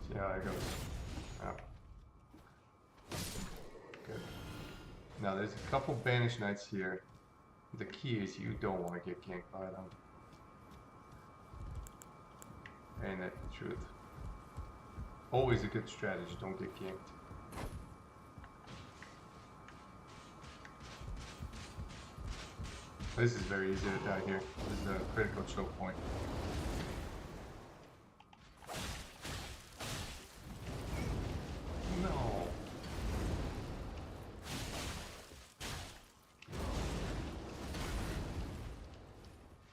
S1: See how it goes. Oh. Good. Now there's a couple Banished Knights here. The key is you don't want to get ganked by them. And that's the truth. Always a good strategy, don't get ganked. This is very easy to die here. This is a critical choke point. No.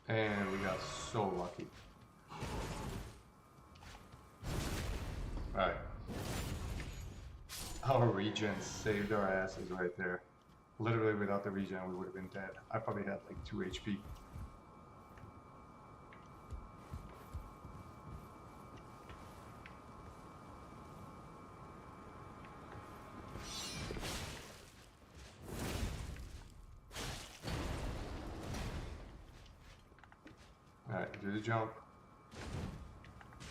S1: And we got so lucky. Alright. Our regen saved our asses right there. Literally without the regen we would have been dead. I probably had like 2 HP. Alright, do the jump.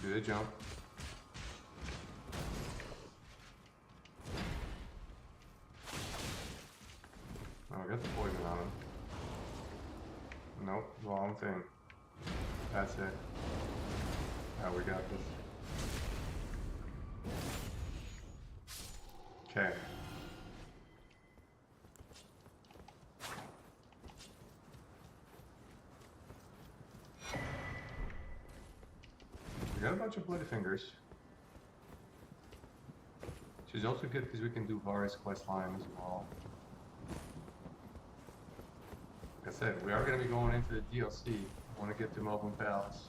S1: Do the jump. Oh, I got the poison on him. Nope, wrong thing. That's it. Oh, we got this. Okay. bunch of bloody fingers. Which is also good because we can do Varus quest line as well. Like I said, we are going to be going into the DLC. I want to get to Melbourne Palace.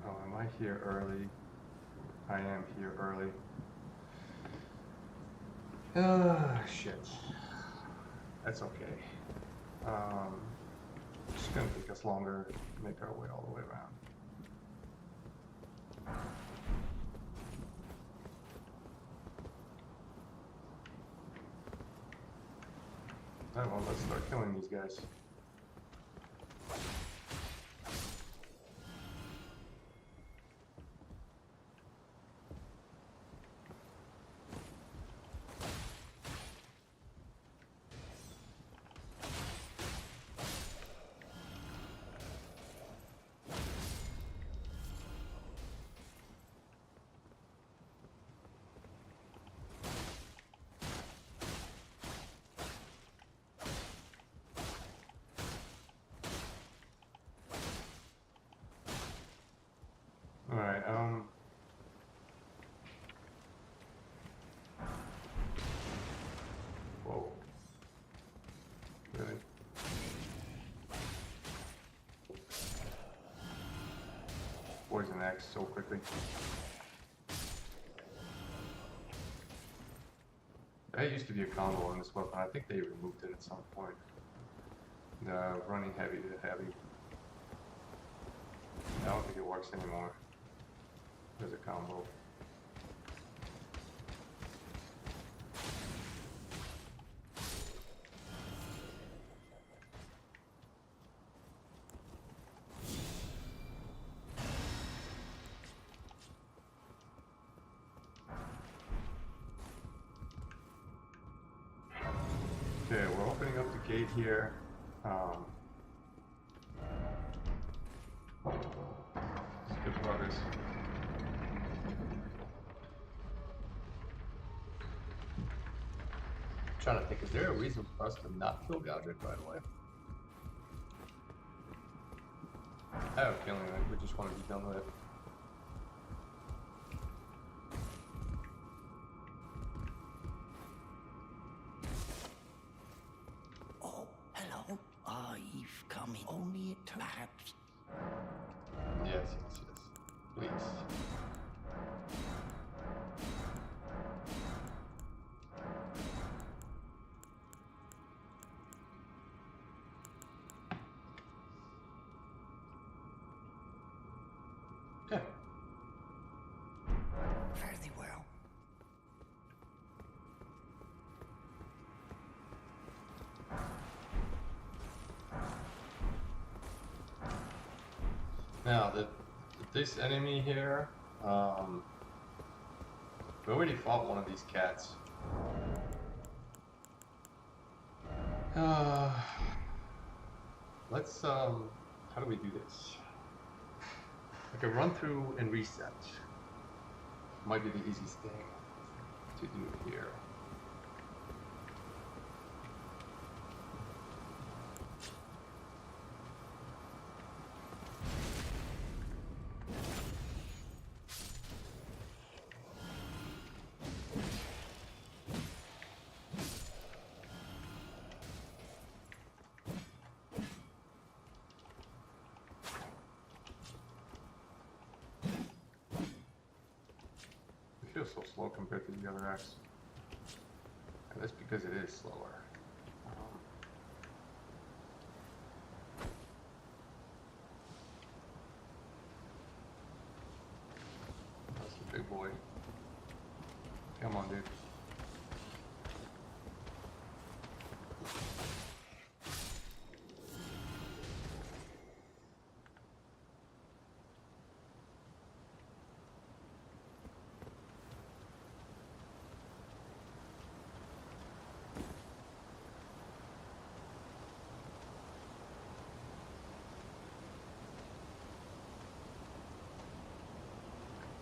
S1: Oh, am I here early? I am here early. Ah, shit. That's okay. It's just gonna take us longer to make our way all the way around. Alright, well, let's start killing these guys. Alright, whoa. Really? Poison axe so quickly. That used to be a combo on this weapon. I think they removed it at some point. The running heavy to heavy. I don't think it works anymore. There's a combo. Okay, we're opening up the gate here. It's good progress. Trying to think, is there a reason for us to not kill Godric right away? I have a feeling like we just want to be done with it.
S2: Oh, hello. I've come in only to perhaps.
S1: Yes, yes, yes. Please. Okay.
S2: Fairly well.
S1: Now, this enemy here, we already fought one of these cats. Let's, how do we do this? I can run through and reset. Might be the easiest thing to do here. It feels so slow compared to the other axe. And that's because it is slower. That's a big boy. Come on, dude.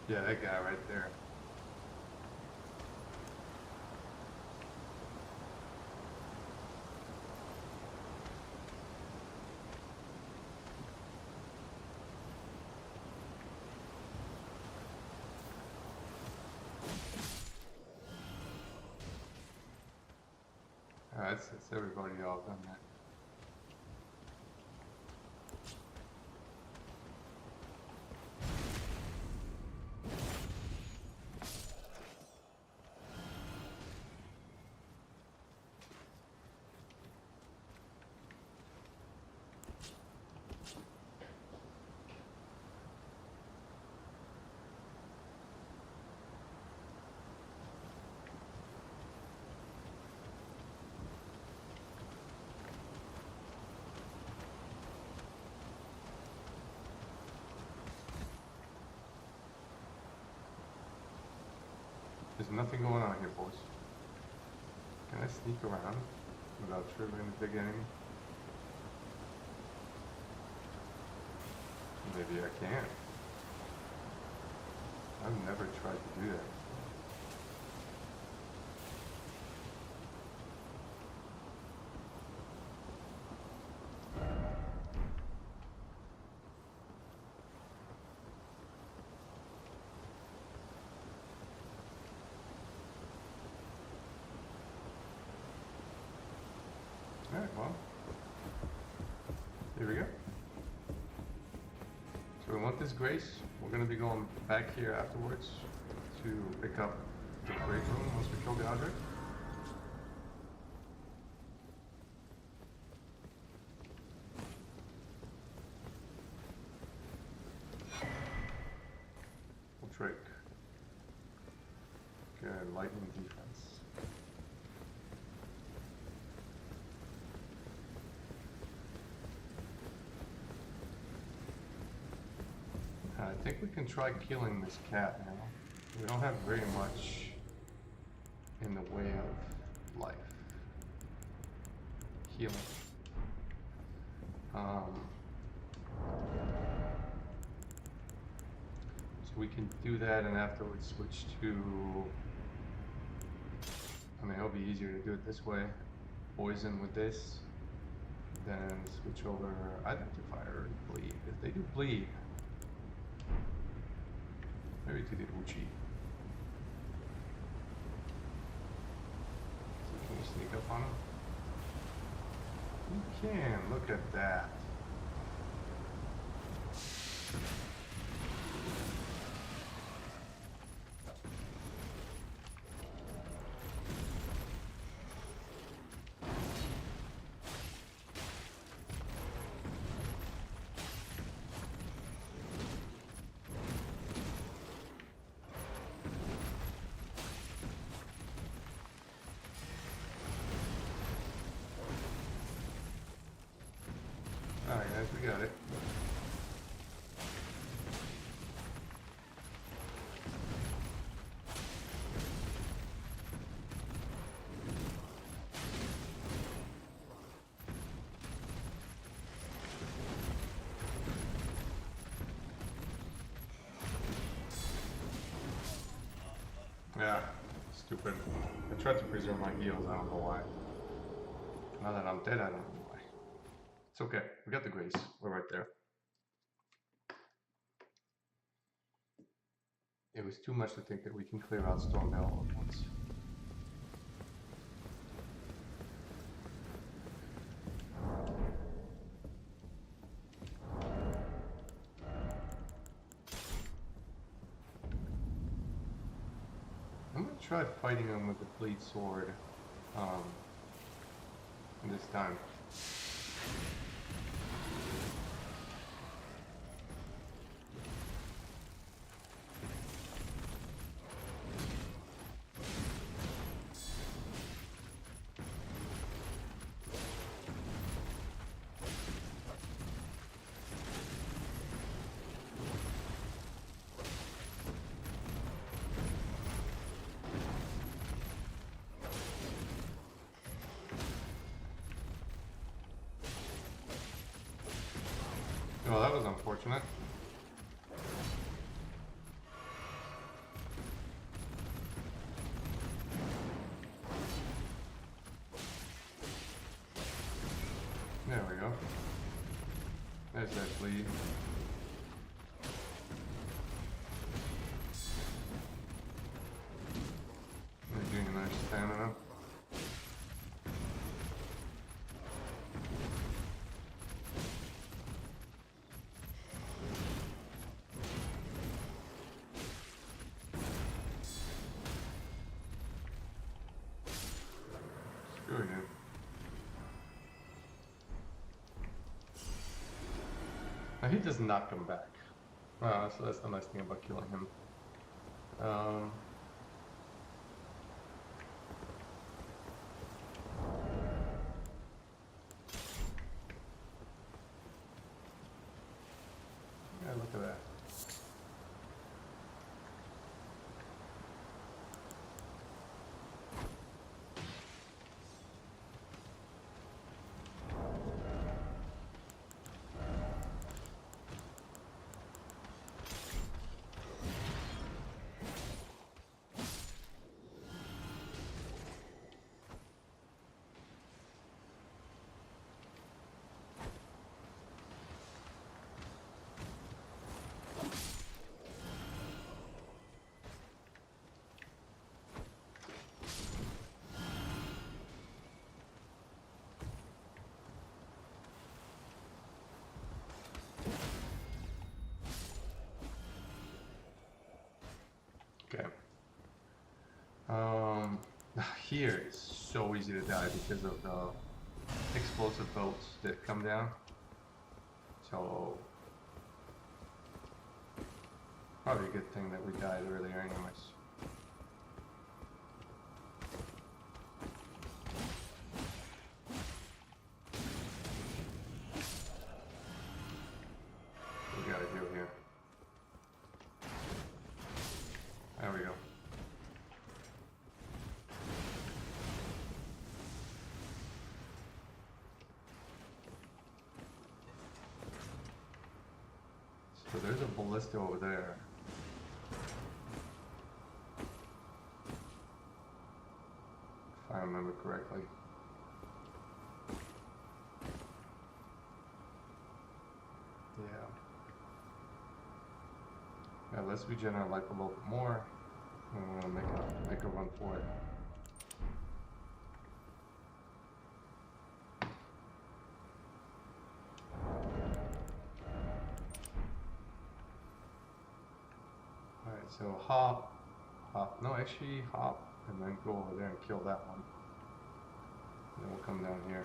S1: Yeah, that guy right there. it's everybody all done that. There's nothing going on here, boys. Can I sneak around without triggering the big enemy? Maybe I can. I've never tried to do that. Alright, well, here we go. So we want this grace. We're going to be going back here afterwards to pick up the great room once we kill the Godric. Drake. Okay, lightning defense. I think we can try killing this cat now. We don't have very much in the way of life. Healing. So we can do that and afterwards switch to... I mean, it'll be easier to do it this way. Poison with this. Then switch over identifier or bleed. If they do bleed, maybe to the Uchi. So can we sneak up on him? We can, look at that. Alright guys, we got it. Yeah, stupid. I tried to preserve my heals, I don't know why. Now that I'm dead, I don't know why. It's okay, we got the grace. We're right there. It was too much to think that we can clear out Stormveil all at once. I'm gonna try fighting him with the bleed sword this time. Oh, that was unfortunate. There we go. There's that bleed. They're doing a nice stamina. he does not come back. So that's the nice thing about killing him. Yeah, look at that. Okay. Here it's so easy to die because of the explosive bolts that come down. So probably a good thing that we died earlier anyways. What we gotta do here? There we go. So there's a ballista over there. If I remember correctly. Yeah, let's regen our life a little bit more. I'm gonna make a run for it. Alright, so hop, no actually hop, and then go over there and kill that one. And then we'll come down here.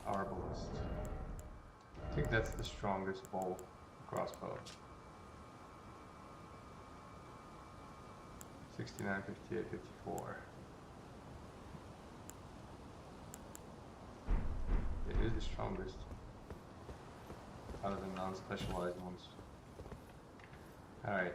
S1: Arbalist. I think that's the strongest bow crossbow. 69, 58, 54. It is the strongest out of the non-specialized ones. Alright,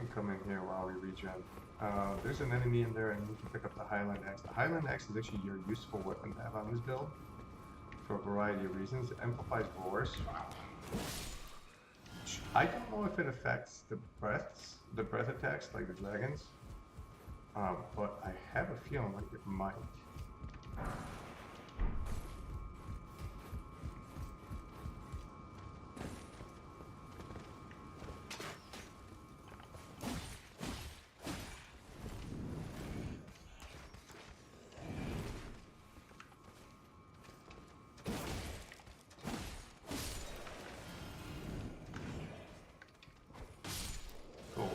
S1: can come in here while we regen. There's an enemy in there, and you can pick up the Highland Axe. The Highland Axe is actually your useful weapon to have on this build for a variety of reasons. It amplifies roars. I don't know if it affects the breath attacks like the dragons, but I have a feeling like it might. Go away.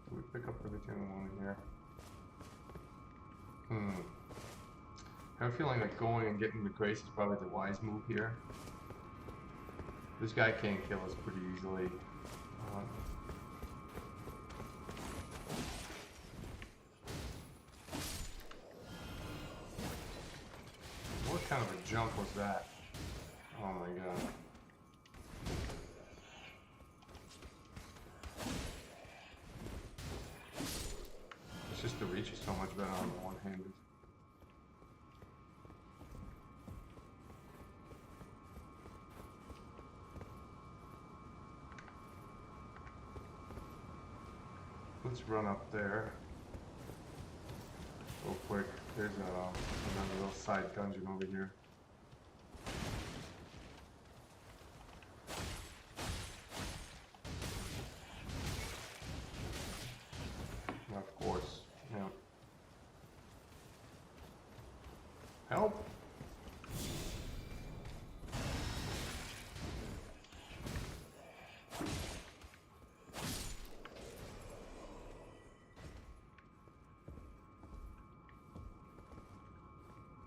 S1: Do we pick up everything we want in here? I have a feeling like going and getting the grace is probably the wise move here. This guy can kill us pretty easily. What kind of a jump was that? Oh my god. It's just the reach is so much better on the one-handed. Let's run up there real quick. There's another little side dungeon over here. Of course, yeah. Help!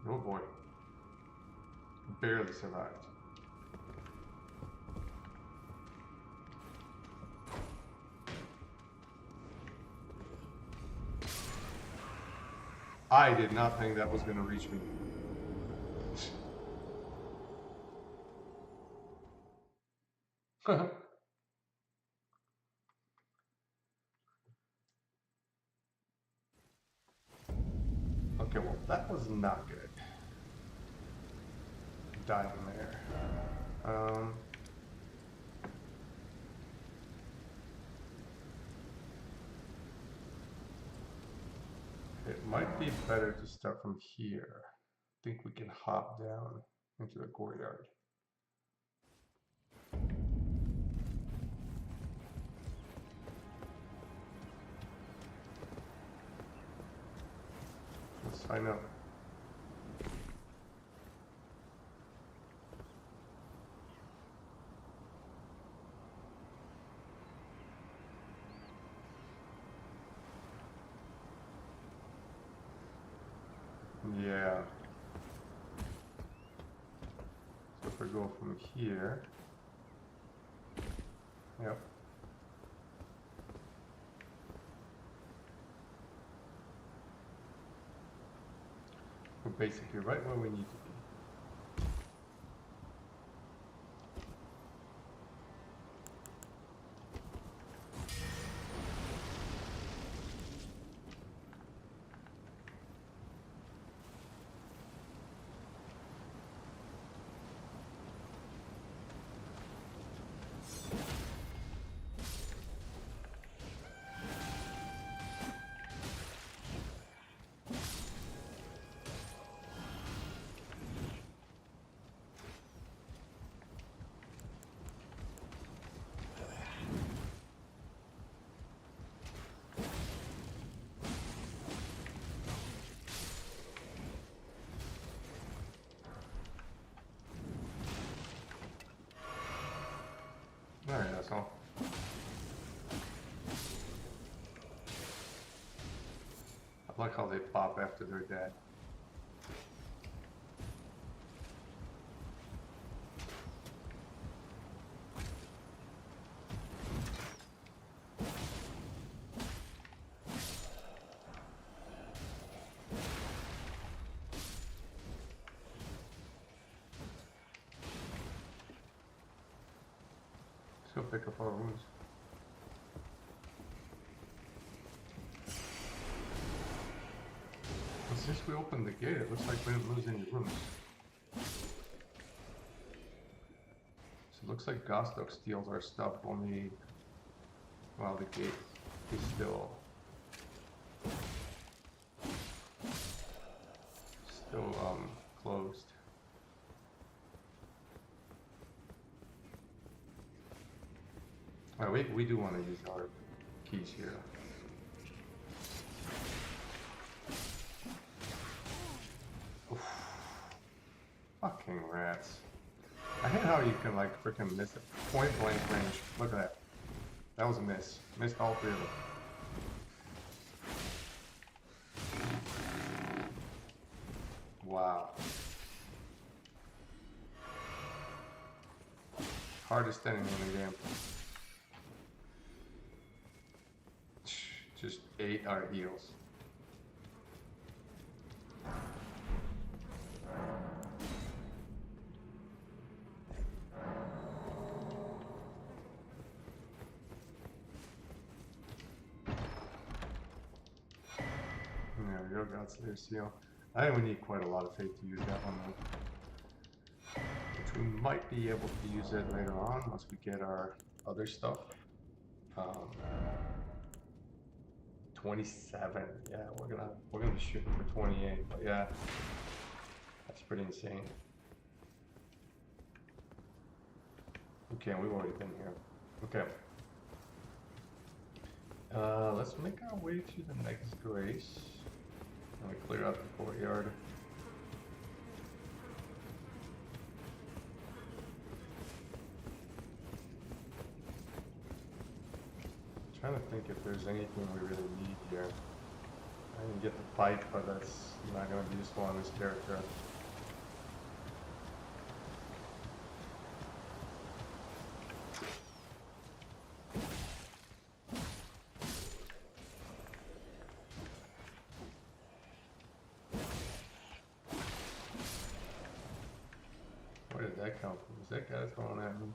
S1: Oh boy. Barely survived. I did not think that was going to reach me. Okay, well, that was not good. Dying there. It might be better to start from here. I think we can hop down into the courtyard. Let's find out. Yeah. So if we go from here. Yep. We're basically right where we need to be. Alright, that's all. I like how they pop after they're dead. go pick up our rooms. And since we opened the gate, it looks like we didn't lose any rooms. So it looks like Gostok steals our stuff only while the gate is still closed. Alright, we do want to use our keys here. Oof. Fucking rats. I hate how you can like freaking miss it. Point blank range. Look at that. That was a miss. Missed all three of them. Wow. Hardest enemy in the game. Just ate our heals. There we go, Godslayer Seal. I think we need quite a lot of faith to use that one though. Which we might be able to use it later on once we get our other stuff. 27. Yeah, we're gonna be shooting for 28, but yeah. That's pretty insane. Okay, we've already been here. Okay. Let's make our way to the next grace. And we clear out the courtyard. Trying to think if there's anything we really need here. I didn't get the pipe, but that's not going to be useful on this character. Where did that come from? Is that guy throwing at me?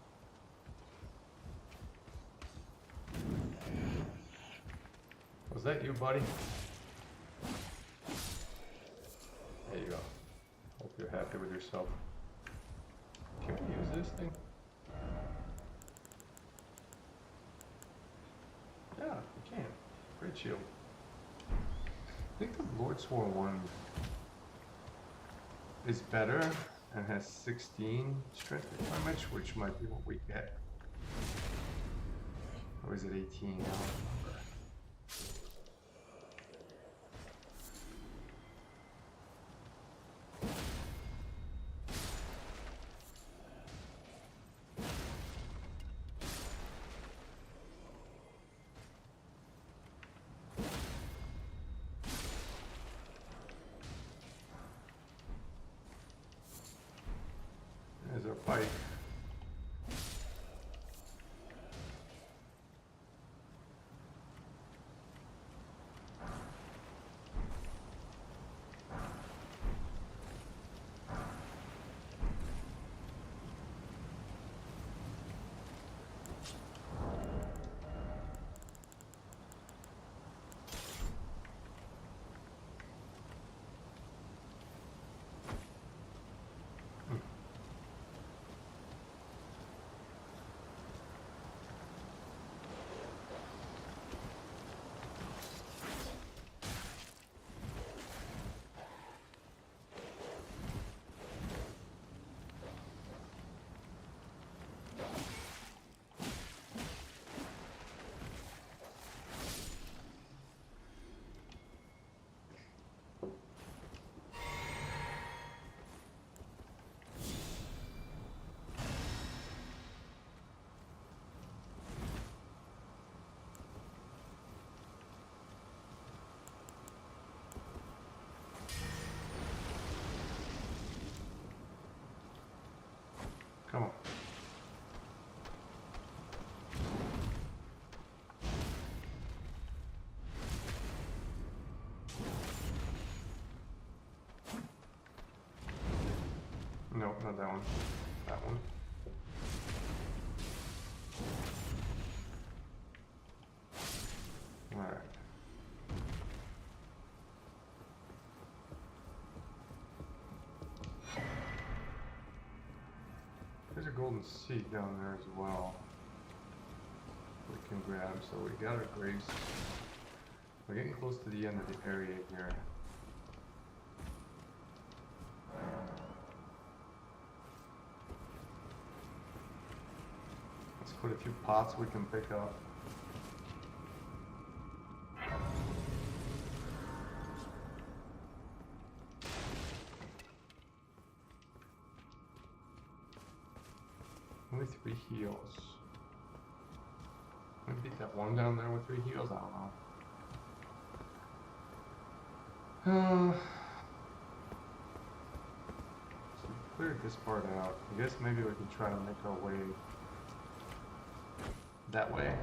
S1: Was that you, buddy? There you go. Hope you're happy with yourself. Can we use this thing? Yeah, we can. Great shield. I think the Lordsworn one is better and has 16 strength damage, which might be what we get. Or is it 18? I don't remember. There's our bike. Come on. No, not that one. That one. golden seed down there as well. We can grab, so we got our grace. We're getting close to the end of the area here. Let's put a few pots we can pick up. Only 3 heals. Can I beat that one down there with 3 heals? I don't know. So we cleared this part out. I guess maybe we can try to make our way that way.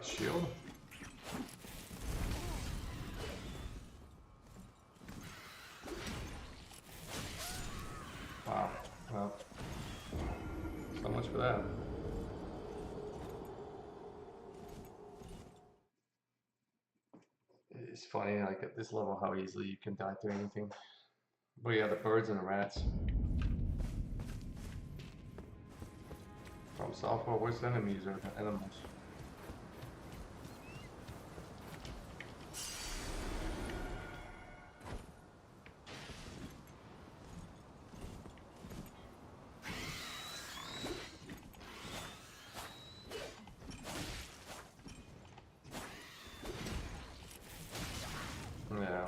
S1: Shield. Wow. Well, so much for that. It's funny, like at this level, how easily you can die to anything. But yeah, the birds and the rats. From software, worst enemies are the animals. Yeah.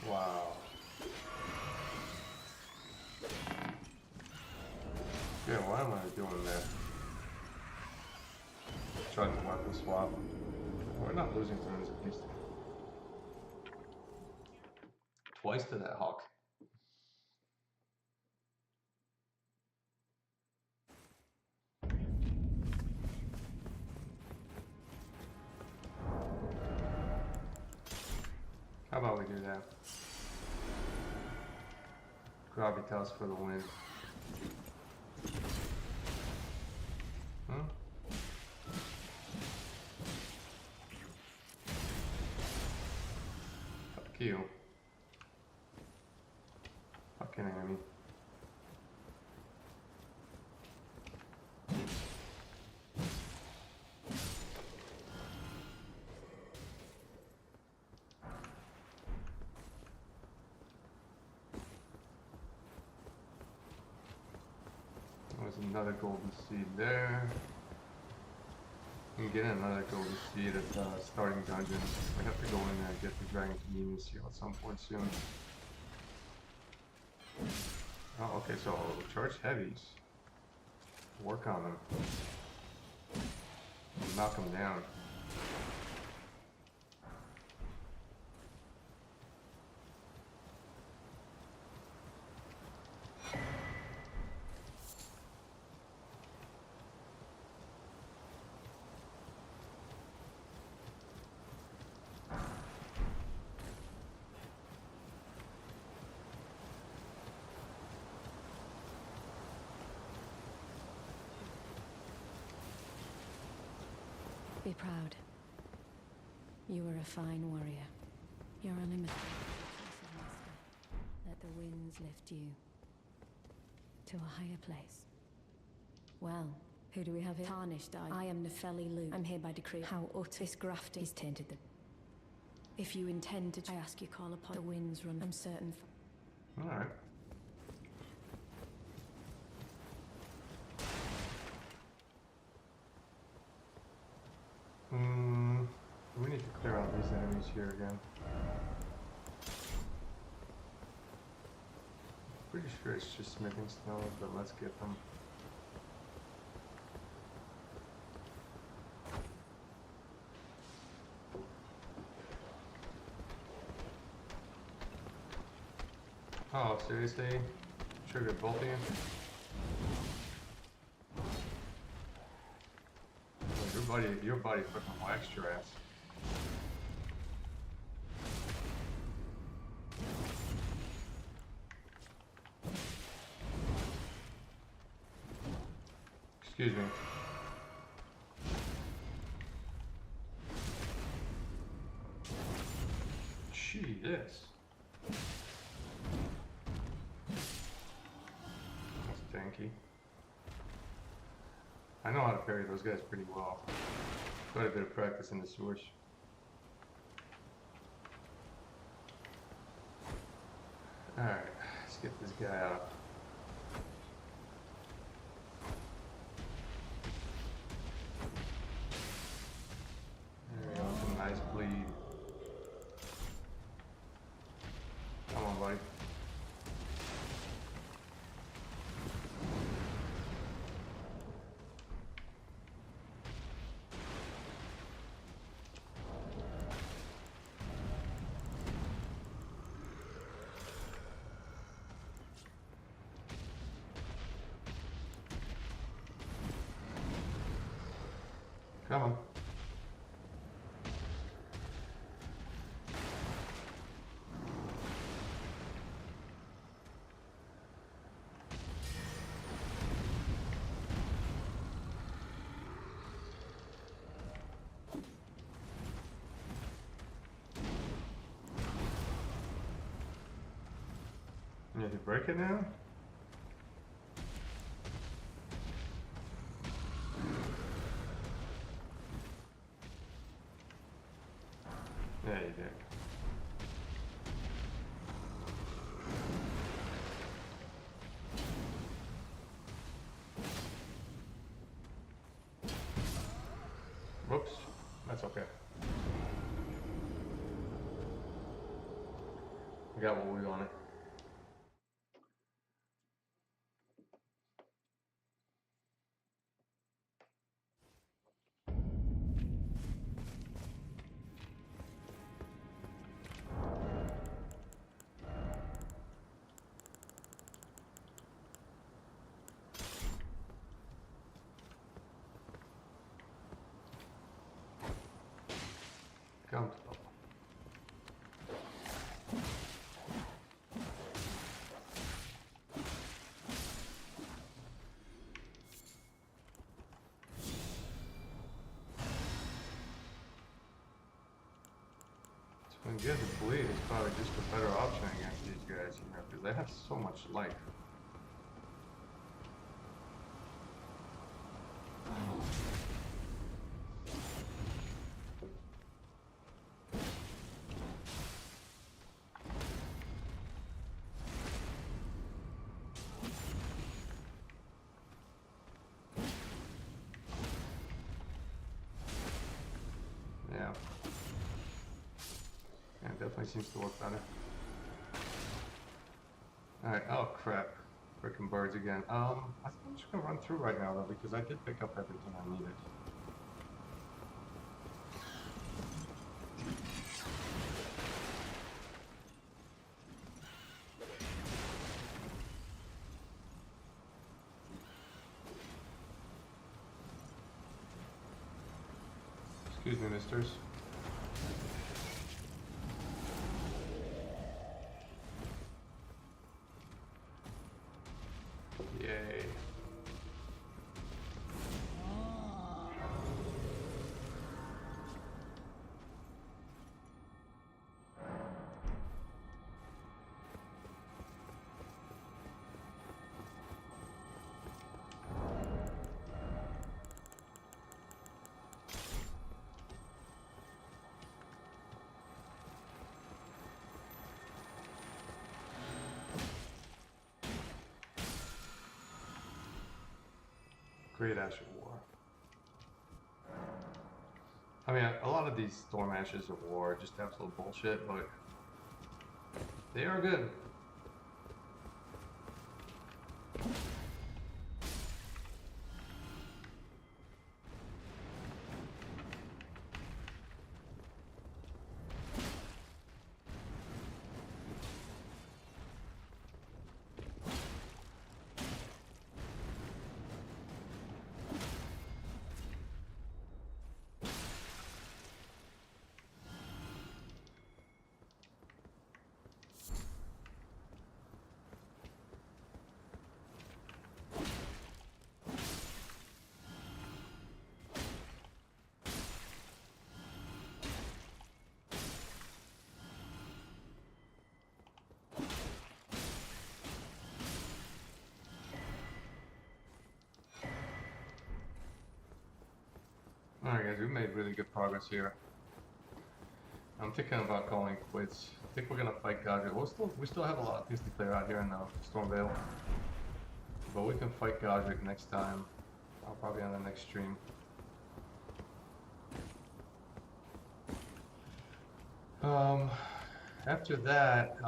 S1: Wow. Yeah, why am I doing that? Trying to weapon swap. We're not losing turns at least. Twice to that hawk. How about we do that? Gravitas for the win. Huh? Fuck you. Fucking enemy. There's another golden seed there. I'm getting another golden seed at the starting dungeon. I have to go in there and get the Dragon Communion seal at some point soon. Oh, okay, so charge heavies. Work on them. Knock them down.
S7: Be proud. You are a fine warrior. You're unlimited. Let the winds lift you to a higher place. Well, who do we have here? Tarnished I am Nefeli Lu. I'm here by decree. How utter this graft is tainted them. If you intend to, I ask you call upon the winds run. I'm certain.
S1: Alright. We need to clear out these enemies here again. Pretty sure it's just smithing stones, but let's get them. Oh, seriously? Triggered both of you? Your buddy fucking waxed your ass. Excuse me. Jesus. That's tanky. I know how to parry those guys pretty well. Quite a bit of practice in the sewers. Alright, let's get this guy out. There we go, some nice bleed. Come on, buddy. Come on. You have to break it now? Yeah, you did. Whoops, that's okay. We got what we wanted. Comfortable. When you get the bleed, it's probably just a better option against these guys, you know, because they have so much life. Yeah. Yeah, it definitely seems to work better. Alright, oh crap. Frickin' birds again. I think I'm just gonna run through right now though, because I did pick up everything I needed. Excuse me, misters. Yay. Great Ash of War. I mean, a lot of these Storm Ashes of War are just absolute bullshit, but they are good. guys, we made really good progress here. I'm thinking about calling quits. I think we're gonna fight Godric. We still have a lot of things to clear out here in Stormveil, but we can fight Godric next time. Probably on the next stream. After that,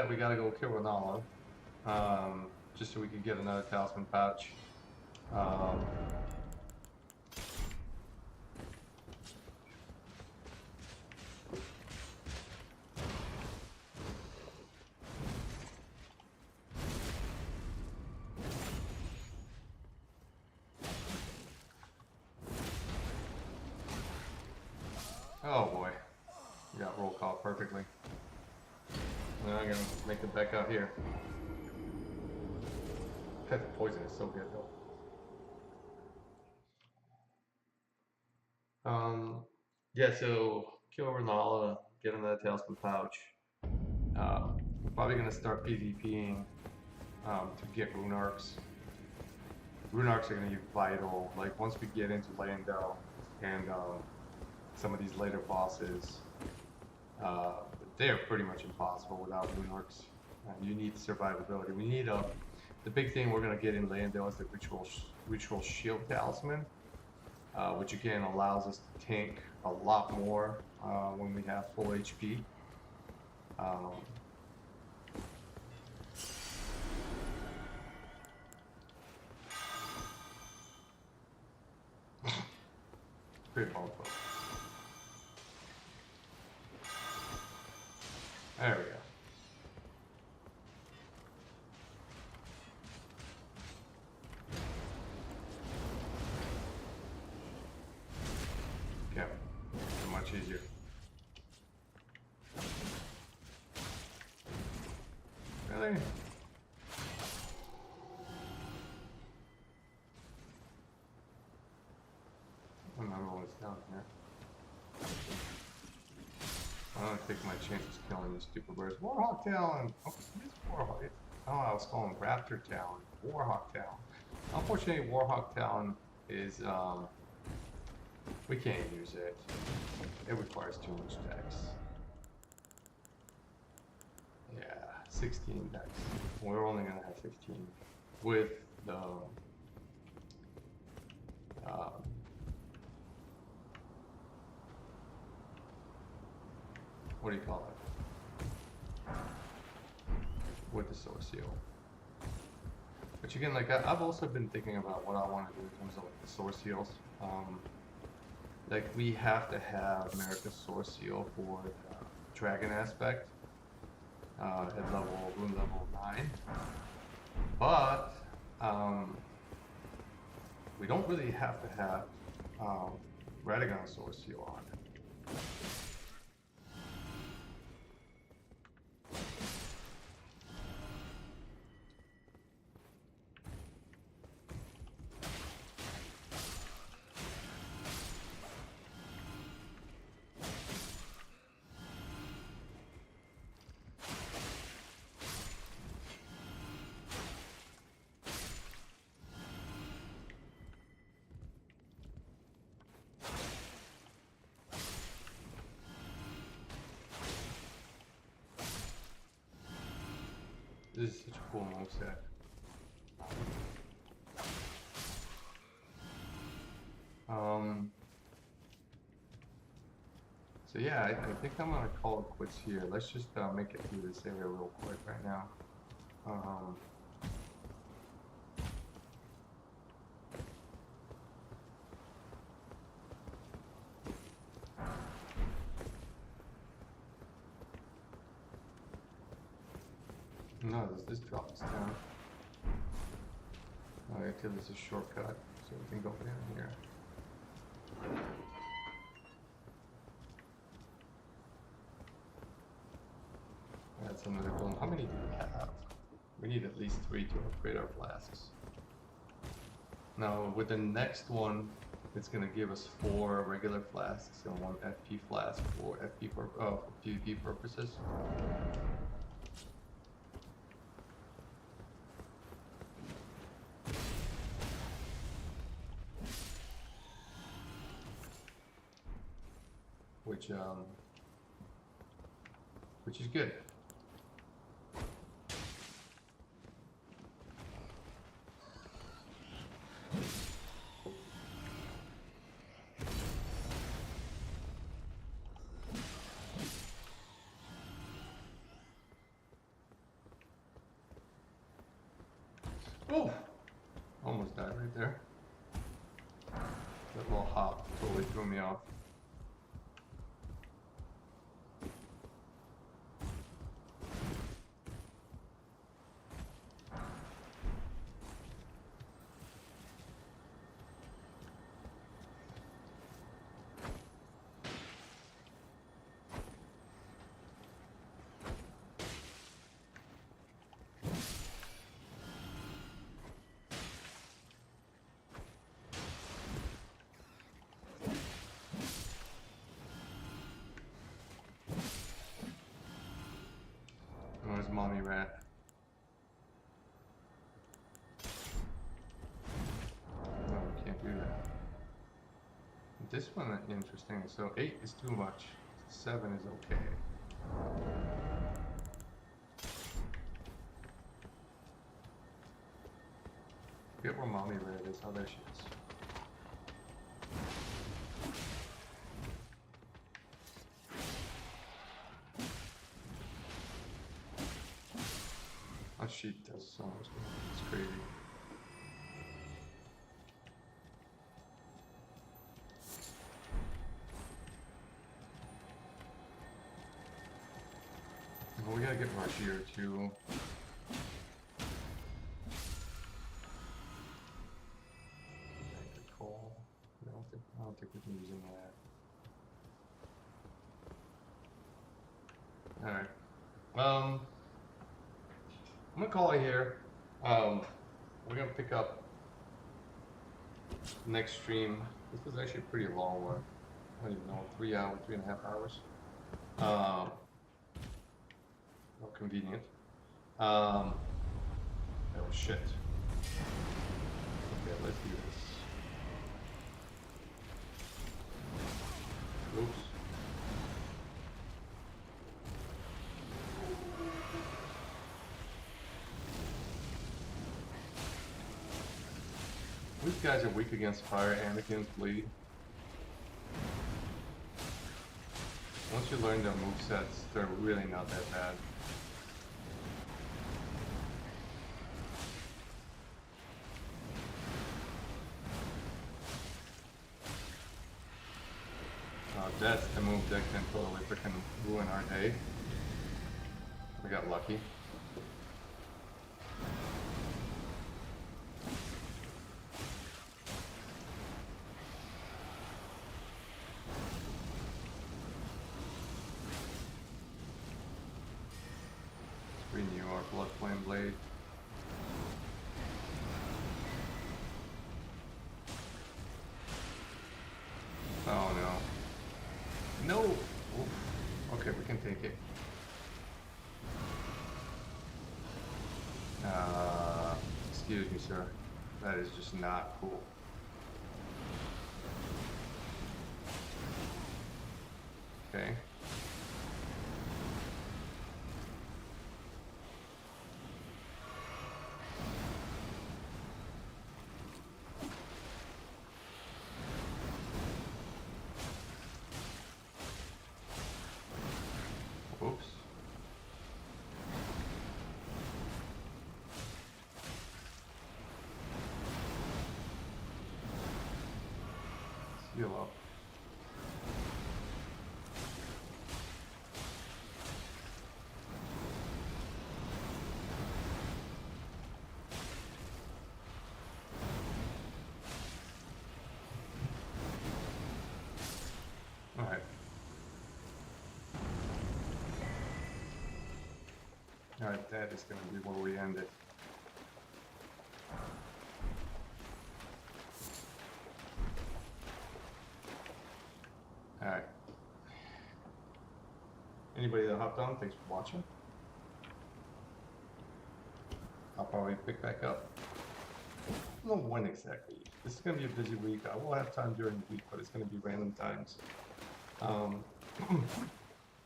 S1: we gotta go kill Renala, just so we can get another talisman pouch. Oh boy, you got roll call perfectly. Now I'm gonna make it back out here. Pet poison is so good though. Yeah, so kill Renala, get another talisman pouch. We're probably gonna start PvPing to get rune arcs. Rune arcs are gonna be vital. Like once we get into Leyndell and some of these later bosses, they're pretty much impossible without rune arcs. You need survivability. We need the big thing we're gonna get in Leyndell is the ritual shield talisman, which again allows us to tank a lot more when we have full HP. Pretty powerful. There we go. Okay, much easier. Really? I don't remember what's down here. I'm gonna take my chances killing these stupid birds. Warhawk Talon! Oh, it's Warhawk. Oh, I was calling Raptor Talon. Warhawk Talon. Unfortunately, Warhawk Talon is, we can't use it. It requires too much dex. Yeah, 16 dex. We're only gonna have 15. With the, what do you call it? With the source seal. Which again, like I've also been thinking about what I want to do in terms of like the source seals. Like we have to have America's source seal for the dragon aspect at room level 9. But we don't really have to have Radagon source seal on it. This is such a cool moveset. So yeah, I think I'm gonna call it quits here. Let's just make it through this area real quick right now. No, does this drop us down? Alright, okay, there's a shortcut, so we can go down here. That's another golem. How many do we have? We need at least 3 to upgrade our flasks. Now, with the next one, it's going to give us 4 regular flasks and 1 FP flask for PvP purposes. which is good. Oh, almost died right there. That little hop totally threw me off. Where's mommy rat? No, we can't do that. This one is interesting. So 8 is too much. 7 is okay. Forget where mommy rat is. Oh, there she is. Oh, she does so much. It's crazy. Well, we gotta get rushier too. Bank of coal. I don't think we can use any of that. Alright. I'm gonna call it here. We're gonna pick up next stream. This was actually a pretty long one. I don't even know, 3 hours, 3.5 hours. Not convenient. Oh shit. Okay, let's do this. Oops. These guys are weak against fire and against bleed. Once you learn their movesets, they're really not that bad. That's the move that can totally freaking ruin our day. We got lucky. Let's renew our blood flame blade. Oh no. No! Oof. Okay, we can take it. Excuse me, sir. That is just not cool. Okay. Oops. Seal up. All right. Alright, that is going to be where we end it. Alright. Anybody that hopped on, thanks for watching. I'll probably pick back up. I don't know when exactly. This is going to be a busy week. I will have time during the week, but it's going to be random times.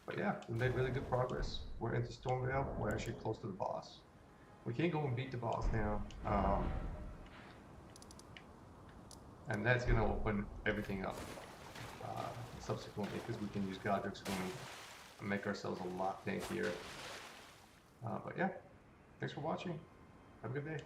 S1: But yeah, we made really good progress. We're into Stormveil. We're actually close to the boss. We can go and beat the boss now. And that's going to open everything up subsequently, because we can use Godric's Wound and make ourselves a lot tankier. But yeah, thanks for watching. Have a good day.